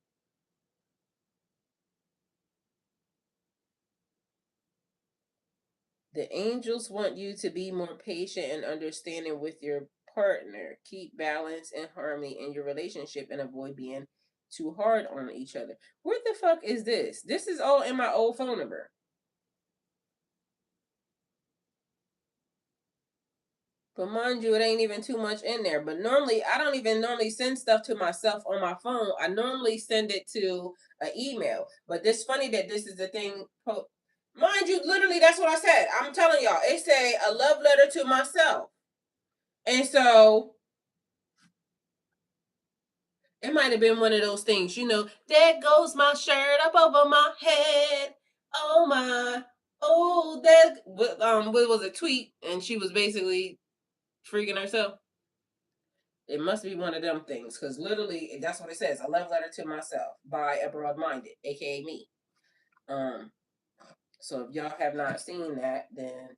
The angels want you to be more patient and understanding with your partner. Keep balance and harmony in your relationship and avoid being too hard on each other. What the fuck is this? This is all in my old phone number. But mind you, it ain't even too much in there. But normally, I don't even normally send stuff to myself on my phone. I normally send it to an email. But it's funny that this is the thing. Mind you, literally, that's what I said. I'm telling y'all. It say a love letter to myself. And so, it might have been one of those things, there goes my shirt up over my head. Oh my. Oh, what was a tweet? And she was basically freaking herself. It must be one of them things, because literally that's what it says. A love letter to myself by a broad-minded, aka me. So if y'all have not seen that, then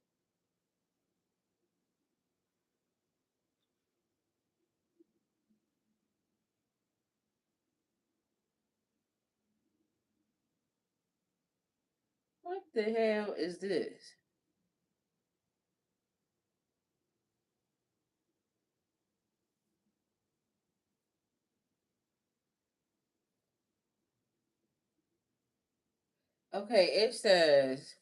what the hell is this? Okay, it says,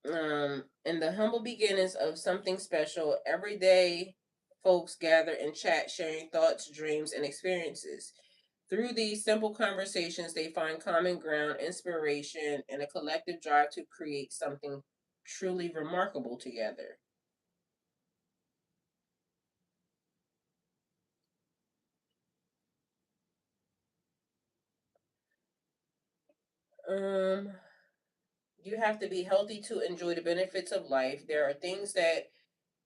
in the humble beginnings of something special, every day folks gather and chat, sharing thoughts, dreams, and experiences. Through these simple conversations, they find common ground, inspiration, and a collective drive to create something truly remarkable together. Um, you have to be healthy to enjoy the benefits of life. There are things that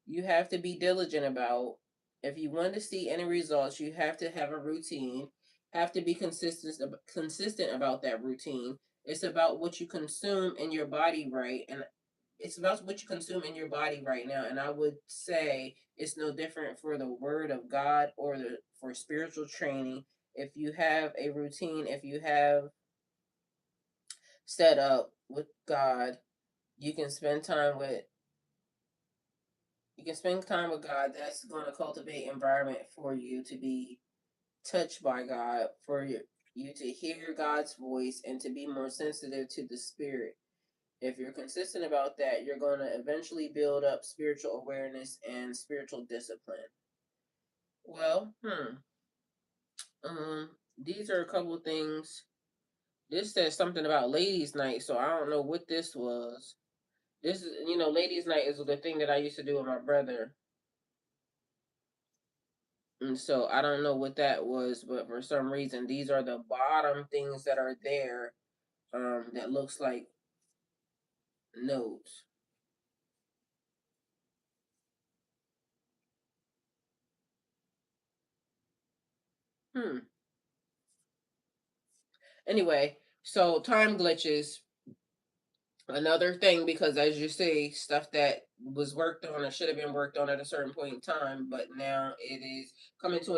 you have to be diligent about. If you want to see any results, you have to have a routine. Have to be consistent about that routine. It's about what you consume in your body, right? And it's about what you consume in your body right now. And I would say it's no different for the word of God or for spiritual training. If you have a routine, if you have set up with God, you can spend time with God. That's going to cultivate environment for you to be touched by God, for you to hear God's voice and to be more sensitive to the spirit. If you're consistent about that, you're going to eventually build up spiritual awareness and spiritual discipline. Well, these are a couple things. This says something about ladies' night, so I don't know what this was. This is, ladies' night is the thing that I used to do with my brother. And so I don't know what that was, but for some reason, these are the bottom things that are there, that looks like notes. Anyway, so time glitches. Another thing, because as you say, stuff that was worked on or should have been worked on at a certain point in time, but now it is coming to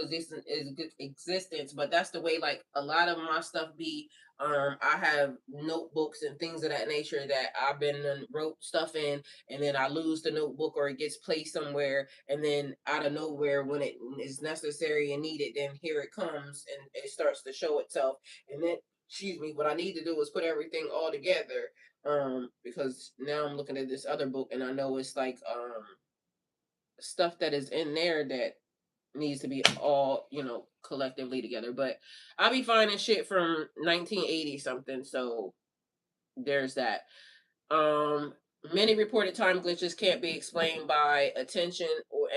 existence. But that's the way, like, a lot of my stuff be. I have notebooks and things of that nature that I've been wrote stuff in, and then I lose the notebook or it gets placed somewhere, and then out of nowhere, when it is necessary and needed, then here it comes and it starts to show itself. And then, excuse me, what I need to do is put everything all together, because now I'm looking at this other book and I know it's like stuff that is in there that needs to be all, collectively together. But I'll be finding shit from 1980 something, so there's that. Um Many reported time glitches can't be explained by attention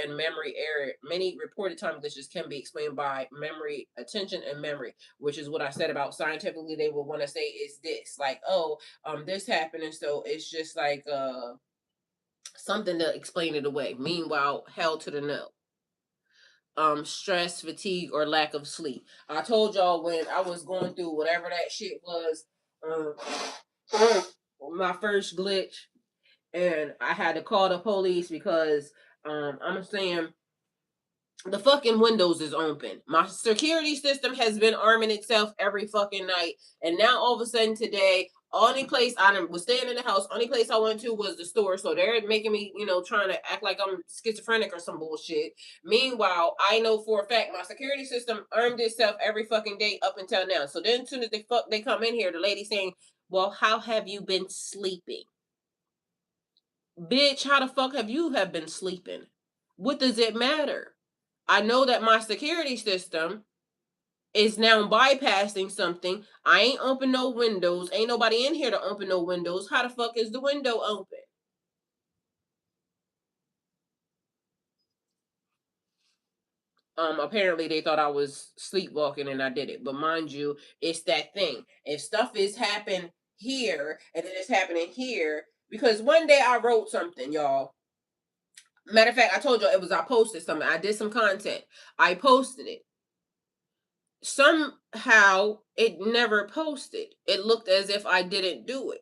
and memory error. Many reported time glitches can be explained by memory, attention, and memory, which is what I said about scientifically. They will want to say is this, like, oh, this happened, and so it's just like something to explain it away. Meanwhile, hell to the no. Stress, fatigue, or lack of sleep. I told y'all when I was going through whatever that shit was, um, my first glitch, and I had to call the police because I'm saying the fucking windows is open. My security system has been arming itself every fucking night, and now all of a sudden today, Only place I was staying in the house. Only place I went to was the store. So they're making me, trying to act like I'm schizophrenic or some bullshit. Meanwhile, I know for a fact my security system earned itself every fucking day up until now. So then, as soon as they come in here, the lady saying, "Well, how have you been sleeping?" Bitch, how the fuck have you been sleeping? What does it matter? I know that my security system is now bypassing something. I ain't open no windows. Ain't nobody in here to open no windows. How the fuck is the window open? Apparently they thought I was sleepwalking and I did it. But mind you, it's that thing. If stuff is happening here and then it's happening here, because one day I wrote something, y'all. Matter of fact, I told y'all I posted something. I did some content. I posted it. Somehow it never posted. It looked as if I didn't do it.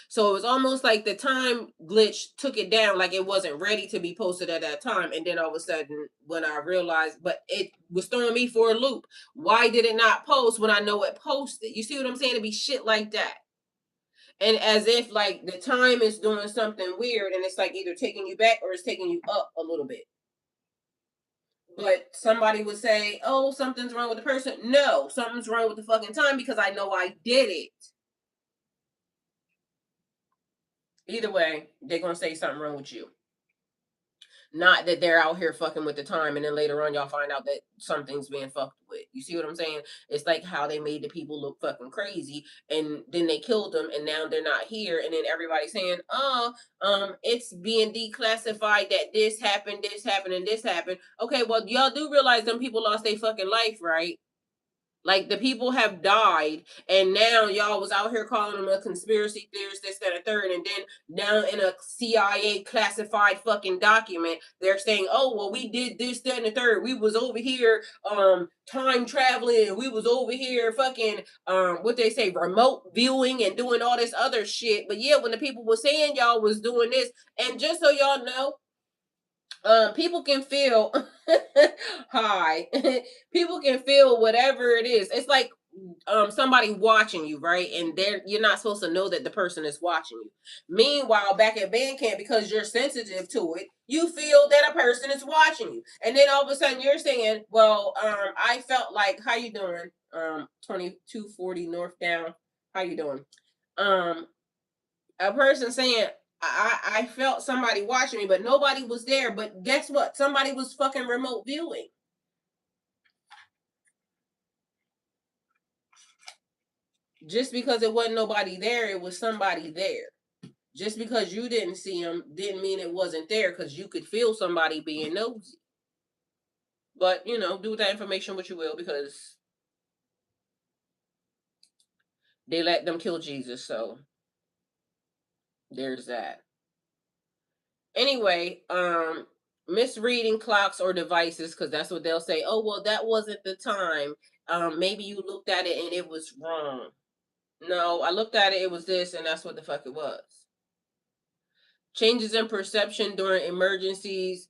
So it was almost like the time glitch took it down, like it wasn't ready to be posted at that time. And then all of a sudden, when I realized, but it was throwing me for a loop. Why did it not post when I know it posted? You see what I'm saying? It'd be shit like that. And as if like the time is doing something weird and it's like either taking you back or it's taking you up a little bit. But somebody would say, "Oh, something's wrong with the person." No, something's wrong with the fucking time because I know I did it. Either way, they're gonna say something wrong with you. Not that they're out here fucking with the time and then later on y'all find out that something's being fucked with. You see what I'm saying? It's like how they made the people look fucking crazy and then they killed them and now they're not here and then everybody's saying, "Oh, it's being declassified that this happened, and this happened." Okay, well y'all do realize them people lost their fucking life, right? Like the people have died, and now y'all was out here calling them a conspiracy theorist, this, that, and third, and then now in a CIA classified fucking document, they're saying, "Oh, well, we did this, that, and the third. We was over here, time traveling. We was over here, fucking, what they say, remote viewing and doing all this other shit." But yeah, when the people were saying y'all was doing this, and just so y'all know, people can feel hi people can feel whatever it is. It's like somebody watching you, right? And you're not supposed to know that the person is watching you. Meanwhile, back at band camp, because you're sensitive to it, you feel that a person is watching you, and then all of a sudden you're saying, "Well, I felt like, how you doing, 2240 north down, how you doing?" A person saying, I felt somebody watching me, but nobody was there. But guess what? Somebody was fucking remote viewing. Just because it wasn't nobody there, it was somebody there. Just because you didn't see them didn't mean it wasn't there, because you could feel somebody being nosy. But, do with that information what you will, because they let them kill Jesus. So there's that. Anyway, misreading clocks or devices, because that's what they'll say. "Oh, well, that wasn't the time. Maybe you looked at it and it was wrong." No, I looked at it, it was this, and that's what the fuck it was. Changes in perception during emergencies,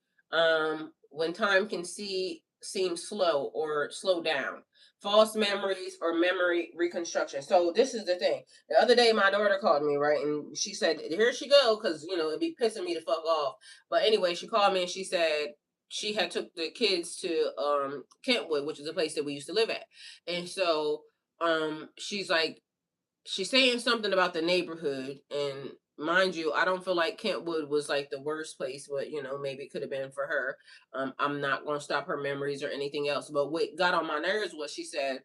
when time can seem slow or slow down. False memories or memory reconstruction. So this is the thing. The other day, my daughter called me, right, and she said, "Here she go," because it'd be pissing me the fuck off. But anyway, she called me and she said she had took the kids to Kentwood, which is a place that we used to live at, and so she's like, she's saying something about the neighborhood, and mind you, I don't feel like Kentwood was like the worst place, but maybe it could have been for her. I'm not going to stop her memories or anything else, but what got on my nerves was she said,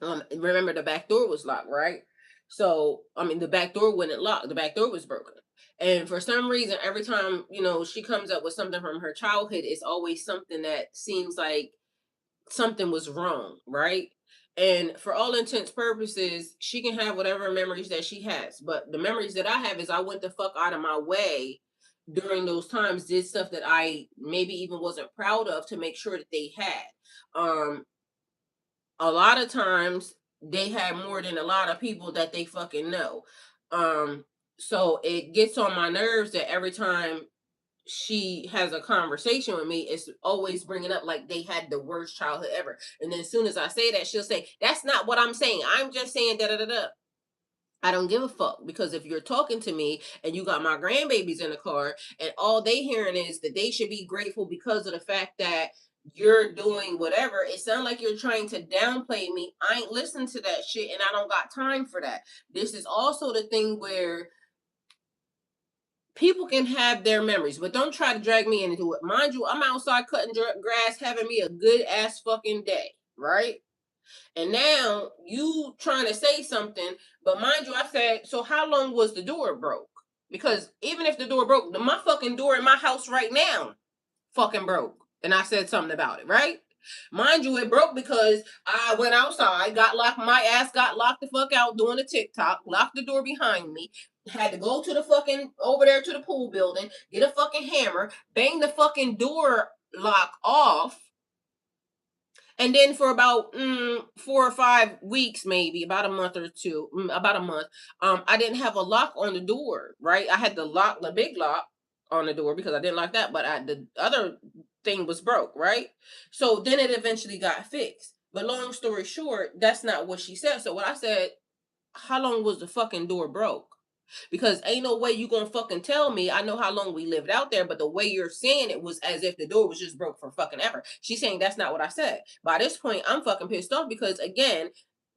remember the back door was locked, right? So I mean, the back door wasn't locked, the back door was broken. And for some reason, every time she comes up with something from her childhood, it's always something that seems like something was wrong, right? And for all intents purposes, she can have whatever memories that she has. But the memories that I have is I went the fuck out of my way during those times, did stuff that I maybe even wasn't proud of to make sure that they had. A lot of times they had more than a lot of people that they fucking know. So it gets on my nerves that every time she has a conversation with me, it's always bringing up like they had the worst childhood ever. And then as soon as I say that, she'll say, "That's not what I'm saying. I'm just saying da da da da." I don't give a fuck, because if you're talking to me and you got my grandbabies in the car and all they hearing is that they should be grateful because of the fact that you're doing whatever, it sounds like you're trying to downplay me. I ain't listening to that shit and I don't got time for that. This is also the thing where people can have their memories, but don't try to drag me into it. Mind you, I'm outside cutting grass, having me a good ass fucking day, right? And now you trying to say something, but mind you, I said, so how long was the door broke? Because even if the door broke, my fucking door in my house right now fucking broke. And I said something about it, right? Mind you, it broke because I went outside, got locked, my ass got locked the fuck out doing a TikTok, locked the door behind me, had to go to the fucking, over there to the pool building, get a fucking hammer, bang the fucking door lock off. And then for about 4 or 5 weeks, maybe about a month or two, about a month, I didn't have a lock on the door, right? I had the big lock on the door because I didn't like that, but the other thing was broke, right? So then it eventually got fixed. But long story short, that's not what she said. So what I said, how long was the fucking door broke? Because ain't no way you gonna fucking tell me. I know how long we lived out there, but the way you're saying it was as if the door was just broke for fucking ever. She's saying that's not what I said. By this point, I'm fucking pissed off because again,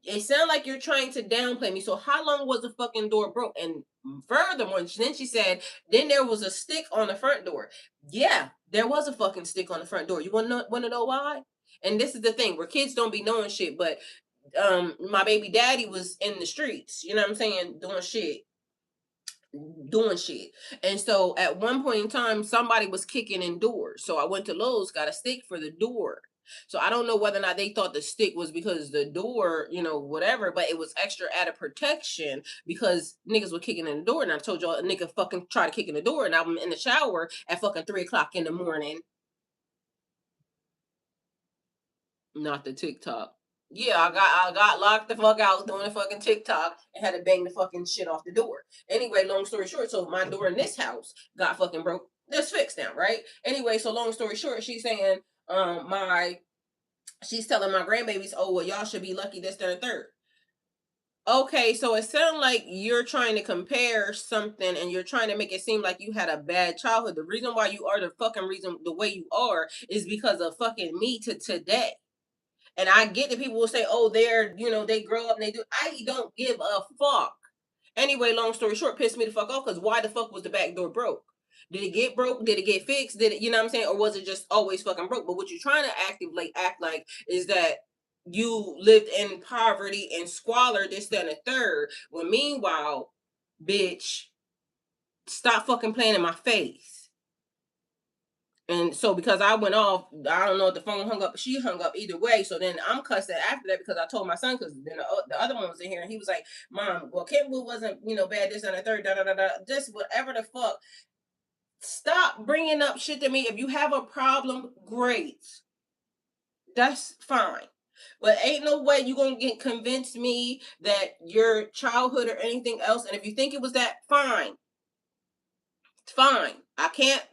it sounds like you're trying to downplay me. So how long was the fucking door broke? And furthermore, then she said, then there was a stick on the front door. Yeah, there was a fucking stick on the front door. You wanna know why? And this is the thing where kids don't be knowing shit, but my baby daddy was in the streets, you know what I'm saying, doing shit. And so at one point in time, somebody was kicking in doors. So I went to Lowe's, got a stick for the door. So I don't know whether or not they thought the stick was because the door, whatever, but it was extra added protection because niggas were kicking in the door. And I told y'all a nigga fucking tried to kick in the door and I'm in the shower at fucking 3:00 in the morning. Not the TikTok. Yeah, I got locked the fuck out doing the fucking TikTok and had to bang the fucking shit off the door. Anyway, long story short, so my door in this house got fucking broke. It's fixed now, right? Anyway, so long story short, she's saying, she's telling my grandbabies, oh well, y'all should be lucky this, that, and third. Okay, so it sounds like you're trying to compare something and you're trying to make it seem like you had a bad childhood. The reason why you are the fucking reason the way you are is because of fucking me to today. And I get that people will say, oh, they grow up and they do. I don't give a fuck. Anyway, long story short, pissed me the fuck off because why the fuck was the back door broke? Did it get broke? Did it get fixed? Did it, you know what I'm saying? Or was it just always fucking broke? But what you're trying to act like is that you lived in poverty and squalor, this, that, and the third. When meanwhile, bitch, stop fucking playing in my face. And so because I went off, I don't know if the phone hung up, she hung up either way. So then I'm cussing after that because I told my son, because then the other one was in here and he was like, Mom, well, Kenwood wasn't, bad, this and the third, da da da da, just whatever the fuck. Stop bringing up shit to me. If you have a problem, great. That's fine. But ain't no way you gonna get convince me that your childhood or anything else. And if you think it was that, fine. It's fine. I can't,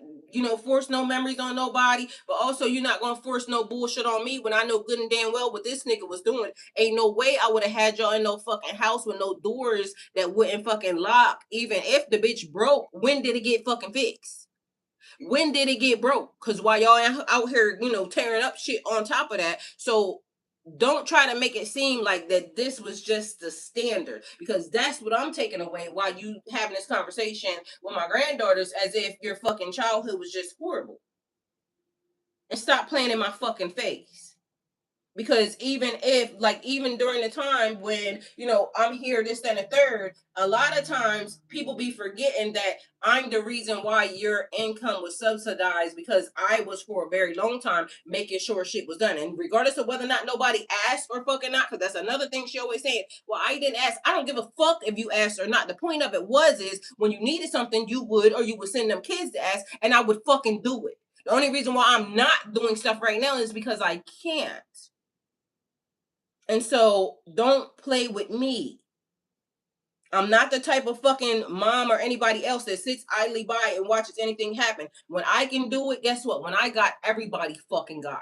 force no memories on nobody, but also you're not gonna force no bullshit on me when I know good and damn well what this nigga was doing. Ain't no way I would have had y'all in no fucking house with no doors that wouldn't fucking lock. Even if the bitch broke, when did it get fucking fixed? When did it get broke? Because while y'all out here, tearing up shit on top of that. So don't try to make it seem like that this was just the standard, because that's what I'm taking away while you having this conversation with my granddaughters as if your fucking childhood was just horrible. And stop playing in my fucking face. Because even during the time when, I'm here, this, that, and the third, a lot of times people be forgetting that I'm the reason why your income was subsidized, because I was for a very long time making sure shit was done. And regardless of whether or not nobody asked or fucking not, because that's another thing she always said, well, I didn't ask. I don't give a fuck if you asked or not. The point of it is when you needed something, you would send them kids to ask, and I would fucking do it. The only reason why I'm not doing stuff right now is because I can't. And so don't play with me. I'm not the type of fucking mom or anybody else that sits idly by and watches anything happen. When I can do it, guess what? When I got, everybody fucking got.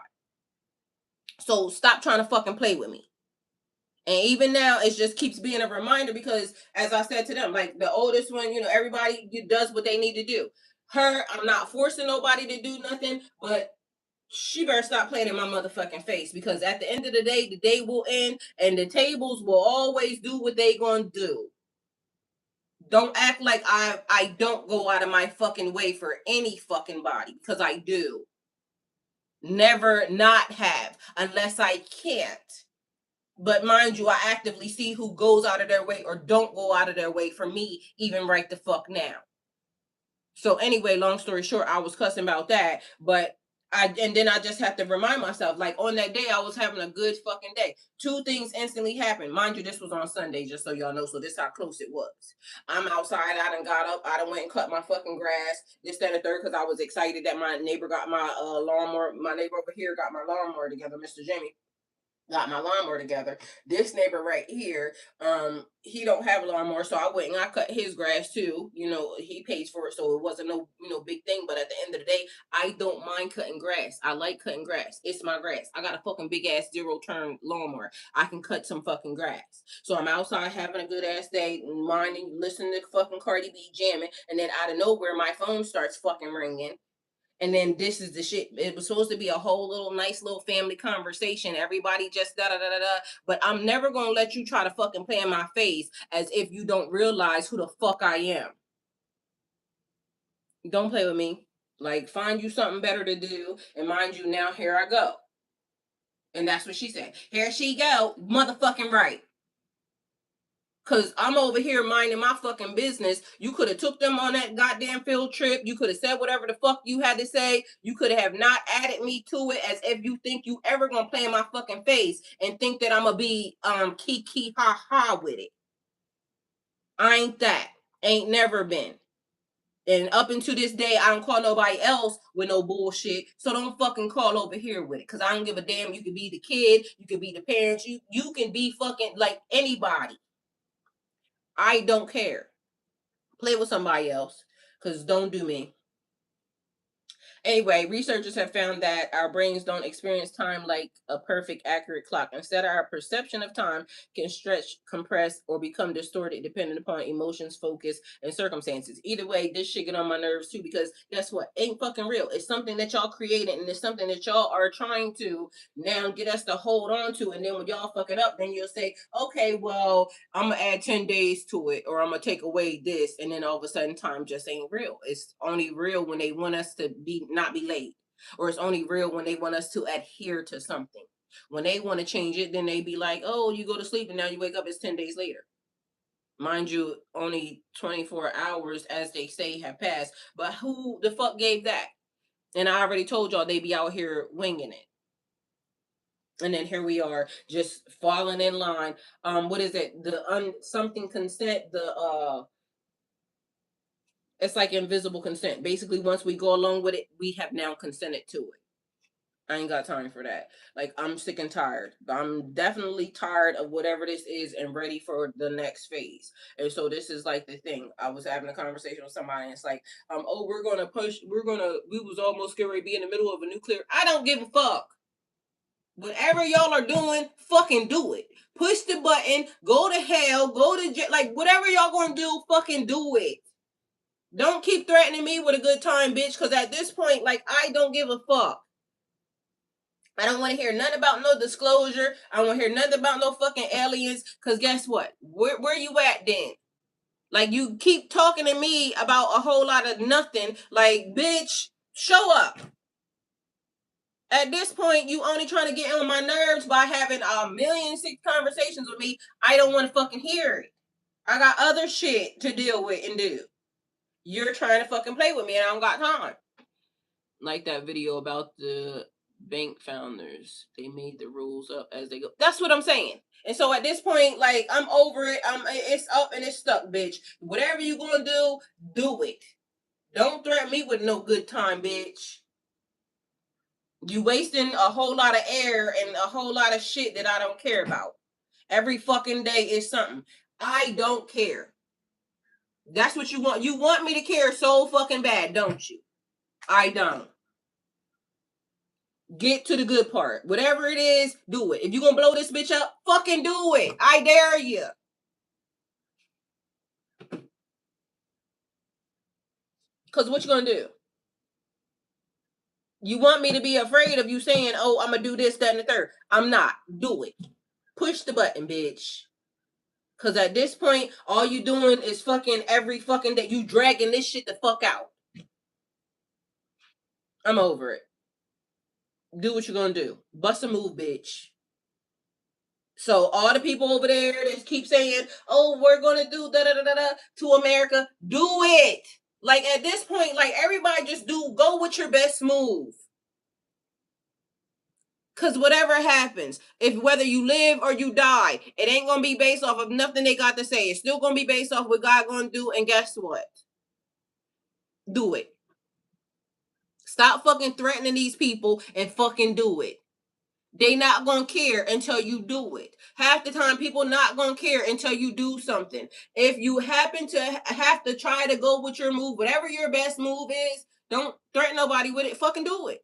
So stop trying to fucking play with me. And even now, it just keeps being a reminder because, as I said to them, like the oldest one, everybody does what they need to do. Her, I'm not forcing nobody to do nothing, but she better stop playing in my motherfucking face because at the end of the day will end and the tables will always do what they gonna do. Don't act like I don't go out of my fucking way for any fucking body because I do. Never not have unless I can't. But mind you, I actively see who goes out of their way or don't go out of their way for me even right the fuck now. So anyway, long story short, I was cussing about that, but then I just have to remind myself, like on that day, I was having a good fucking day. Two things instantly happened. Mind you, this was on Sunday, just so y'all know. So this is how close it was. I'm outside. I done got up. I done went and cut my fucking grass. This, that, and the third, because I was excited that my neighbor got my lawnmower. My neighbor over here got my lawnmower together, Mr. Jimmy. Got my lawnmower together. This neighbor right here, he don't have a lawnmower, so I went and I cut his grass too. He pays for it, so it wasn't no, big thing. But at the end of the day, I don't mind cutting grass. I like cutting grass. It's my grass. I got a fucking big ass 0-turn lawnmower. I can cut some fucking grass. So I'm outside having a good ass day, minding, listening to fucking Cardi B jamming, and then out of nowhere, my phone starts fucking ringing. And then this is the shit. It was supposed to be a whole little nice little family conversation. Everybody just da da da da da. But I'm never gonna let you try to fucking play in my face as if you don't realize who the fuck I am. Don't play with me. Like, find you something better to do. And mind you, now here I go. And that's what she said. Here she go, motherfucking right. Cause I'm over here minding my fucking business. You could have took them on that goddamn field trip. You could have said whatever the fuck you had to say. You could have not added me to it as if you think you ever gonna play in my fucking face and think that I'm gonna be kiki ha ha with it. I ain't that. Ain't never been. And up until this day, I don't call nobody else with no bullshit. So don't fucking call over here with it. Cause I don't give a damn. You could be the kid. You could be the parents. You can be fucking like anybody. I don't care. Play with somebody else, because don't do me. Anyway, researchers have found that our brains don't experience time like a perfect, accurate clock. Instead, our perception of time can stretch, compress, or become distorted depending upon emotions, focus, and circumstances. Either way, this shit get on my nerves too, because guess what? Ain't fucking real. It's something that y'all created, and it's something that y'all are trying to now get us to hold on to. And then when y'all fuck it up, then you'll say, okay, well, I'm gonna add 10 days to it, or I'm gonna take away this, and then all of a sudden time just ain't real. It's only real when they want us to not be late, or it's only real when they want us to adhere to something. When they want to change it, then they be like, oh, you go to sleep and now you wake up, it's 10 days later. Mind you, only 24 hours, as they say, have passed. But who the fuck gave that? And I already told y'all they be out here winging it. And then here we are, just falling in line. What is it? The something consent. It's like invisible consent. Basically, once we go along with it, we have now consented to it. I ain't got time for that. Like, I'm sick and tired. I'm definitely tired of whatever this is and ready for the next phase. And so this is like the thing. I was having a conversation with somebody and it's like, oh, we was almost getting ready to be in the middle of a nuclear. I don't give a fuck. Whatever y'all are doing, fucking do it. Push the button, go to hell, go to jail. Like, whatever y'all gonna do, fucking do it. Don't keep threatening me with a good time, bitch, because at this point, like, I don't give a fuck. I don't want to hear nothing about no disclosure. I don't want to hear nothing about no fucking aliens, because guess what? Where you at then? Like, you keep talking to me about a whole lot of nothing. Like, bitch, show up. At this point, you only trying to get on my nerves by having 1,000,006 conversations with me. I don't want to fucking hear it. I got other shit to deal with and do. You're trying to fucking play with me and I don't got time. Like that video about the bank founders. They made the rules up as they go. That's what I'm saying. And so at this point, like, I'm over it. It's up and it's stuck, bitch. Whatever you gonna do it. Don't threaten me with no good time, bitch. You wasting a whole lot of air and a whole lot of shit that I don't care about. Every fucking day is something. I don't care. That's what you want. You want me to care so fucking bad, don't you? I don't. Get to the good part. Whatever it is, do it. If you're gonna blow this bitch up, fucking do it. I dare you. Because what you gonna do? You want me to be afraid of you saying, oh, I'm gonna do this, that, and the third. I'm not. Do it. Push the button, bitch. Because at this point, all you doing is fucking every fucking day. You dragging this shit the fuck out. I'm over it. Do what you're gonna do. Bust a move, bitch. So all the people over there that keep saying, oh, we're gonna do da-da-da-da-da to America, do it. Like at this point, like everybody just go with your best move. Cause whatever happens, if whether you live or you die, it ain't gonna be based off of nothing they got to say. It's still gonna be based off what God gonna do, and guess what? Do it. Stop fucking threatening these people and fucking do it. They not gonna care until you do it. Half the time, people not gonna care until you do something. If you happen to have to try to go with your move, whatever your best move is, don't threaten nobody with it. Fucking do it.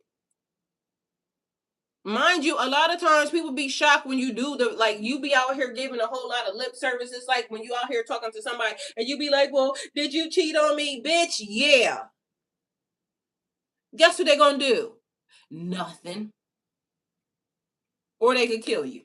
Mind you, a lot of times people be shocked when you do you be out here giving a whole lot of lip service. It's like when you out here talking to somebody and you be like, well, did you cheat on me? Bitch, yeah. Guess what they gonna do? Nothing. Or they could kill you.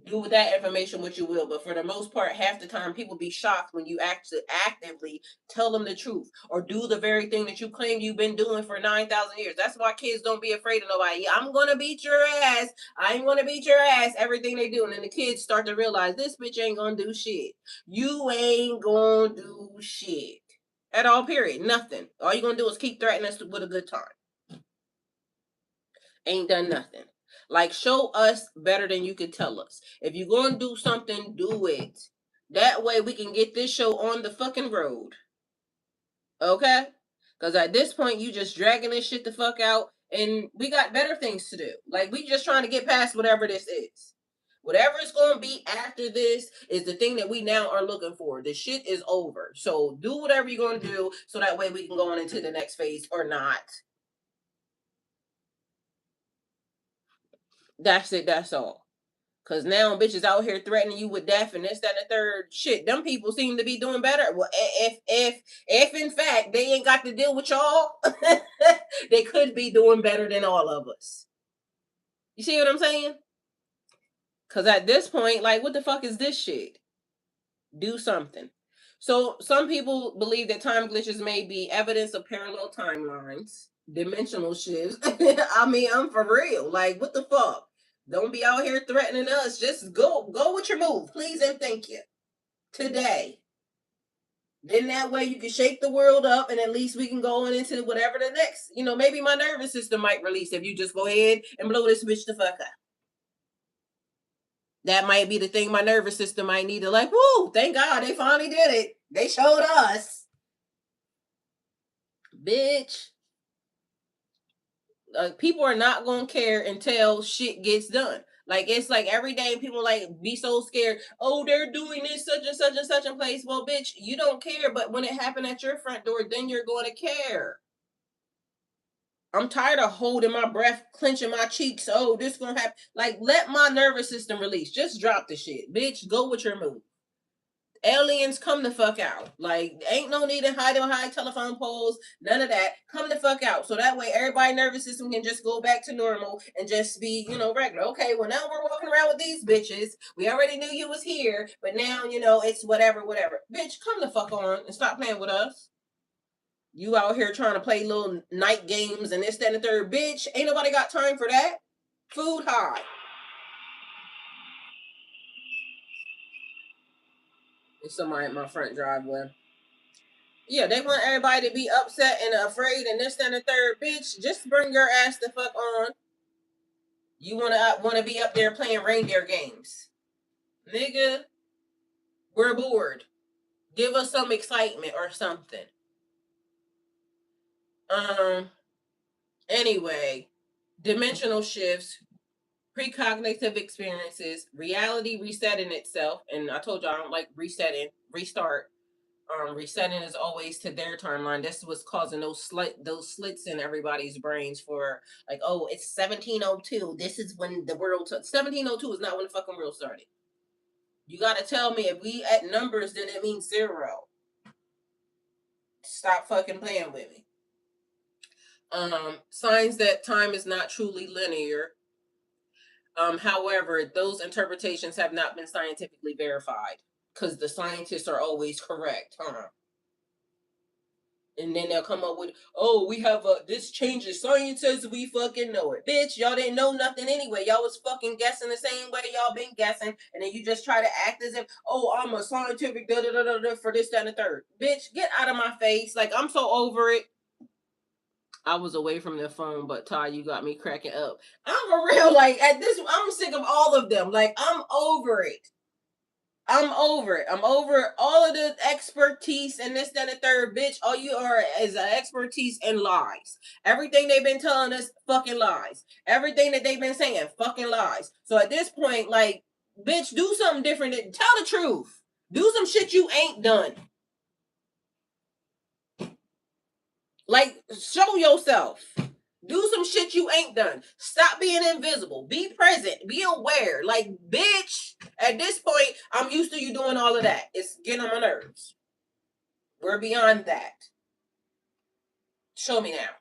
Do with that information what you will, but for the most part, half the time people be shocked when you actually actively tell them the truth or do the very thing that you claim you've been doing for 9,000 years. That's why kids don't be afraid of nobody. I'm gonna beat your ass. I ain't gonna beat your ass. Everything they do, and then the kids start to realize this bitch ain't gonna do shit. You ain't gonna do shit at all. Period. Nothing. All you gonna do is keep threatening us with a good time. Ain't done nothing. Like, show us better than you can tell us. If you're going to do something, do it. That way we can get this show on the fucking road. Okay? Because at this point, you just dragging this shit the fuck out, and we got better things to do. Like, we just trying to get past whatever this is. Whatever it's going to be after this is the thing that we now are looking for. The shit is over. So do whatever you're going to do so that way we can go on into the next phase or not. That's it. That's all. Cause now bitches out here threatening you with death and this, that, and the third. Shit, them people seem to be doing better. Well, if in fact they ain't got to deal with y'all, they could be doing better than all of us. You see what I'm saying? Cause at this point, like, what the fuck is this shit? Do something. So some people believe that time glitches may be evidence of parallel timelines, dimensional shifts. I mean, I'm for real. Like, what the fuck? Don't be out here threatening us. Just go with your move, please and thank you. Today. Then that way you can shake the world up, and at least we can go on into whatever the next. Maybe my nervous system might release if you just go ahead and blow this bitch the fuck up. That might be the thing my nervous system might need to, like, woo, thank God they finally did it. They showed us. Bitch. People are not going to care until shit gets done. Like, it's like every day people like be so scared. Oh, they're doing this such and such and such in place. Well, bitch, you don't care. But when it happened at your front door, then you're going to care. I'm tired of holding my breath, clenching my cheeks. Oh, this going to happen. Like, let my nervous system release. Just drop the shit. Bitch, go with your move. Aliens, come the fuck out. Like, ain't no need to hide on high telephone poles. None of that. Come the fuck out. So that way everybody's nervous system can just go back to normal and just be, regular. Okay, well, now we're walking around with these bitches. We already knew you was here, but now, it's whatever. Bitch, come the fuck on and stop playing with us. You out here trying to play little night games and this, that, and the third. Bitch, ain't nobody got time for that. Food high. It's somebody at my front driveway. Yeah, they want everybody to be upset and afraid and this, that, and the third. Bitch, just bring your ass the fuck on. You wanna be up there playing reindeer games. Nigga, we're bored. Give us some excitement or something. Anyway, dimensional shifts, precognitive experiences, reality resetting itself, and I told you I don't like resetting, restart. resetting is always to their timeline. This was causing those slits in everybody's brains for like, oh, it's 1702. This is when the world 1702 is not when the fucking world started. You gotta tell me if we at numbers, then it means 0. Stop fucking playing with me. Signs that time is not truly linear. However, those interpretations have not been scientifically verified because the scientists are always correct, huh? And then they'll come up with, oh, we have this changes. Science says we fucking know it. Bitch, y'all didn't know nothing anyway. Y'all was fucking guessing the same way y'all been guessing. And then you just try to act as if, oh, I'm a scientific da-da-da-da-da for this, that, and the third. Bitch, get out of my face. Like, I'm so over it. I was away from the phone, but Ty, you got me cracking up. I'm for real. Like, at this, I'm sick of all of them. Like, I'm over it. I'm over it. I'm over all of the expertise and this, that, and the third. Bitch, all you are is an expertise in lies. Everything they've been telling us, fucking lies. Everything that they've been saying, fucking lies. So at this point, like, bitch, do something different. Tell the truth. Do some shit you ain't done. Like, show yourself. Do some shit you ain't done. Stop being invisible. Be present. Be aware. Like, bitch, at this point, I'm used to you doing all of that. It's getting on my nerves. We're beyond that. Show me now.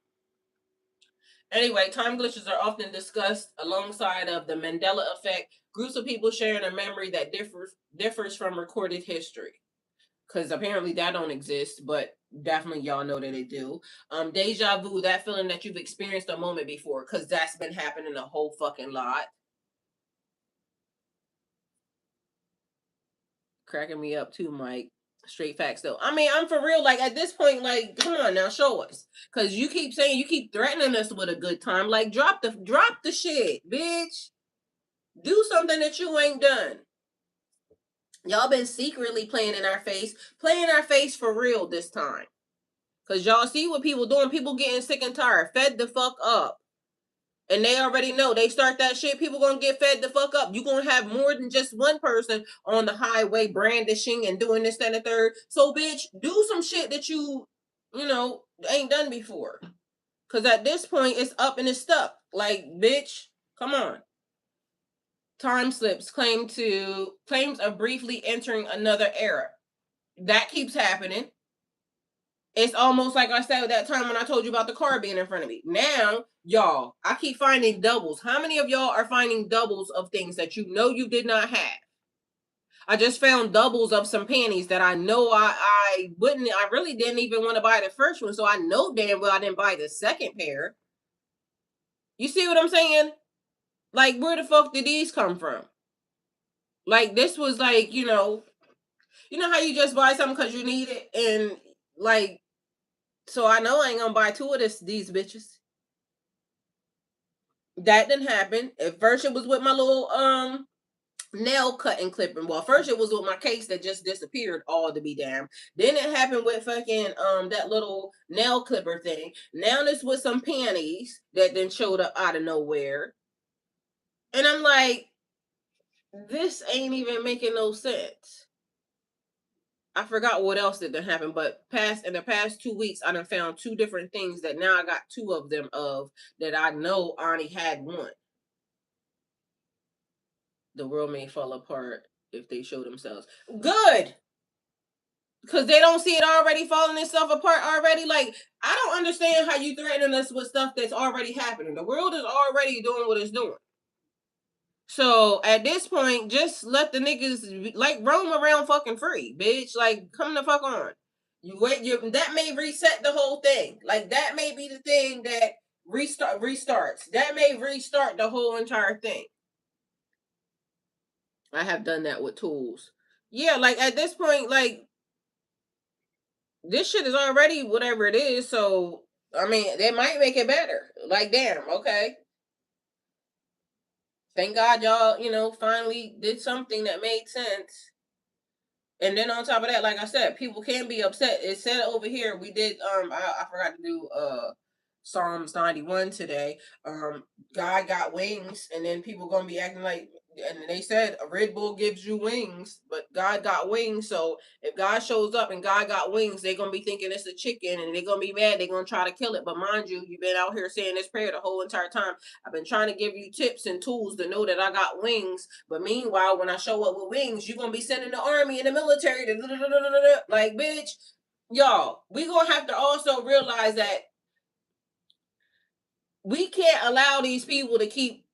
Anyway, time glitches are often discussed alongside of the Mandela effect, groups of people sharing a memory that differs from recorded history. Because apparently that don't exist, but definitely y'all know that it do. Deja vu, that feeling that you've experienced a moment before, because that's been happening a whole fucking lot. Cracking me up too, Mike. Straight facts though. I mean, I'm for real. Like at this point, like, come on now, show us. Cause you keep saying, you keep threatening us with a good time. Like, drop the shit, bitch. Do something that you ain't done. Y'all been secretly playing in our face for real this time. Cause y'all see what people doing. People getting sick and tired. Fed the fuck up. And they already know. They start that shit, people gonna get fed the fuck up. You gonna have more than just one person on the highway brandishing and doing this, that, and the third. So, bitch, do some shit that you know, ain't done before. Cause at this point, it's up and it's stuck. Like, bitch, come on. Time slips claims of briefly entering another era. That keeps happening. It's almost like I said that time when I told you about the car being in front of me. Now, y'all, I keep finding doubles. How many of y'all are finding doubles of things that you know you did not have? I just found doubles of some panties that I know I really didn't even want to buy the first one. So I know damn well I didn't buy the second pair. You see what I'm saying? Like, where the fuck did these come from? Like, this was like, you know how you just buy something because you need it? And like, so I know I ain't gonna buy 2 of these bitches. That didn't happen. At first it was with my little nail cutting clipping. Well, first it was with my case that just disappeared all to be damned. Then it happened with fucking that little nail clipper thing. Now this with some panties that then showed up out of nowhere. And I'm like, this ain't even making no sense. I forgot what else didn't happen, but in the past 2 weeks, I done found 2 different things that now I got 2 of them of that I know Ani had one. The world may fall apart if they show themselves. Good! Because they don't see it already falling itself apart already. Like, I don't understand how you threatening us with stuff that's already happening. The world is already doing what it's doing. So at this point, just let the niggas like roam around fucking free, bitch. Like, come the fuck on. That may reset the whole thing. Like, that may be the thing that restarts. That may restart the whole entire thing. I have done that with tools. Yeah, like at this point, like this shit is already whatever it is. So I mean, they might make it better. Like, damn, okay. Thank God y'all, finally did something that made sense. And then on top of that, like I said, people can be upset. It said over here we did I forgot to do Psalms 91 today. God got wings, and then people gonna be acting like, and they said a Red Bull gives you wings, but God got wings. So if God shows up and God got wings, they're gonna be thinking it's a chicken, and they're gonna be mad. They're gonna try to kill it. But mind you, you've been out here saying this prayer the whole entire time. I've been trying to give you tips and tools to know that I got wings. But meanwhile, when I show up with wings, you're gonna be sending the army and the military to like, bitch. Y'all, we gonna have to also realize that we can't allow these people to keep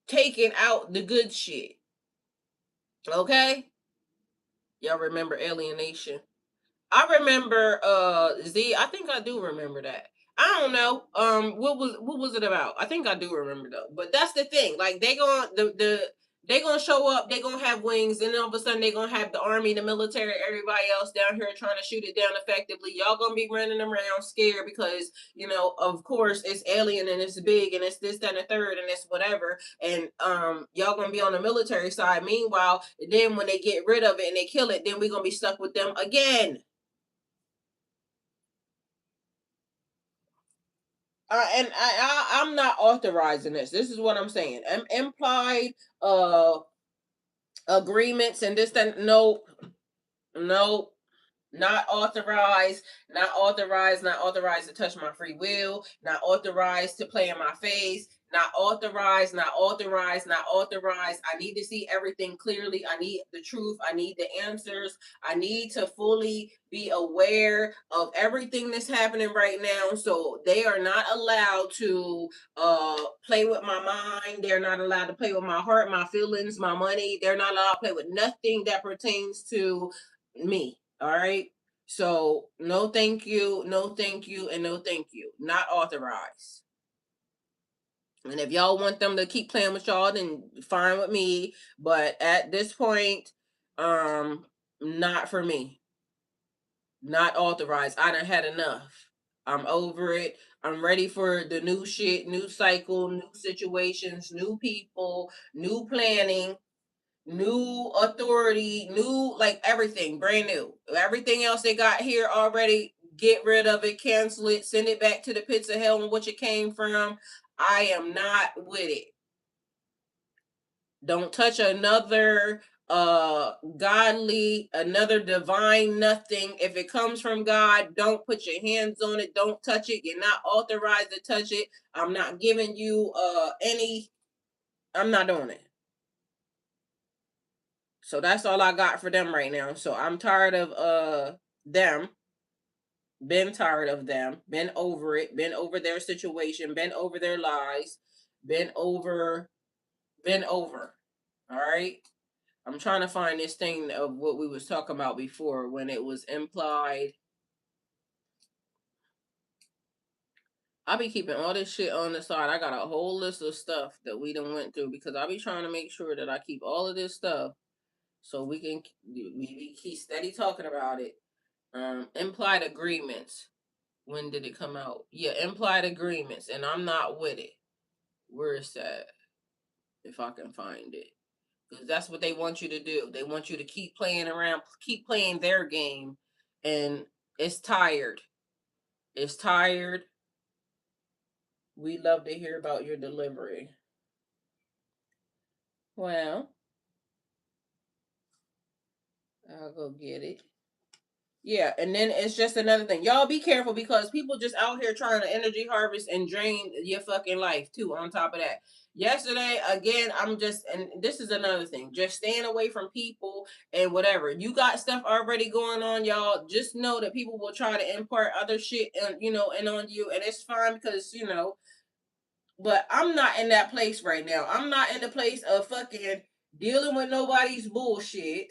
taking out the good shit. Okay? Y'all remember alienation? I remember Z, I think I do remember that. I don't know. What was it about? I think I do remember though. But that's the thing. Like they gonna show up, they gonna have wings, and then all of a sudden they gonna have the army, the military, everybody else down here trying to shoot it down effectively. Y'all gonna be running around scared because, of course it's alien and it's big and it's this, that, and the third, and it's whatever. And y'all gonna be on the military side. Meanwhile, then when they get rid of it and they kill it, then we gonna be stuck with them again. I'm not authorizing this. This is what I'm saying. Implied agreements and this, that, no, no, not authorized, not authorized, not authorized to touch my free will, not authorized to play in my face, not authorized, not authorized, not authorized. I need to see everything clearly. I need the truth. I need the answers. I need to fully be aware of everything that's happening right now. So they are not allowed to play with my mind. They're not allowed to play with my heart, my feelings, my money. They're not allowed to play with nothing that pertains to me. All right. So no thank you, no thank you, and no thank you. Not authorized. And if y'all want them to keep playing with y'all, then fine with me. But at this point, not for me. Not authorized. I done had enough. I'm over it. I'm ready for the new shit, new cycle, new situations, new people, new planning, new authority, new, like, everything brand new. Everything else they got here already, get rid of it, cancel it, send it back to the pits of hell in which it came from. I am not with it. Don't touch another godly, another divine nothing. If it comes from God, don't put your hands on it, don't touch it. You're not authorized to touch it. I'm not giving you I'm not doing it. So that's all I got for them right now. So I'm tired of them. Been tired of them. Been over it. Been over their situation. Been over their lies. Been over. Been over. All right. I'm trying to find this thing of what we was talking about before when it was implied. I be keeping all this shit on the side. I got a whole list of stuff that we done went through because I be trying to make sure that I keep all of this stuff so we keep steady talking about it. Implied agreements. When did it come out? Yeah, implied agreements, and I'm not with it. Where is that? If I can find it. Because that's what they want you to do. They want you to keep playing around, keep playing their game, and it's tired. It's tired. We love to hear about your delivery. Well, I'll go get it. Yeah, and then it's just another thing. Y'all be careful because people just out here trying to energy harvest and drain your fucking life too, on top of that. Yesterday, again, and this is another thing, just staying away from people and whatever. You got stuff already going on, y'all. Just know that people will try to impart other shit and on you, and it's fine because, but I'm not in that place right now. I'm not in the place of fucking dealing with nobody's bullshit.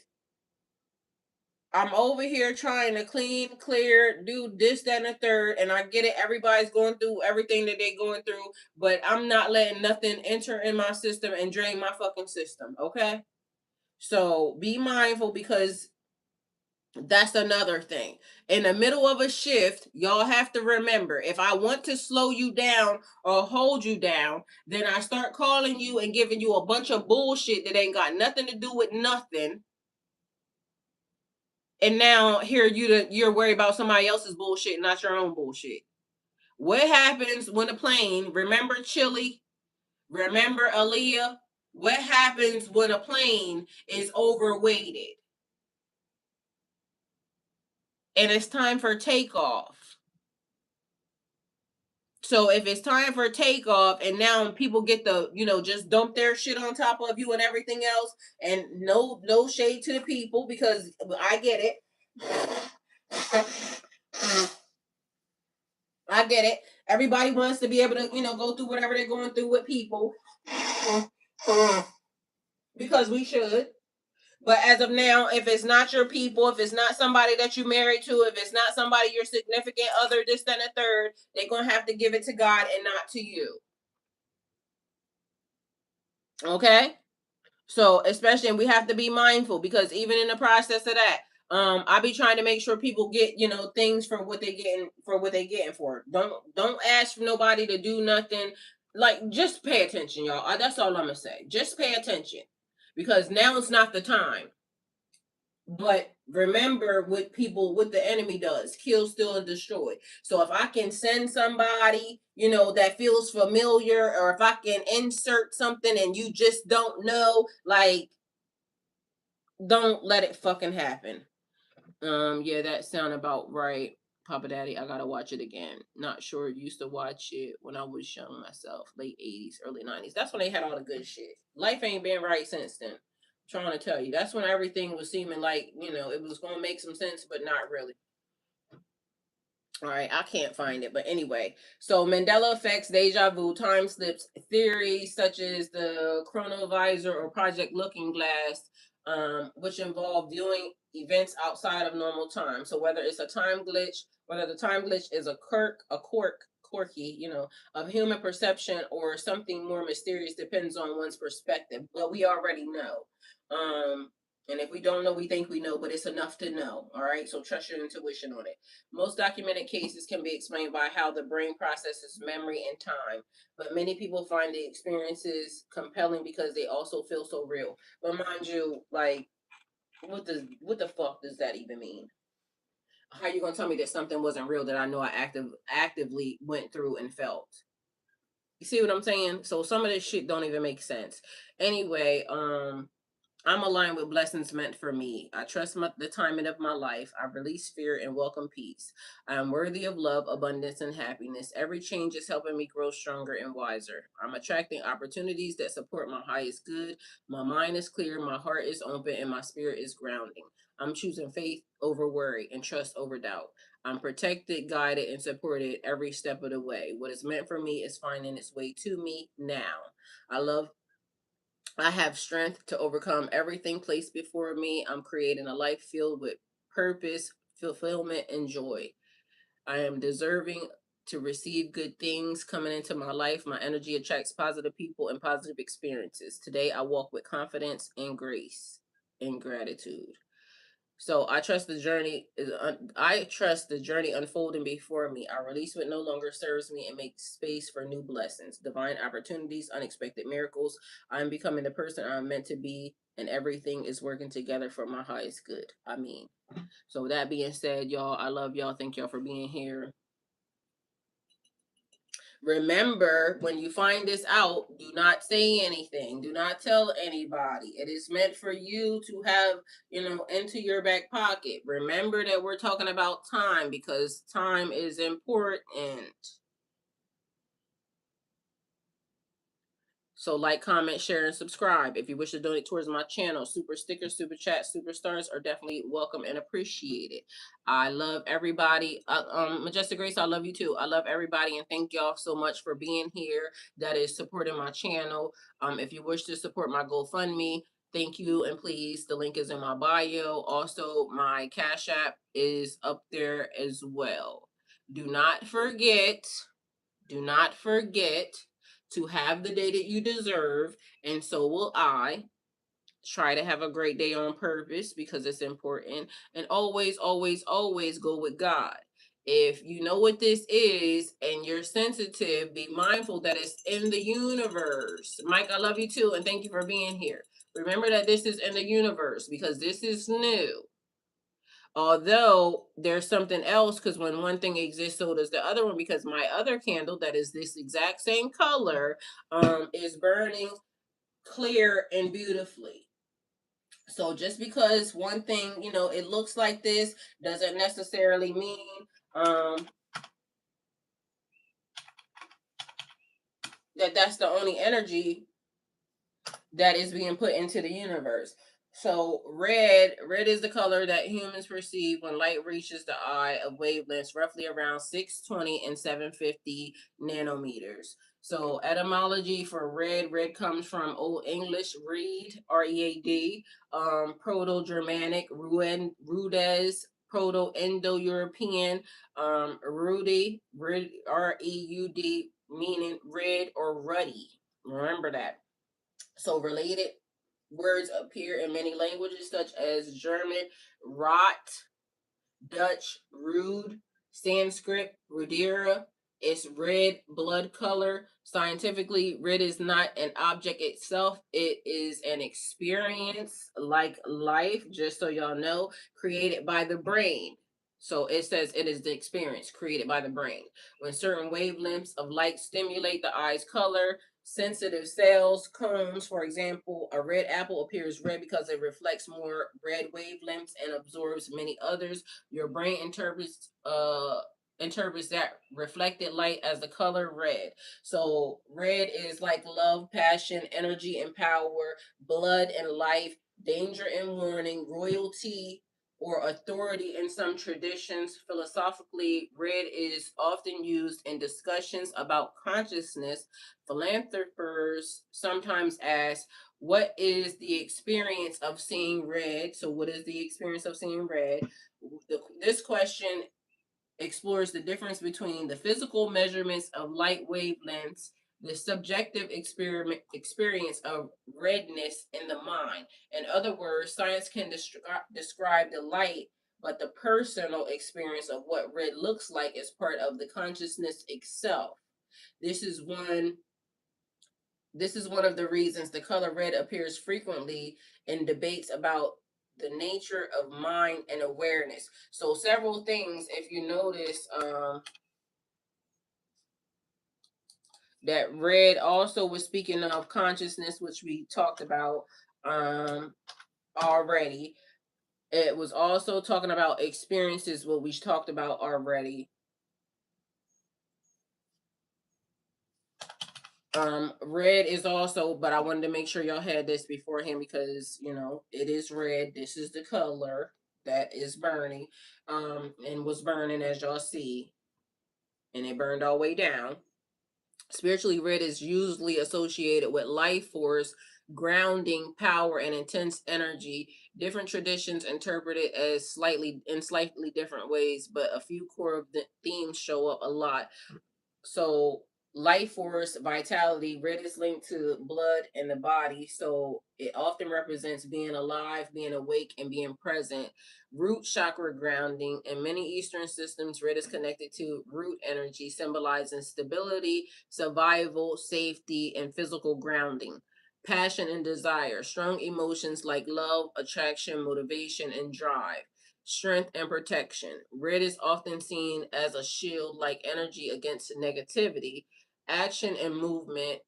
I'm over here trying to clean, clear, do this, that, and the third. And I get it. Everybody's going through everything that they're going through. But I'm not letting nothing enter in my system and drain my fucking system. Okay? So be mindful because that's another thing. In the middle of a shift, y'all have to remember, if I want to slow you down or hold you down, then I start calling you and giving you a bunch of bullshit that ain't got nothing to do with nothing. And now here you're worried about somebody else's bullshit, not your own bullshit. What happens when a plane, remember Chile, remember Aaliyah, what happens when a plane is overweighted and it's time for takeoff? So if it's time for takeoff and now people get the, just dump their shit on top of you and everything else, and no shade to the people because I get it. I get it. Everybody wants to be able to, go through whatever they're going through with people. Because we should. But as of now, if it's not your people, if it's not somebody that you married to, if it's not somebody your significant other, this, that, and the third, they're going to have to give it to God and not to you. Okay? So, especially, and we have to be mindful because even in the process of that, I be trying to make sure people get, things for what they getting for. Don't ask for nobody to do nothing. Like, just pay attention, y'all. That's all I'm gonna say. Just pay attention because now it's not the time. But remember what the enemy does: kill, steal, and destroy. So if I can send somebody, that feels familiar, or if I can insert something and you just don't know, like, don't let it fucking happen. Yeah, that sound about right. Papa Daddy, I gotta watch it again. Not sure. Used to watch it when I was young myself, late 80s, early 90s. That's when they had all the good shit. Life ain't been right since then. I'm trying to tell you. That's when everything was seeming like, it was gonna make some sense, but not really. All right, I can't find it, but anyway. So Mandela effects, deja vu, time slips, theories such as the chronovisor or Project Looking Glass, which involve viewing events outside of normal time. So whether it's a time glitch, whether the time glitch is a quirky, of human perception or something more mysterious, depends on one's perspective. But we already know. And if we don't know, we think we know, but it's enough to know. All right. So trust your intuition on it. Most documented cases can be explained by how the brain processes memory and time, but many people find the experiences compelling because they also feel so real. But mind you, like, what the fuck does that even mean? How you gonna tell me that something wasn't real that I know I actively went through and felt? You see what I'm saying? So some of this shit don't even make sense. Anyway, I'm aligned with blessings meant for me. I trust the timing of my life. I release fear and welcome peace. I am worthy of love, abundance, and happiness. Every change is helping me grow stronger and wiser. I'm attracting opportunities that support my highest good. My mind is clear, my heart is open, and my spirit is grounding. I'm choosing faith over worry and trust over doubt. I'm protected, guided, and supported every step of the way. What is meant for me is finding its way to me now. I love I have strength to overcome everything placed before me. I'm creating a life filled with purpose, fulfillment, and joy. I am deserving to receive good things coming into my life. My energy attracts positive people and positive experiences. Today, I walk with confidence and grace and gratitude. So I trust the journey unfolding before me. I release what no longer serves me and make space for new blessings, divine opportunities, unexpected miracles. I'm becoming the person I'm meant to be, and everything is working together for my highest good. I mean. So with that being said, y'all, I love y'all. Thank y'all for being here. Remember, when you find this out, do not say anything. Do not tell anybody. It is meant for you to have, into your back pocket. Remember that we're talking about time because time is important. So like, comment, share, and subscribe. If you wish to donate towards my channel, super stickers, super chats, super stars are definitely welcome and appreciated. I love everybody. Majestic Grace, I love you too. I love everybody and thank y'all so much for being here. That is supporting my channel. If you wish to support my GoFundMe, thank you and please. The link is in my bio. Also, my Cash App is up there as well. Do not forget. Do not forget to have the day that you deserve, and so will I. Try to have a great day on purpose because it's important. And always, always, always go with God. If you know what this is and you're sensitive, be mindful that it's in the universe. Mike, I love you too, and thank you for being here. Remember that this is in the universe because this is new. Although there's something else, because when one thing exists, so does the other one. Because my other candle, that is this exact same color, is burning clear and beautifully. So just because one thing, it looks like this, doesn't necessarily mean that that's the only energy that is being put into the universe. So red is the color that humans perceive when light reaches the eye of wavelengths roughly around 620 and 750 nanometers. So etymology for red comes from Old English reed, R-E-A-D, Proto-Germanic, rudes, Proto-Indo-European, rudi, R-E-U-D, meaning red or ruddy. Remember that. So related words appear in many languages such as German, rot, Dutch, rude, Sanskrit, rudira. It's red blood color. Scientifically, red is not an object itself. It is an experience like life, just so y'all know, created by the brain. So it says it is the experience created by the brain. When certain wavelengths of light stimulate the eye's color, sensitive cells, cones, for example, a red apple appears red because it reflects more red wavelengths and absorbs many others. Your brain interprets that reflected light as the color red. So red is like love, passion, energy and power, blood and life, danger and warning, royalty or authority in some traditions. Philosophically, red is often used in discussions about consciousness. Philanthropers sometimes ask, what is the experience of seeing red? So what is the experience of seeing red? This question explores the difference between the physical measurements of light wavelengths, the subjective experience of redness in the mind. In other words, science can describe the light, but the personal experience of what red looks like is part of the consciousness itself. This is one this is one of the reasons the color red appears frequently in debates about the nature of mind and awareness. So several things, if you notice, that red also was speaking of consciousness, which we talked about already. It was also talking about experiences, what we talked about already. Red is also, but I wanted to make sure y'all had this beforehand because it is red. This is the color that is burning, and was burning, as y'all see, and it burned all the way down. Spiritually, red is usually associated with life force, grounding, power, and intense energy. Different traditions interpret it as slightly different ways, but a few core of the themes show up a lot. So life force, vitality, red is linked to blood and the body. So it often represents being alive, being awake, and being present. Root chakra grounding. In many Eastern systems, red is connected to root energy, symbolizing stability, survival, safety, and physical grounding. Passion and desire, strong emotions like love, attraction, motivation, and drive. Strength and protection. Red is often seen as a shield like energy against negativity. Action and movement.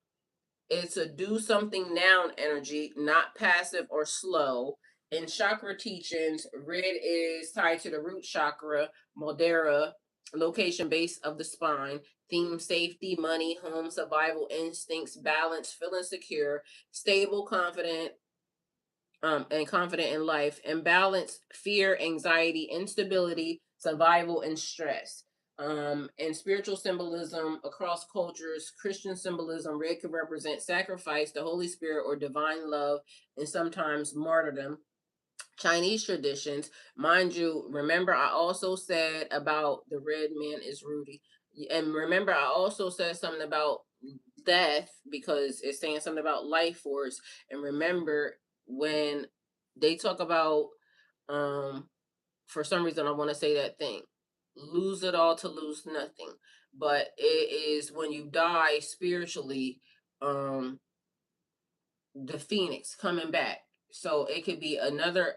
It's a do something now energy, not passive or slow. In chakra teachings, red is tied to the root chakra, Modera, location base of the spine. Theme safety, money, home, survival instincts, balance, feeling secure, stable, confident, and confident in life, and balance, fear, anxiety, instability, survival, and stress. And spiritual symbolism across cultures, Christian symbolism, red could represent sacrifice, the Holy Spirit, or divine love, and sometimes martyrdom. Chinese traditions, mind you, remember I also said about the red man is Rudy. And remember, I also said something about death because it's saying something about life force. And remember, when they talk about, for some reason, I want to say that thing, lose it all to lose nothing. But it is when you die spiritually, the phoenix coming back. So it could be another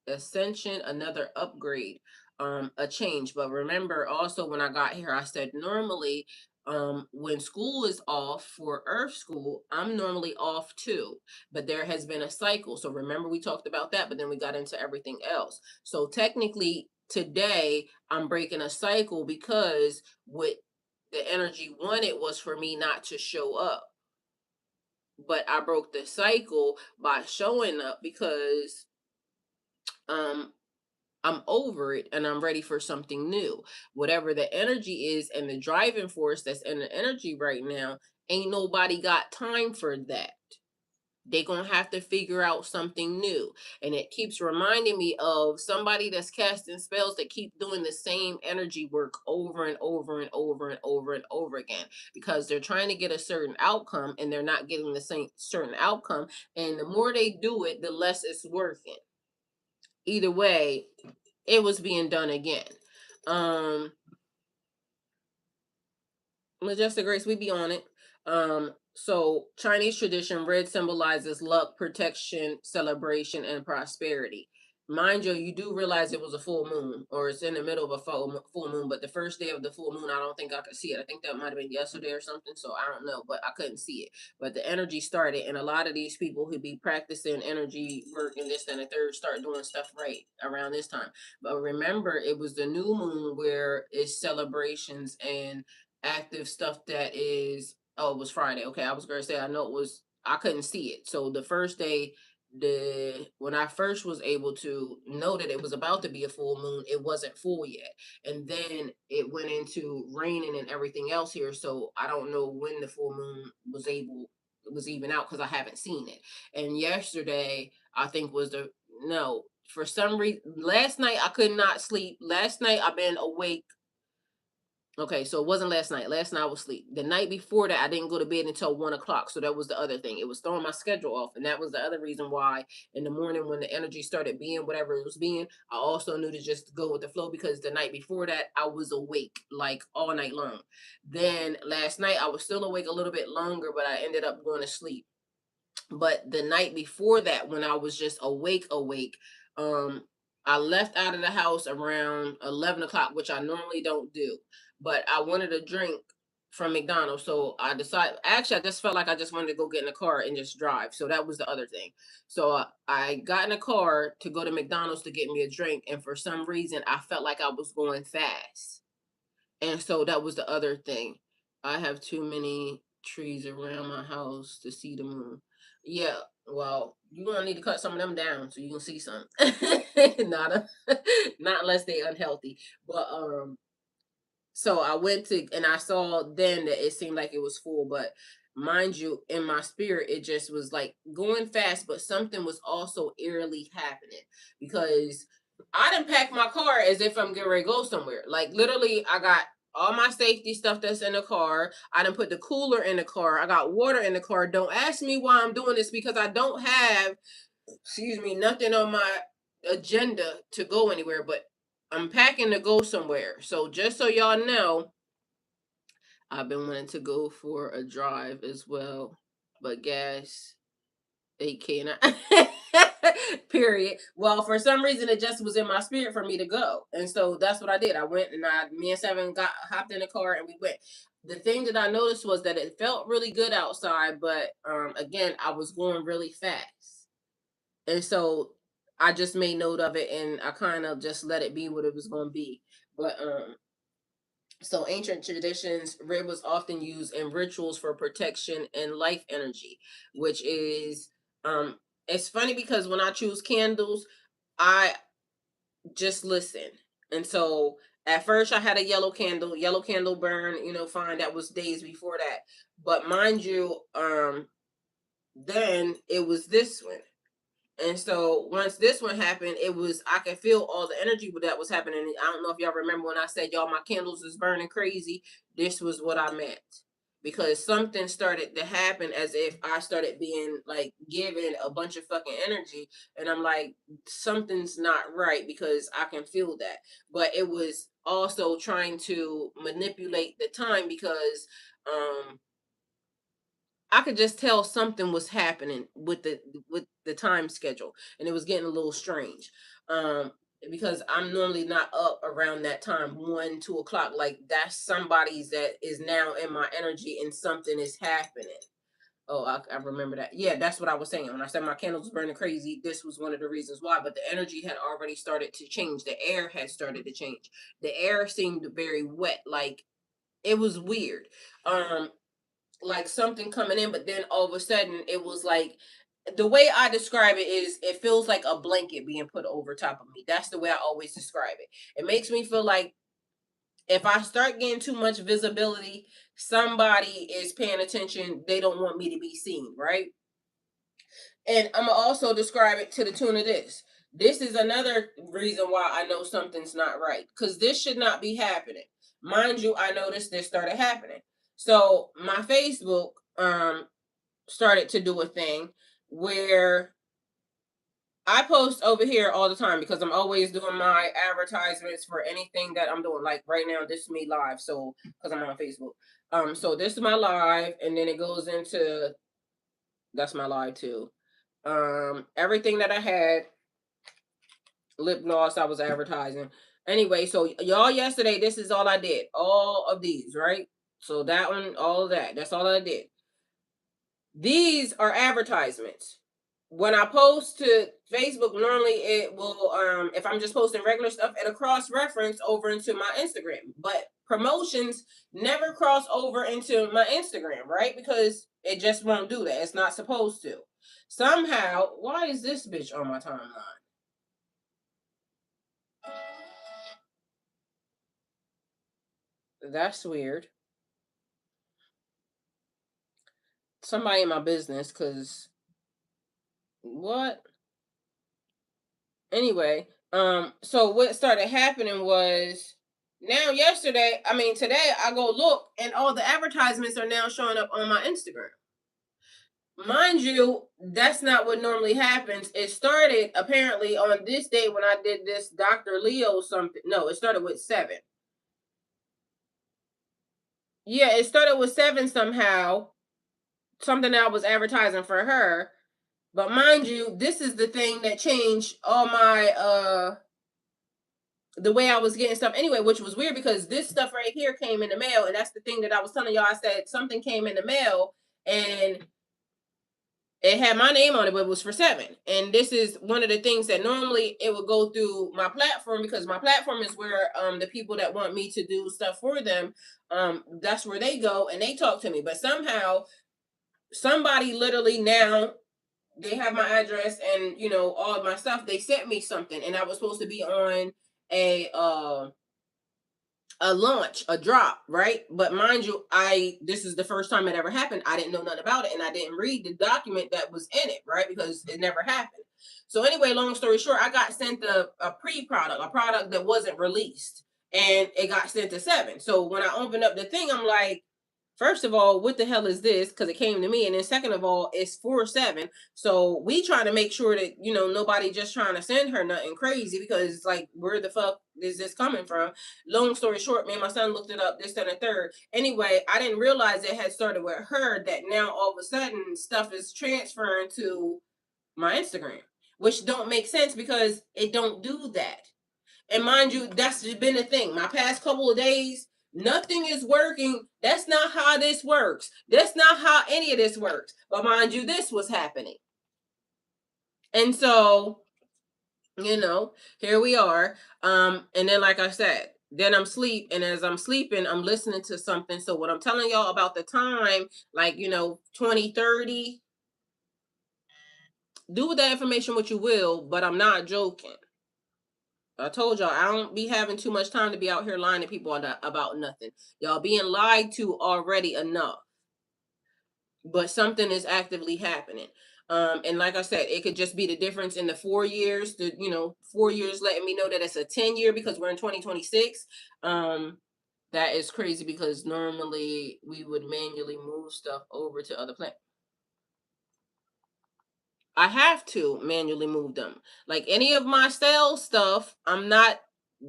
ascension, another upgrade, a change. But remember also when I got here, I said normally when school is off for Earth school, I'm normally off too. But there has been a cycle. So remember we talked about that, but then we got into everything else. So technically today I'm breaking a cycle because what the energy wanted was for me not to show up. But I broke the cycle by showing up because um I'm over it and I'm ready for something new. Whatever the energy is and the driving force that's in the energy right now, ain't nobody got time for that. They're going to have to figure out something new. And it keeps reminding me of somebody that's casting spells that keep doing the same energy work over and over and over and over and over again because they're trying to get a certain outcome and they're not getting the same certain outcome. And the more they do it, the less it's working. Either way, it was being done again. Majestic Grace, we be on it. So Chinese tradition, red symbolizes luck, protection, celebration, and prosperity. Mind you, you do realize it was a full moon, or it's in the middle of a full moon, but the first day of the full moon, I don't think I could see it. I think that might have been yesterday or something, so I don't know, but I couldn't see it. But the energy started, and a lot of these people who be practicing energy work and this and the third start doing stuff right around this time. But remember, it was the new moon where it's celebrations and active stuff that is, oh, it was Friday. Okay, I was gonna say I know it was, I couldn't see it. So the first day, when I first was able to know that it was about to be a full moon, it wasn't full yet. And then it went into raining and everything else here. So I don't know when the full moon was even out because I haven't seen it. And yesterday I think was the, no, for some reason last night I could not sleep. Last night I've been awake. Okay, so it wasn't last night. Last night I was asleep. The night before that, I didn't go to bed until 1 o'clock. So that was the other thing. It was throwing my schedule off. And that was the other reason why in the morning when the energy started being whatever it was being, I also knew to just go with the flow because the night before that, I was awake like all night long. Then last night, I was still awake a little bit longer, but I ended up going to sleep. But the night before that, when I was just awake, um, I left out of the house around 11 o'clock, which I normally don't do. But I wanted a drink from McDonald's. So I decided, actually, I just felt like I just wanted to go get in a car and just drive. So that was the other thing. So I got in a car to go to McDonald's to get me a drink. And for some reason, I felt like I was going fast. And so that was the other thing. I have too many trees around my house to see the moon. Yeah, well, you're gonna need to cut some of them down so you can see some. not not unless they unhealthy. But so I went to and I saw then that it seemed like it was full, but mind you, in my spirit, it just was like going fast, but something was also eerily happening because I didn't pack my car as if I'm getting ready to go somewhere. Like literally, I got all my safety stuff that's in the car. I didn't put the cooler in the car. I got water in the car. Don't ask me why I'm doing this because I don't have, excuse me, nothing on my agenda to go anywhere, but I'm packing to go somewhere. So just so y'all know, I've been wanting to go for a drive as well, but gas 8K and period. Well, for some reason, it just was in my spirit for me to go, and so that's what I did. I went and me and Seven hopped in the car and we went. The thing that I noticed was that it felt really good outside, but again, I was going really fast, and so I just made note of it and I kind of just let it be what it was going to be. But so ancient traditions, red was often used in rituals for protection and life energy, which is it's funny because when I choose candles, I just listen. And so at first I had a yellow candle burn, fine. That was days before that. But mind you, then it was this one. And so once this one happened, it was, I could feel all the energy that was happening. I don't know if y'all remember when I said, y'all, my candles is burning crazy. This was what I meant. Because something started to happen as if I started being like given a bunch of fucking energy. And I'm like, something's not right because I can feel that. But it was also trying to manipulate the time because I could just tell something was happening with the time schedule, and it was getting a little strange. Because I'm normally not up around that time, 1, 2 o'clock. Like that's somebody's that is now in my energy, and something is happening. Oh, I remember that. Yeah, that's what I was saying. When I said my candles was burning crazy, this was one of the reasons why. But the energy had already started to change. The air had started to change. The air seemed very wet. Like it was weird. Like something coming in, but then all of a sudden it was like the way I describe it is it feels like a blanket being put over top of me. That's the way I always describe it. It makes me feel like if I start getting too much visibility, somebody is paying attention. They don't want me to be seen, right? And I'm gonna also describe it to the tune of this. This is another reason why I know something's not right. Because this should not be happening. Mind you, I noticed this started happening. So my Facebook started to do a thing where I post over here all the time because I'm always doing my advertisements for anything that I'm doing. Like right now, this is me live, so because I'm on Facebook. So this is my live, and then it goes into that's my live too. Everything that I had, lip gloss, I was advertising. Anyway, so y'all yesterday, this is all I did. All of these, right? So that one, all of that. That's all I did. These are advertisements. When I post to Facebook, normally it will, if I'm just posting regular stuff, it'll cross reference over into my Instagram. But promotions never cross over into my Instagram, right? Because it just won't do that. It's not supposed to. Somehow, why is this bitch on my timeline? That's weird. Somebody in my business, because what? Anyway, so what started happening was now today I go look and all the advertisements are now showing up on my Instagram. Mind you, that's not what normally happens. It started apparently on this day when I did this Dr. Leo something. No, it started with 7. Yeah, it started with 7 somehow. Something that I was advertising for her. But mind you, this is the thing that changed all my the way I was getting stuff anyway, which was weird because this stuff right here came in the mail, and that's the thing that I was telling y'all. I said something came in the mail and it had my name on it, but it was for 7. And this is one of the things that normally it would go through my platform because my platform is where the people that want me to do stuff for them, that's where they go and they talk to me. But somehow somebody literally now they have my address and all of my stuff. They sent me something and I was supposed to be on a launch, a drop, right? But mind you, this is the first time it ever happened. I didn't know nothing about it, and I didn't read the document that was in it, right? Because it never happened. So anyway, long story short, I got sent a pre-product, a product that wasn't released, and it got sent to 7. So when I opened up the thing, I'm like, first of all, what the hell is this? Because it came to me. And then second of all, it's 4/7. So we try to make sure that, nobody just trying to send her nothing crazy because it's like, where the fuck is this coming from? Long story short, me and my son looked it up, this, and the third. Anyway, I didn't realize it had started with her that now all of a sudden stuff is transferring to my Instagram, which don't make sense because it don't do that. And mind you, that's just been the thing. My past couple of days, nothing is working. That's not how this works. That's not how any of this works. But mind you, this was happening. And so, here we are. And then like I said, then I'm asleep, and as I'm sleeping, I'm listening to something. So what I'm telling y'all about the time, like 2030, do with that information what you will, but I'm not joking. I told y'all I don't be having too much time to be out here lying to people about nothing. Y'all being lied to already enough. But something is actively happening. And like I said, it could just be the difference in the 4 years. 4 years letting me know that it's a 10-year because we're in 2026. That is crazy because normally we would manually move stuff over to other planets. I have to manually move them. Like any of my sales stuff, I'm not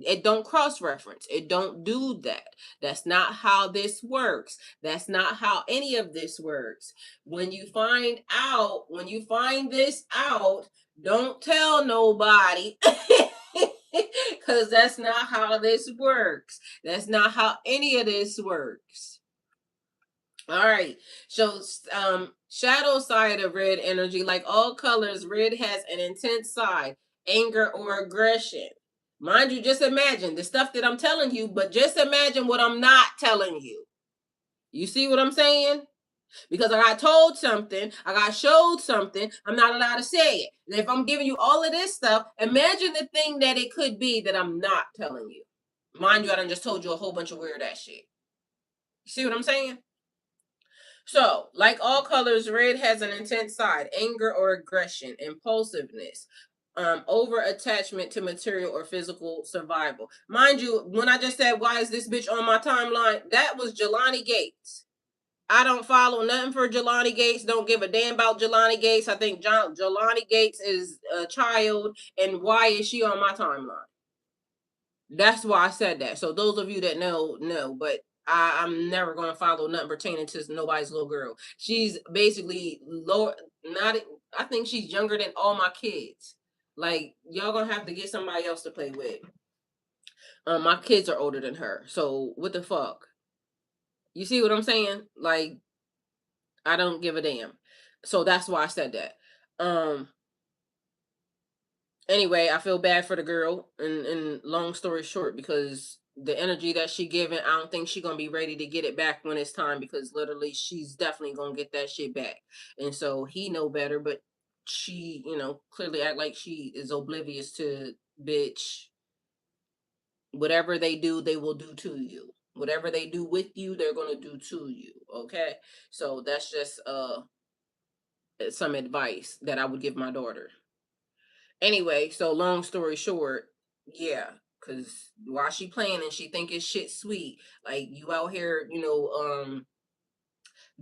it don't cross-reference. It don't do that. That's not how this works. That's not how any of this works. When you find this out, don't tell nobody. Because that's not how this works. That's not how any of this works. All right. So, shadow side of red energy, like all colors, red has an intense side, anger or aggression. Mind you, just imagine the stuff that I'm telling you, but just imagine what I'm not telling you. You see what I'm saying? Because I got told something, I got showed something, I'm not allowed to say it. And if I'm giving you all of this stuff, imagine the thing that it could be that I'm not telling you. Mind you, I done just told you a whole bunch of weird ass shit. You see what I'm saying? So, like all colors, red has an intense side, anger or aggression, impulsiveness, over attachment to material or physical survival. Mind you, when I just said, why is this bitch on my timeline? That was Jelani Gates. I don't follow nothing for Jelani Gates. Don't give a damn about Jelani Gates. I think Jelani Gates is a child. And why is she on my timeline? That's why I said that. So those of you that know. But I'm never going to follow nothing pertaining to nobody's little girl. She's basically low. Not. I think she's younger than all my kids. Like, y'all gonna have to get somebody else to play with. My kids are older than her. So what the fuck? You see what I'm saying? Like, I don't give a damn. So that's why I said that. Anyway, I feel bad for the girl, and long story short, because the energy that she giving, I don't think she gonna be ready to get it back when it's time, because literally she's definitely gonna get that shit back. And so he know better, but she, clearly act like she is oblivious to, bitch, whatever they do, they will do to you. Whatever they do with you, they're gonna do to you. Okay? So that's just some advice that I would give my daughter. Anyway, so long story short, yeah, because while she playing and she think it's shit sweet, like, you out here,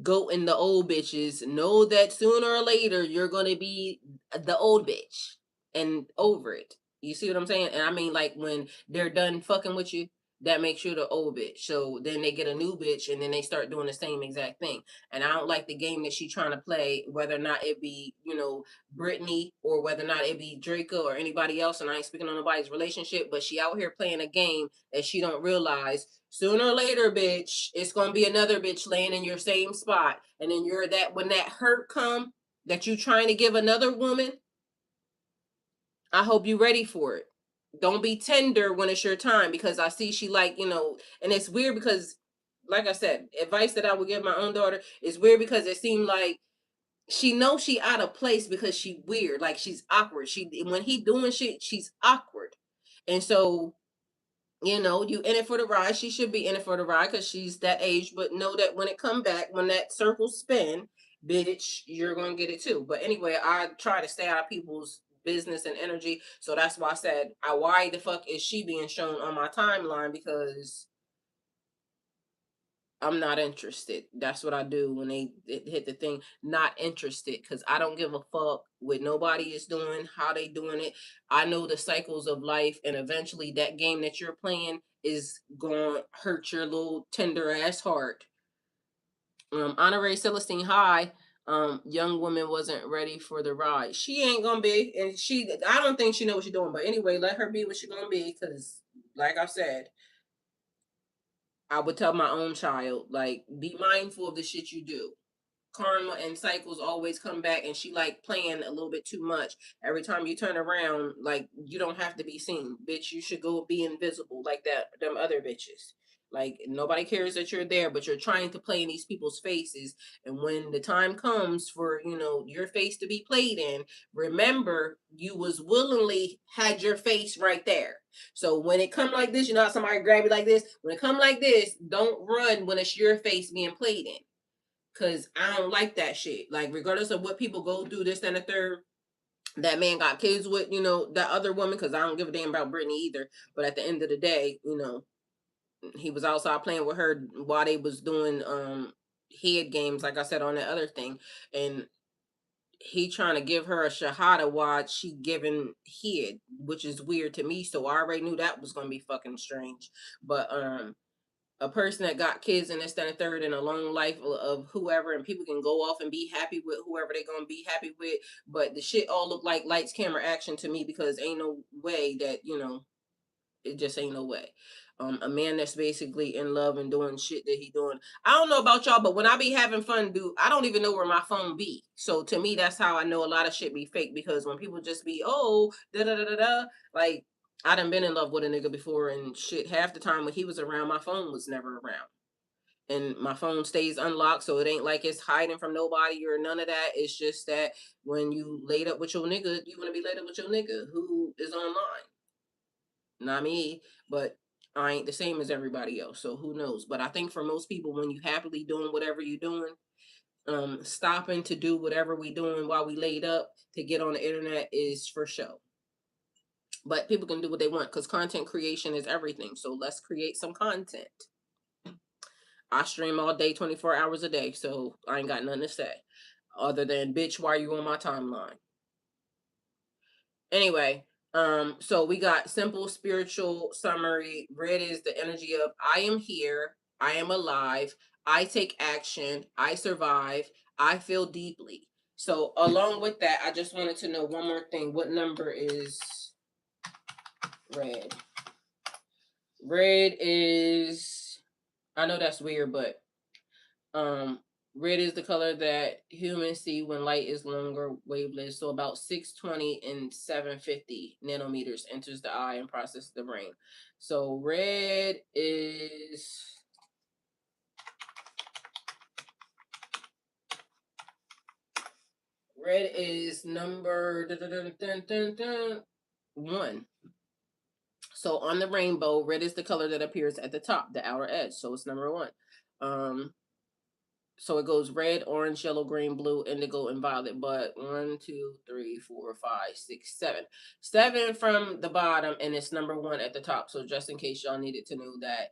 goating the old bitches, know that sooner or later you're gonna be the old bitch and over it. You see what I'm saying? And I mean, like, when they're done fucking with you, that makes you the old bitch. So then they get a new bitch and then they start doing the same exact thing. And I don't like the game that she's trying to play, whether or not it be, Brittany, or whether or not it be Draco or anybody else. And I ain't speaking on nobody's relationship, but she out here playing a game that she don't realize sooner or later, bitch, it's gonna be another bitch laying in your same spot. And then when that hurt come that you trying to give another woman, I hope you ready for it. Don't be tender when it's your time, because I see she, like, and it's weird because, like I said, advice that I would give my own daughter is weird because it seemed like she knows she out of place because she weird, like she's awkward. When he doing shit, she's awkward. And so, you in it for the ride. She should be in it for the ride because she's that age. But know that when it come back, when that circle spin, bitch, you're gonna get it too. But anyway, I try to stay out of people's business and energy. So that's why I said, why the fuck is she being shown on my timeline? Because I'm not interested. That's what I do when they hit the thing. Not interested, because I don't give a fuck what nobody is doing, how they doing it. I know the cycles of life, and eventually that game that you're playing is going to hurt your little tender ass heart. Honorary Celestine High, young woman wasn't ready for the ride. She ain't gonna be, and I don't think she know what she's doing. But anyway, let her be what she's gonna be, because, like I said, I would tell my own child, like, be mindful of the shit you do. Karma and cycles always come back, and she like playing a little bit too much. Every time you turn around, like, you don't have to be seen, bitch. You should go be invisible like them other bitches. Like, nobody cares that you're there, but you're trying to play in these people's faces. And when the time comes for, your face to be played in, remember, you was willingly had your face right there. So when it come like this, how somebody grab you like this? When it come like this, don't run when it's your face being played in. Cause I don't like that shit. Like, regardless of what people go through, this and the third, that man got kids with, that other woman, because I don't give a damn about Brittany either. But at the end of the day, he was outside playing with her while they was doing head games, like I said, on that other thing. And he trying to give her a shahada while she giving head, which is weird to me. So I already knew that was gonna be fucking strange. But a person that got kids and this, that, and third, and a long life of whoever, and people can go off and be happy with whoever they're gonna be happy with. But the shit all look like lights, camera, action to me, because ain't no way that, you know, it just ain't no way. A man that's basically in love and doing shit that he doing. I don't know about y'all, but when I be having fun, dude, I don't even know where my phone be. So to me, that's how I know a lot of shit be fake, because when people just be, oh, da da da da da, like, I done been in love with a nigga before, and shit, half the time when he was around, my phone was never around. And my phone stays unlocked, so it ain't like it's hiding from nobody or none of that. It's just that when you laid up with your nigga, you want to be laid up with your nigga who is online. Not me, but I ain't the same as everybody else, so who knows? But I think for most people, when you happily doing whatever you're doing, stopping to do whatever we doing while we laid up to get on the internet is for show. But people can do what they want, because content creation is everything. So let's create some content. I stream all day, 24 hours a day, so I ain't got nothing to say other than, bitch, why you on my timeline? Anyway, so we got simple spiritual summary. Red is the energy of I am here, I am alive, I take action, I survive, I feel deeply. So along with that, I just wanted to know one more thing. What number is red? Red is, I know that's weird, but red is the color that humans see when light is longer wavelength. So about 620 and 750 nanometers enters the eye and processes the brain. So red is number 1. So on the rainbow, red is the color that appears at the top, the outer edge. So it's number 1. So it goes red, orange, yellow, green, blue, indigo, and violet. But 1, 2, 3, 4, 5, 6, 7. 7 from the bottom, and it's number 1 at the top. So just in case y'all needed to know that.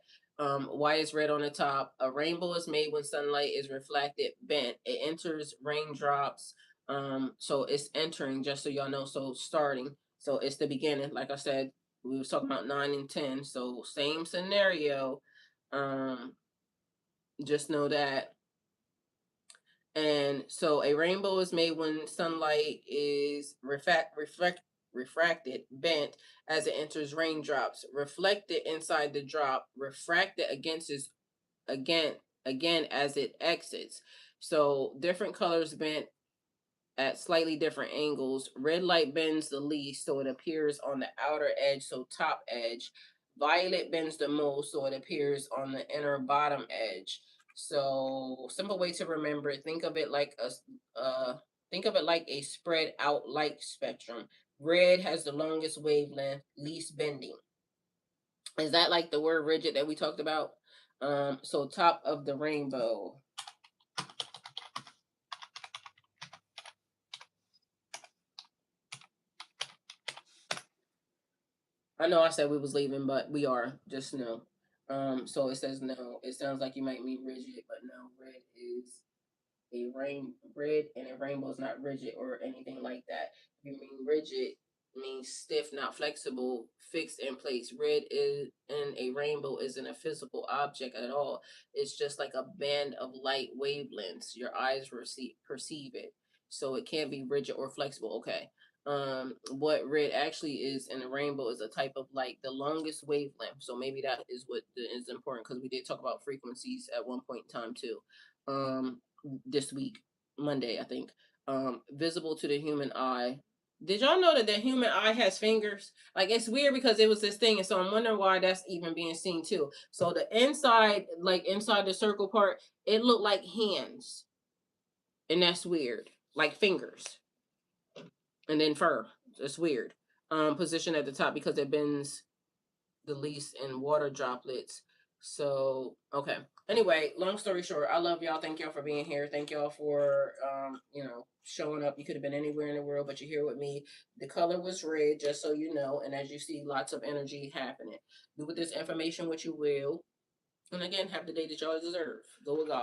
Why is red on the top? A rainbow is made when sunlight is reflected, bent. It enters raindrops. So it's entering, just so y'all know. So starting. So it's the beginning. Like I said, we was talking about 9 and 10. So same scenario. Just know that. And so a rainbow is made when sunlight is refracted, bent as it enters raindrops, reflected inside the drop, refracted again as it exits. So different colors bent at slightly different angles. Red light bends the least, so it appears on the outer edge, so top edge. Violet bends the most, so it appears on the inner bottom edge. So simple way to remember it, think of it like a spread out light spectrum. Red has the longest wavelength, least bending. Is that like the word rigid that we talked about? So top of the rainbow. I know I said we was leaving, but we are. Just know. So it says no. It sounds like you might mean rigid, but no. Red and a rainbow is not rigid or anything like that. If you mean rigid, means stiff, not flexible, fixed in place. Red is in a rainbow isn't a physical object at all. It's just like a band of light wavelengths. Your eyes perceive it. So it can't be rigid or flexible. Okay. What red actually is in a rainbow is a type of light, the longest wavelength. So maybe that is what is important, because we did talk about frequencies at one point in time too. This week, Monday, I think. Visible to the human eye. Did y'all know that the human eye has fingers? Like, it's weird because it was this thing, and so I'm wondering why that's even being seen too. So the inside, like inside the circle part, it looked like hands, and that's weird, like fingers, and then fur. It's weird. Position at the top because it bends the least in water droplets. So okay. Anyway, long story short, I love y'all. Thank y'all for being here. Thank y'all for showing up. You could have been anywhere in the world, but you're here with me. The color was red, just so you know. And as you see, lots of energy happening. Do with this information what you will. And again, have the day that y'all deserve. Go with God.